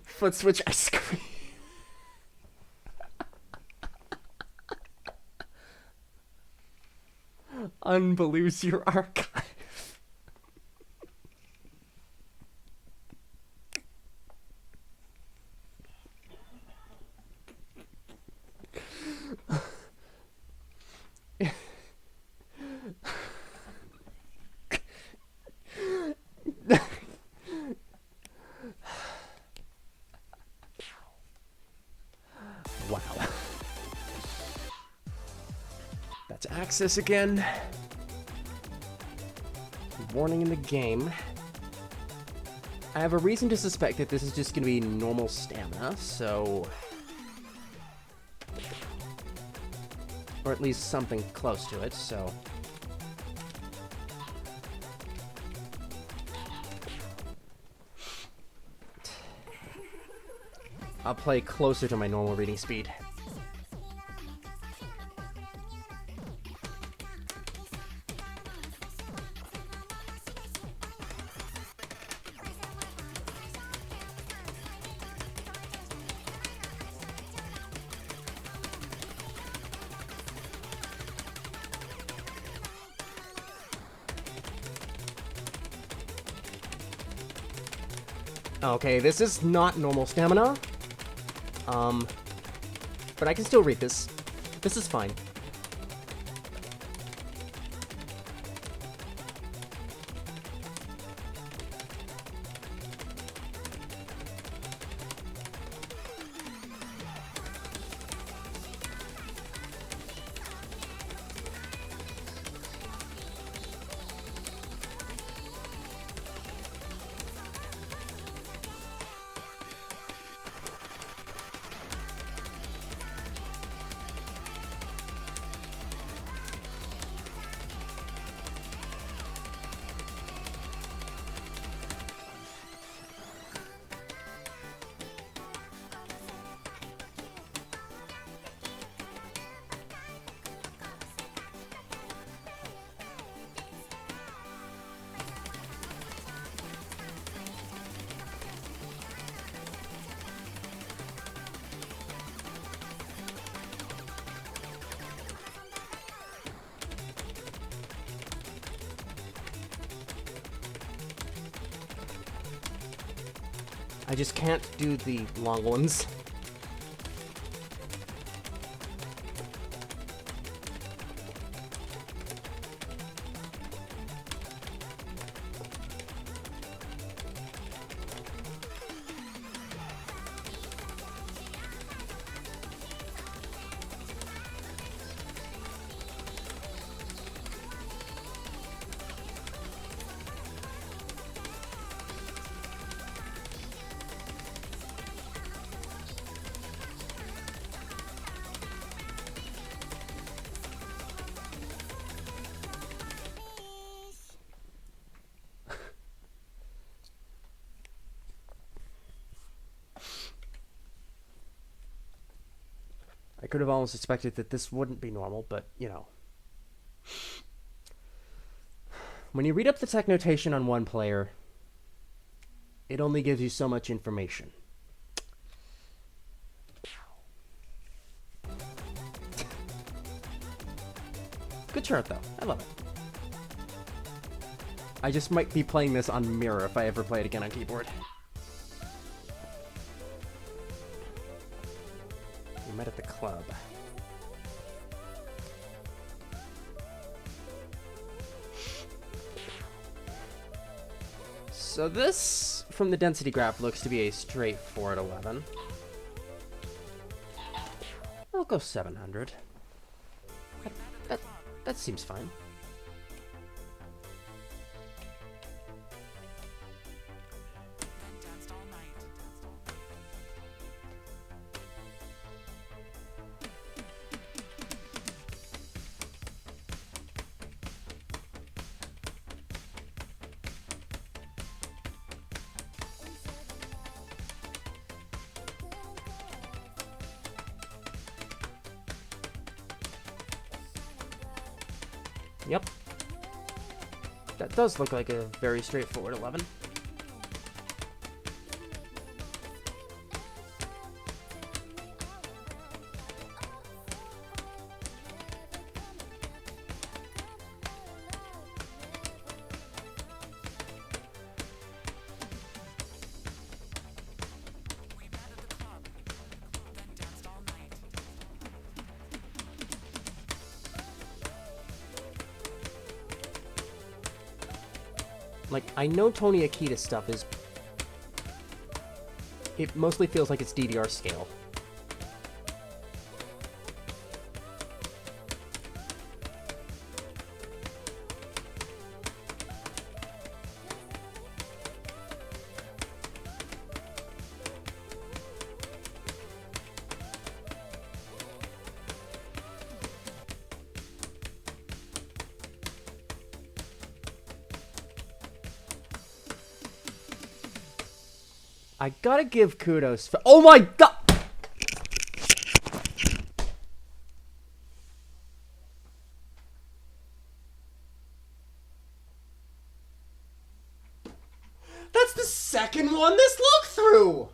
Foot switch ice cream. Unbelieves your archive. Wow. That's access again. Warning in the game. I have a reason to suspect that this is just going to be normal stamina, so... Or at least something close to it, so... I'll play closer to my normal reading speed. Okay, this is not normal stamina. But I can still read this. This is fine. I just can't do the long ones. I could have almost expected that this wouldn't be normal, but, you know. When you read up the tech notation on one player, it only gives you so much information. Good chart, though. I love it. I just might be playing this on mirror if I ever play it again on keyboard. We met at the club. So this, from the density graph, looks to be a straight 4 at 11. I'll go 700. That seems fine. Yep. That does look like a very straightforward 11. Like, I know Tony Akita's stuff is... It mostly feels like it's DDR scale. I gotta give kudos for... Oh my god! That's the second one this look through!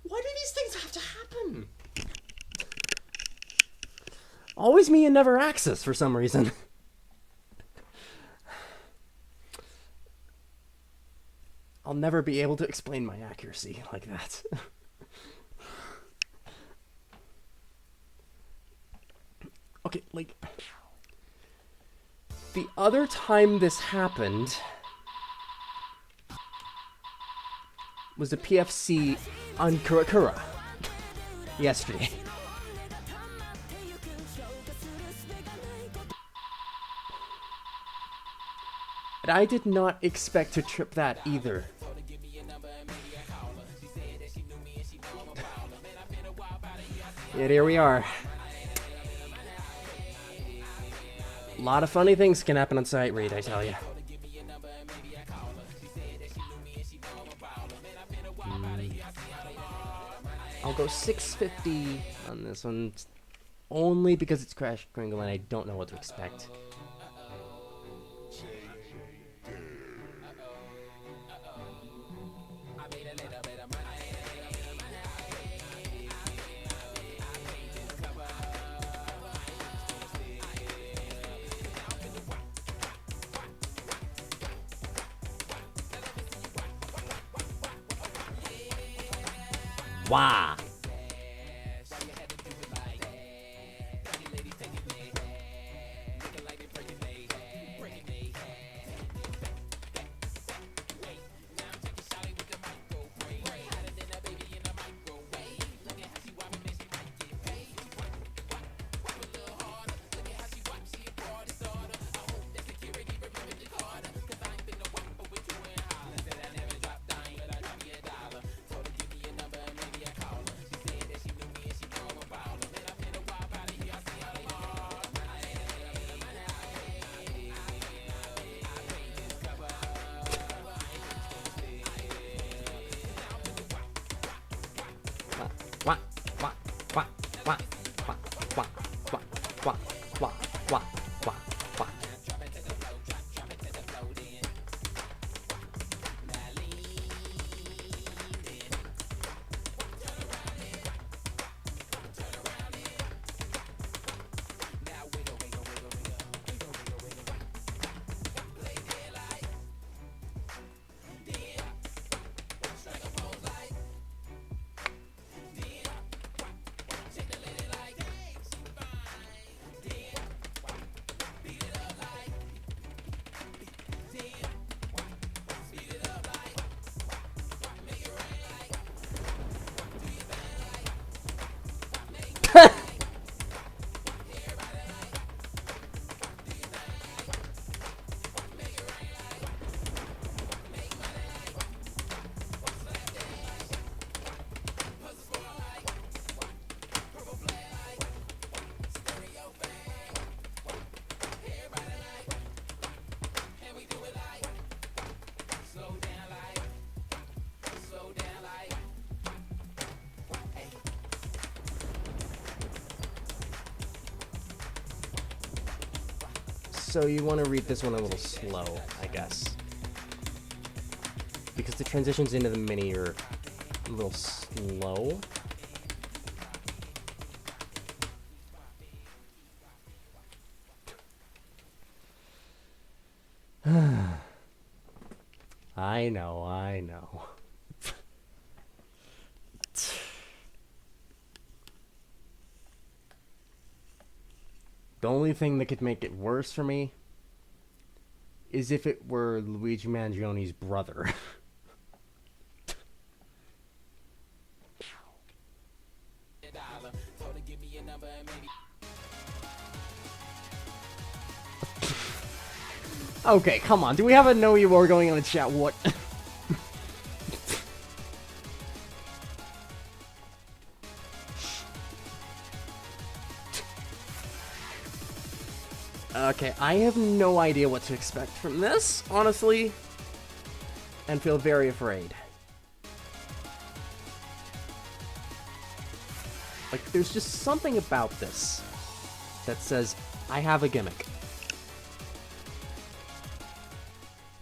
Why do these things have to happen? Always me and never Axis for some reason. I'll never be able to explain my accuracy like that. Okay, like... The other time this happened... was a PFC on Kurakura yesterday. And I did not expect to trip that either. Yet here we are. A lot of funny things can happen on Sight Read, I tell you. I'll go 650 on this one, only because it's Crash Kringle and I don't know what to expect. Wow. So you want to read this one a little slow, I guess. Because the transitions into the mini are a little slow. I know, I know. The only thing that could make it worse for me is if it were Luigi Mangioni's brother. Okay, come on. Do we have a Know You War going on in chat? What? Okay, I have no idea what to expect from this, honestly, and feel very afraid. Like, there's just something about this that says, I have a gimmick.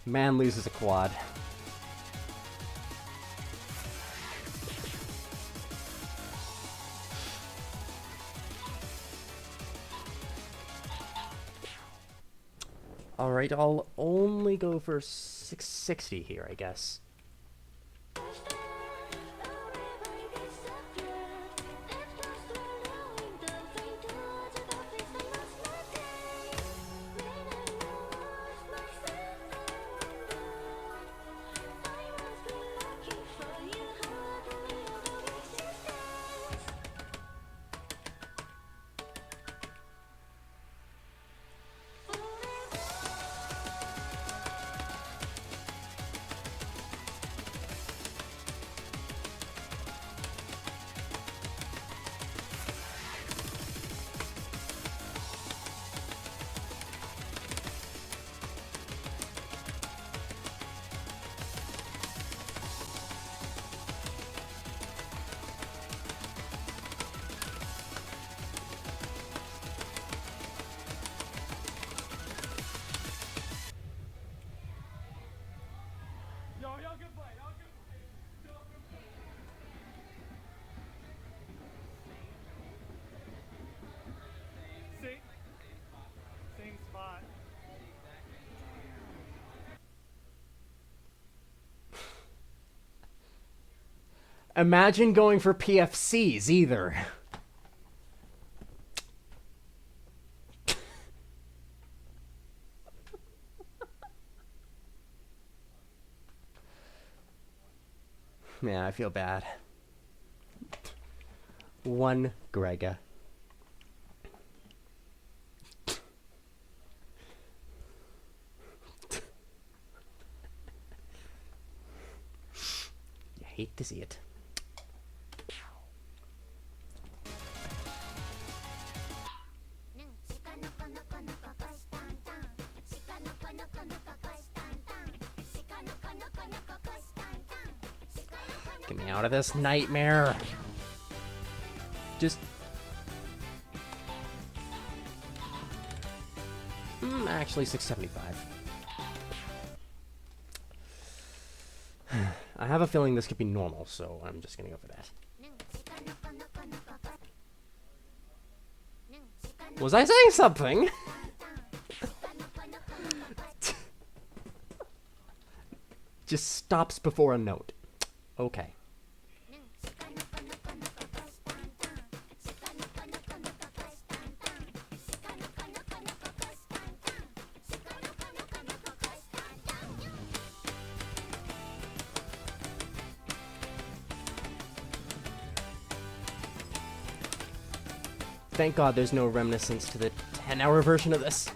Man loses a quad. Alright, I'll only go for 660 here, I guess. Same spot. Imagine going for PFCs, either. Man, I feel bad. One Grega. You hate to see it. Get me out of this nightmare. Just... actually, 675. I have a feeling this could be normal, so I'm just gonna go for that. Was I saying something? Just stops before a note. Okay. Thank God there's no reminiscence to the 10-hour version of this.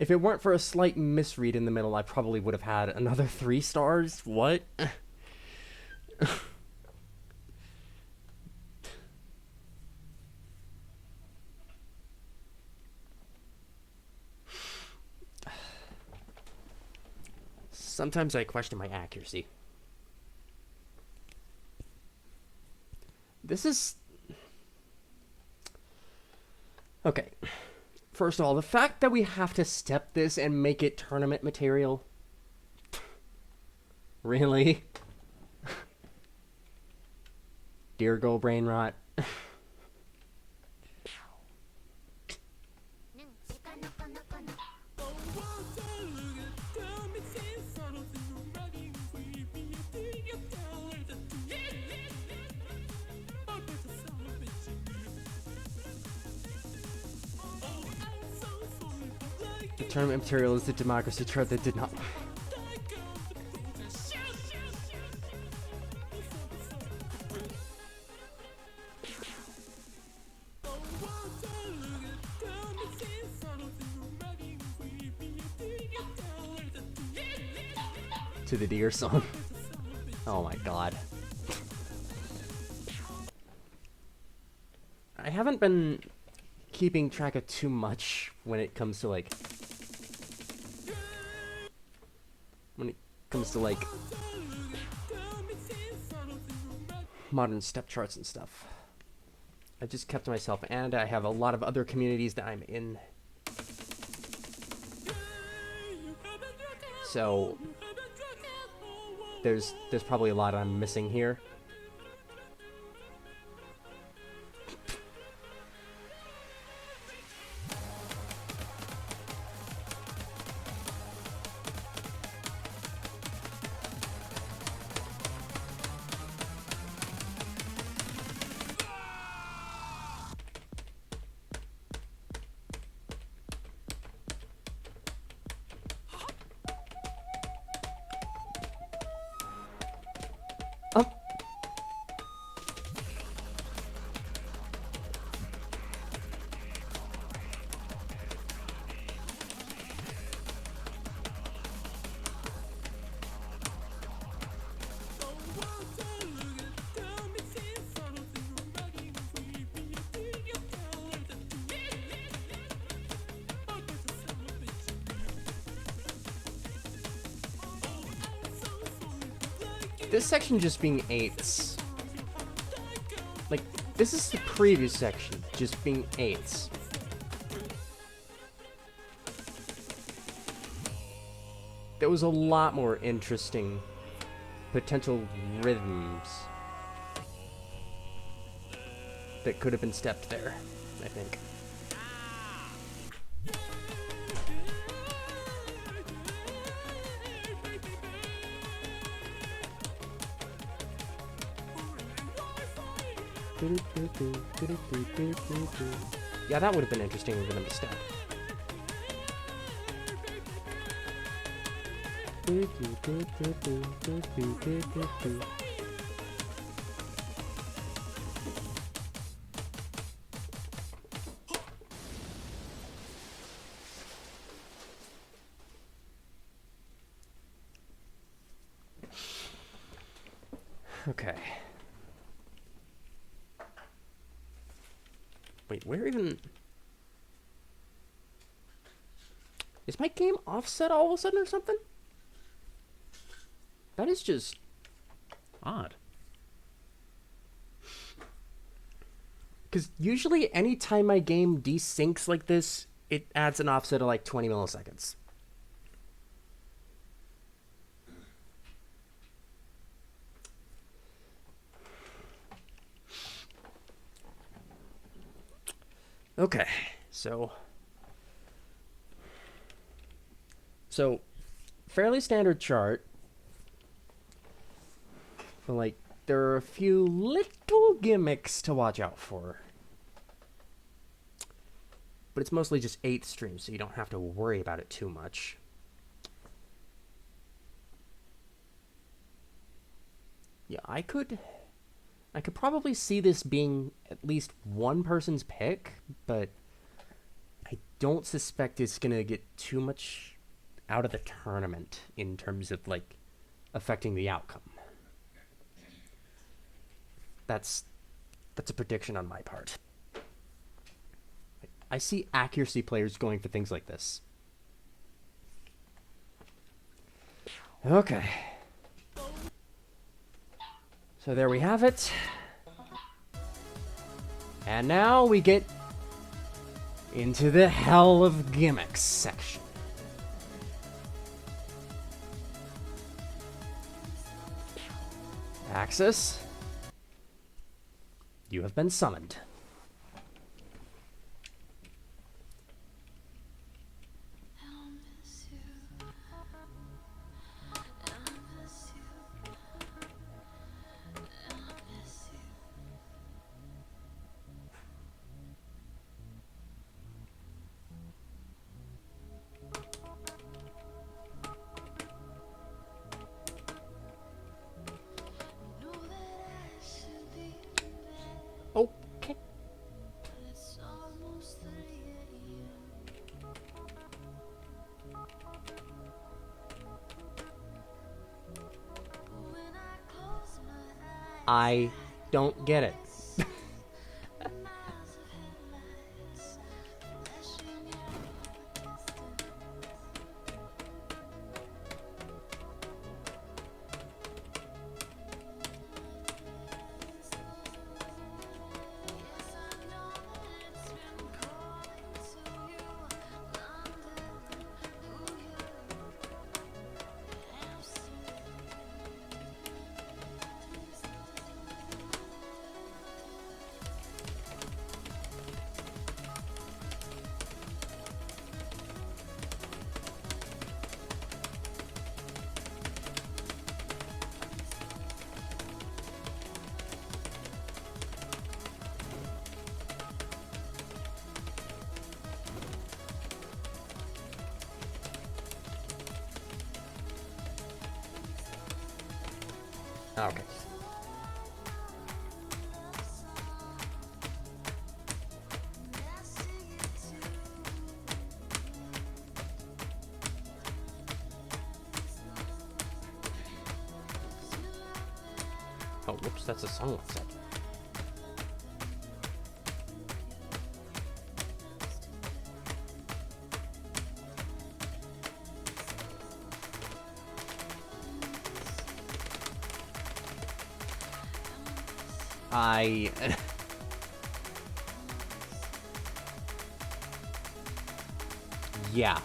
If it weren't for a slight misread in the middle, I probably would have had another 3 stars. What? Sometimes I question my accuracy. This is... Okay. First of all, the fact that we have to step this and make it tournament material... Really? Dear Go Brain Rot. The tournament material is the democracy chart that did not... to the deer song. Oh my god. I haven't been keeping track of too much when it comes to like... modern step charts and stuff. I just kept to myself, and I have a lot of other communities that I'm in. So there's probably a lot I'm missing here. Oh. This section just being 8s. Like, this is the previous section, just being 8s. There was a lot more interesting potential rhythms that could have been stepped there, I think. Yeah, that would have been interesting for them to step. Okay. Wait, where even... Is my game offset all of a sudden or something? That is just... odd. Because usually anytime my game desyncs like this, it adds an offset of like 20 milliseconds. Okay, so fairly standard chart, but like there are a few little gimmicks to watch out for. But it's mostly just 8 streams, so you don't have to worry about it too much. Yeah, I could probably see this being at least one person's pick, but I don't suspect it's gonna get too much out of the tournament in terms of like affecting the outcome. That's a prediction on my part. I see accuracy players going for things like this. Okay. So there we have it. And now we get into the hell of gimmicks section. Axis, you have been summoned. Okay. I don't get it. Okay. Oh, whoops, that's a song set. Yeah.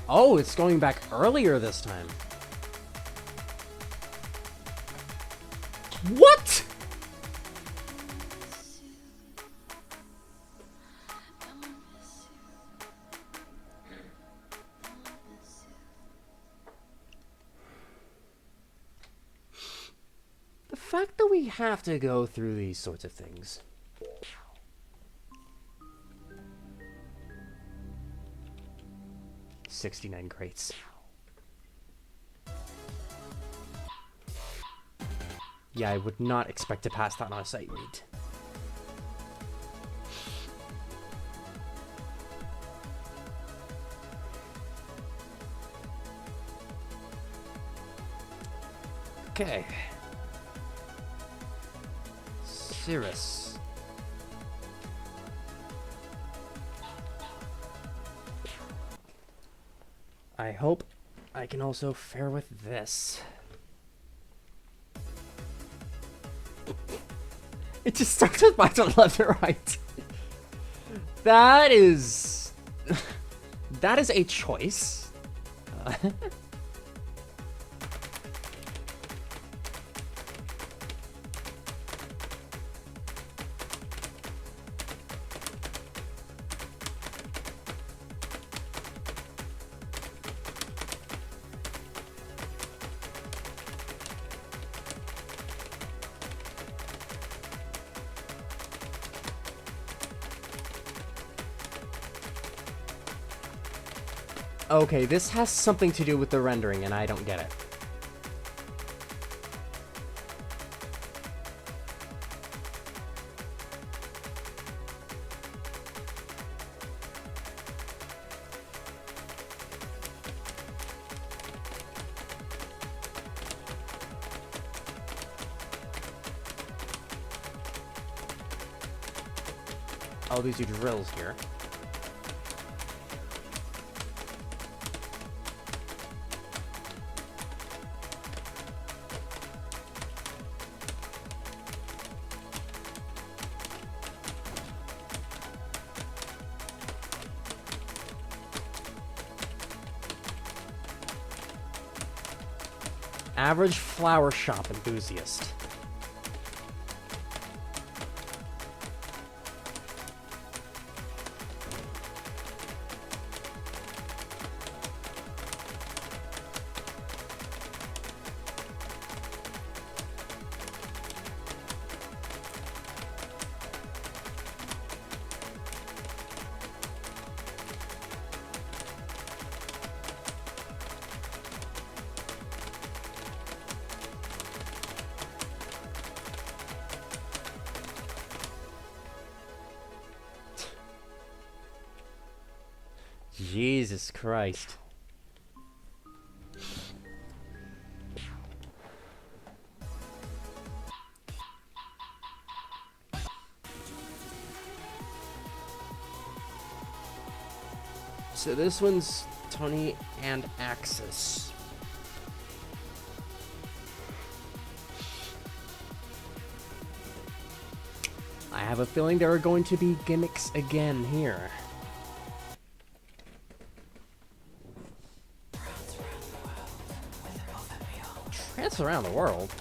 Oh, it's going back earlier this time. What? The fact that we have to go through these sorts of things. $69 crates. Yeah, I would not expect to pass that on a site read. Okay. Cirrus. I hope I can also fare with this. It just starts with my left and right. That is a choice. Okay, this has something to do with the rendering, and I don't get it. Oh, these are drills here. Average flower shop enthusiast. Jesus Christ. So this one's Tony and Axis. I have a feeling there are going to be gimmicks again here. Trance around the world.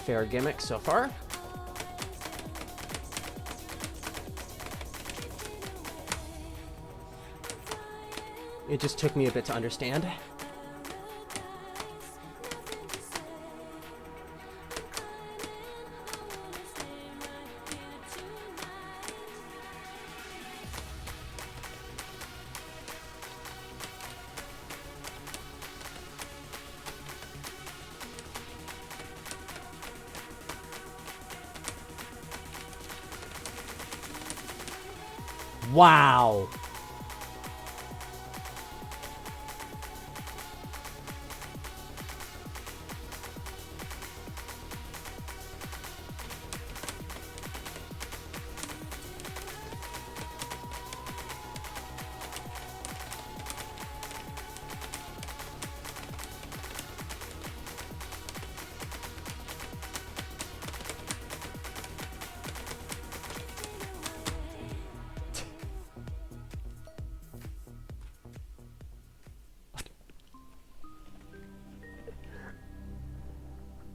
Fair gimmick so far. It just took me a bit to understand. Wow.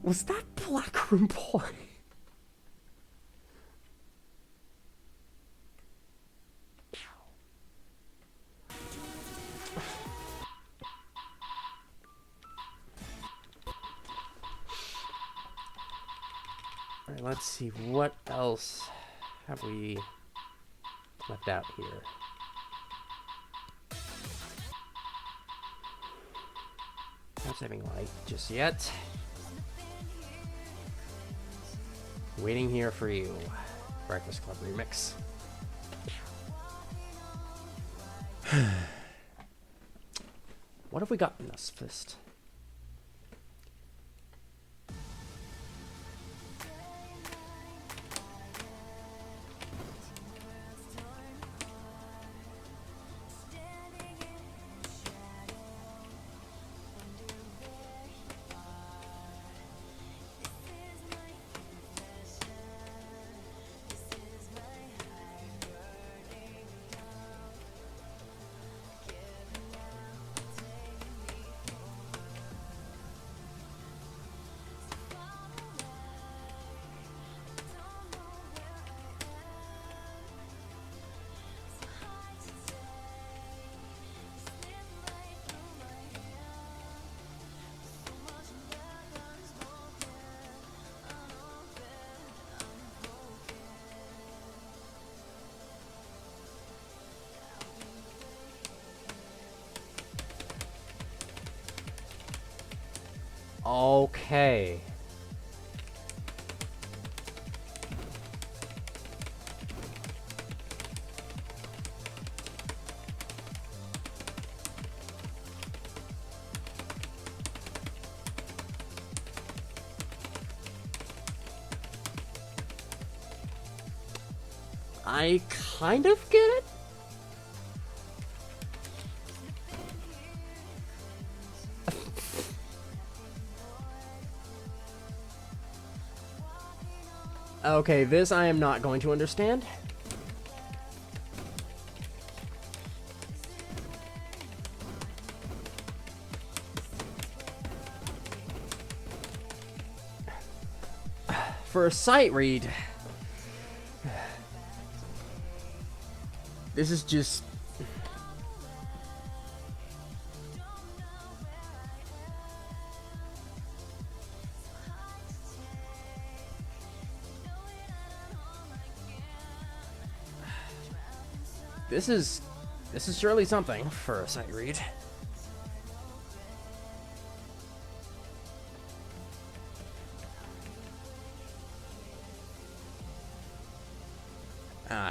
Was that Black Room Boy? Alright, let's see, what else have we left out here? Not saving light just yet. Waiting here for you. Breakfast Club remix. What have we got in this fist? Okay. I kind of get it. Okay, this I am not going to understand. For a sight read, this is just... This is surely something for a sight read.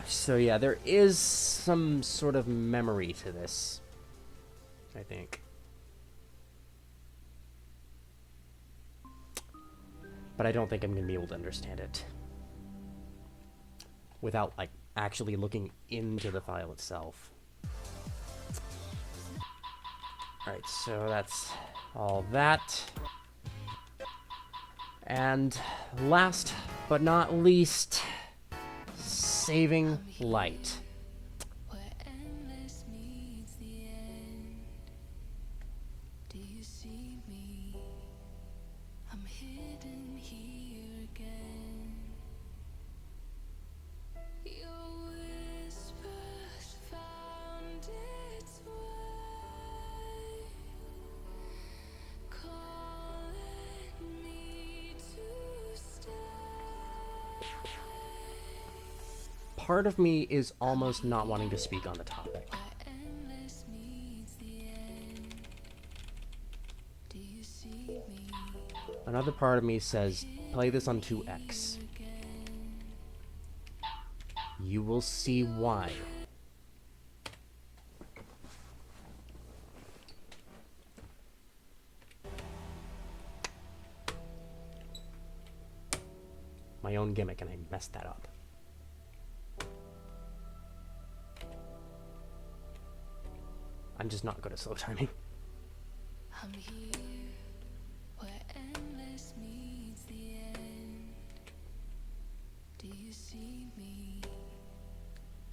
So yeah, there is some sort of memory to this, I think. But I don't think I'm going to be able to understand it without, like, actually looking into the file itself. Alright, so that's all that. And last but not least, saving light. Where endless meets the end. Do you see me? I'm hidden here again. Your whispers found its way, calling me to stay. Part of me is almost not wanting to speak on the topic. Where endless meets the end. Do you see me? Another part of me says, play this on 2x. You will see why. My own gimmick, and I messed that up. I'm just not good at slow timing. I'm here where endless meets the end. Do you see me?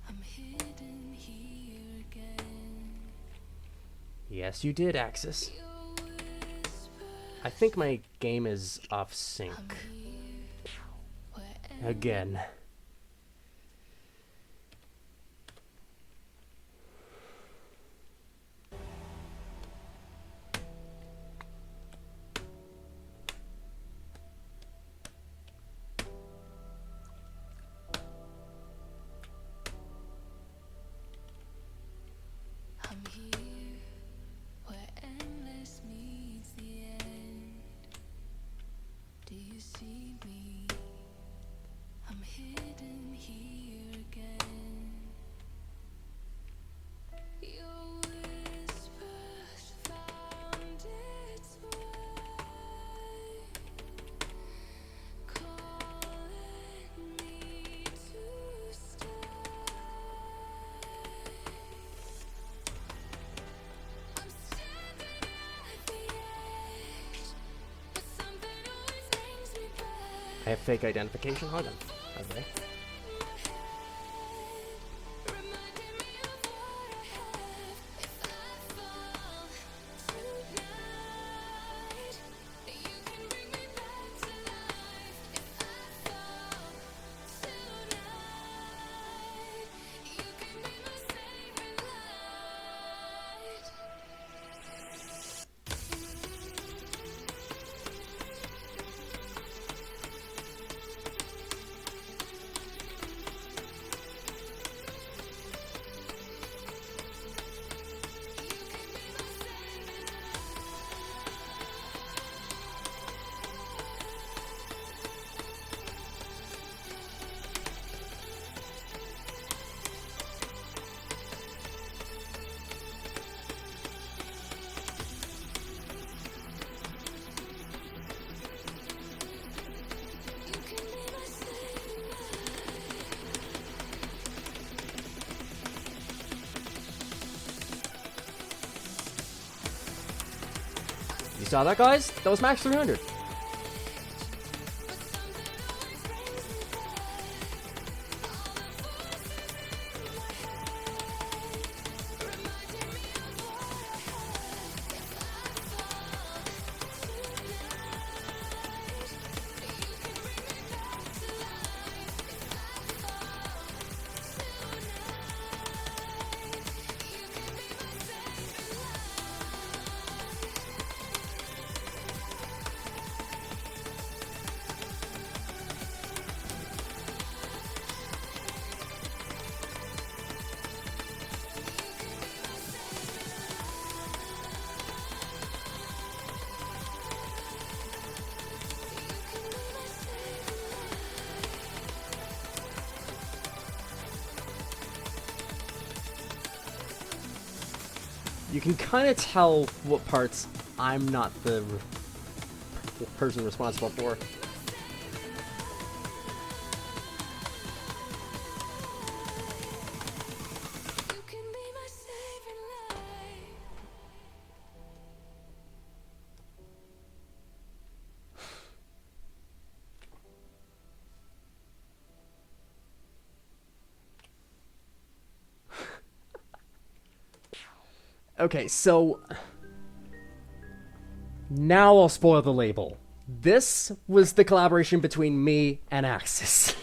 I'm hidden here again. Yes, you did, Axis. Your whisper, I think my game is off sync. I'm here where Again. I'm here where endless meets the end. Do you see me? I'm hidden here again. Your whispers found its way, calling me to stay. I'm standing at the edge, but something always brings me back. I have fake identification. Hold on. Okay. Reminding me of what I have. If I fall tonight, you can bring me back to life. If I fall tonight, you can be my saving light. saw that, guys? That was max 300. You can kind of tell what parts I'm not the person responsible for. You can be my saving light. Okay, so now I'll spoil the label. This was the collaboration between me and Axis.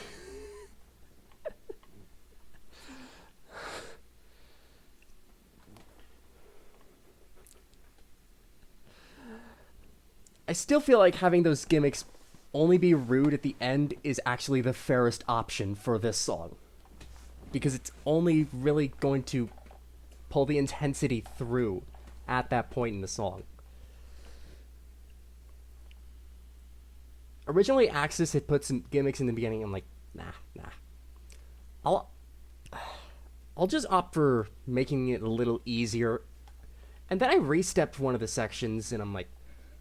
I still feel like having those gimmicks only be rude at the end is actually the fairest option for this song. Because it's only really going to pull the intensity through at that point in the song. Originally, Axis had put some gimmicks in the beginning. I'm like, nah. I'll just opt for making it a little easier. And then I re-stepped one of the sections, and I'm like,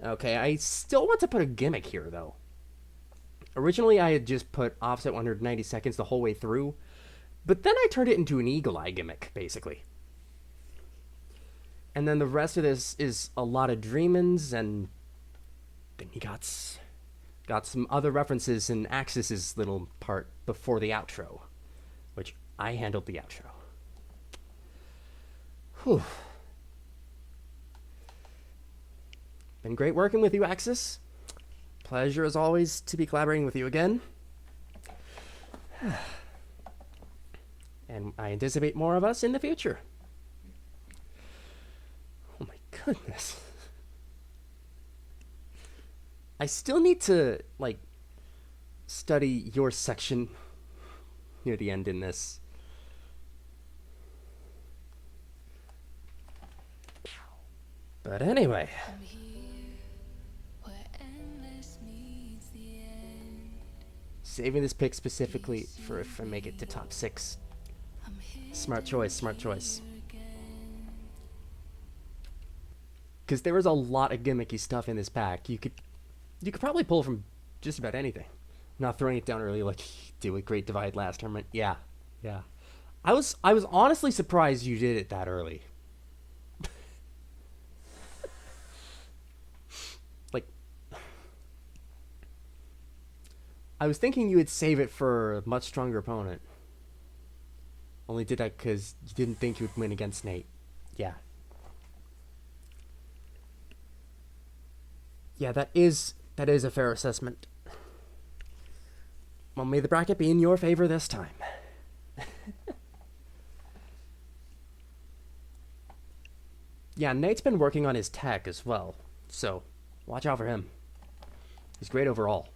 okay, I still want to put a gimmick here, though. Originally, I had just put offset 190 seconds the whole way through, but then I turned it into an eagle eye gimmick, basically. And then the rest of this is a lot of dreamins, and then you got some other references in Axis's little part before the outro, which I handled the outro. Whew. Been great working with you, Axis. Pleasure as always to be collaborating with you again. And I anticipate more of us in the future. Oh my goodness. I still need to, like, study your section near the end in this. But anyway. I'm here where endless meets the end. Saving this pick specifically for if I make it to top 6. I'm here Smart choice, smart choice. again. Because there was a lot of gimmicky stuff in this pack. You could probably pull from just about anything. Not throwing it down early like you did with Great Divide last tournament. Yeah. I was honestly surprised you did it that early. Like, I was thinking you would save it for a much stronger opponent. Only did that because you didn't think you would win against Nate. Yeah. Yeah, that is a fair assessment. Well, may the bracket be in your favor this time. Yeah, Nate's been working on his tech as well, so watch out for him. He's great overall.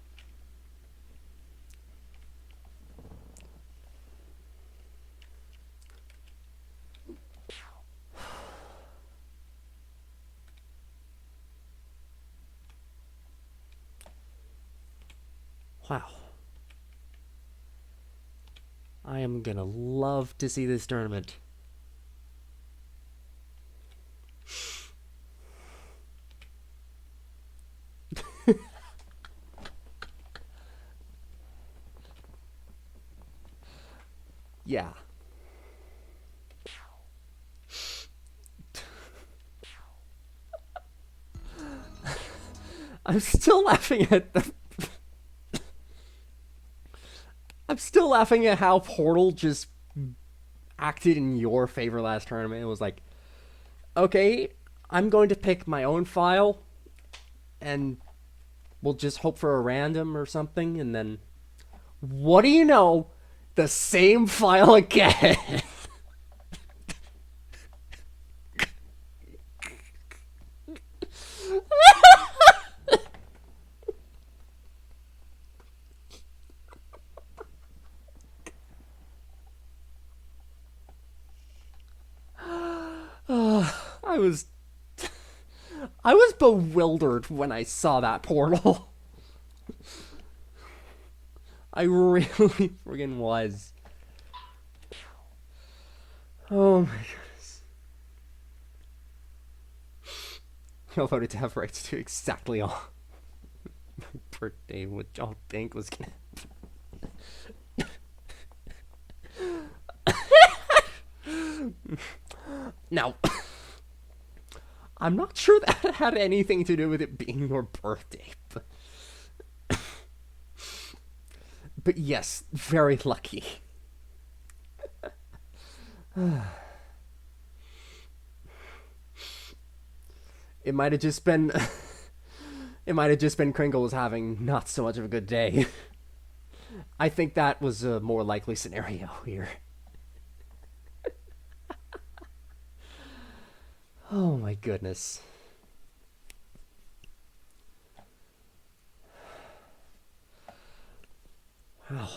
Wow. I am gonna love to see this tournament. Yeah. I'm still laughing at the. I'm still laughing at how Portal just acted in your favor last tournament. It was like, okay, I'm going to pick my own file, and we'll just hope for a random or something, and then, what do you know? The same file again. I was bewildered when I saw that portal. I really friggin' was. Oh my goodness. I voted to have rights to exactly all my birthday, which y'all think was gonna. Now, I'm not sure that had anything to do with it being your birthday, but yes, very lucky. It might have just been Kringle was having not so much of a good day. I think that was a more likely scenario here. Oh my goodness. Wow.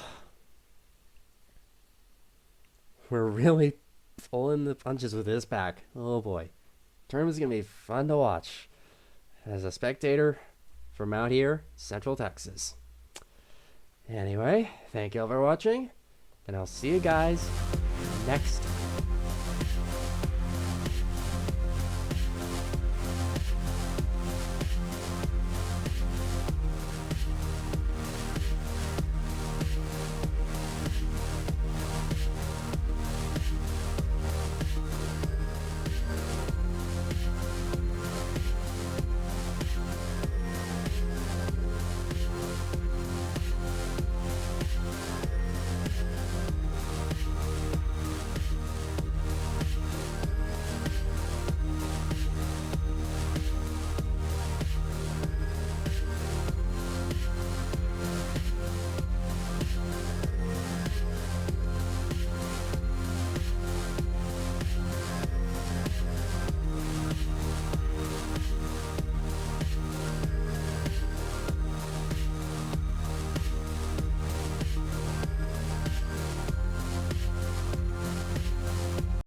We're really pulling the punches with this pack. Oh boy. Tournament's gonna be fun to watch. As a spectator from out here, Central Texas. Anyway, thank you all for watching, and I'll see you guys next time.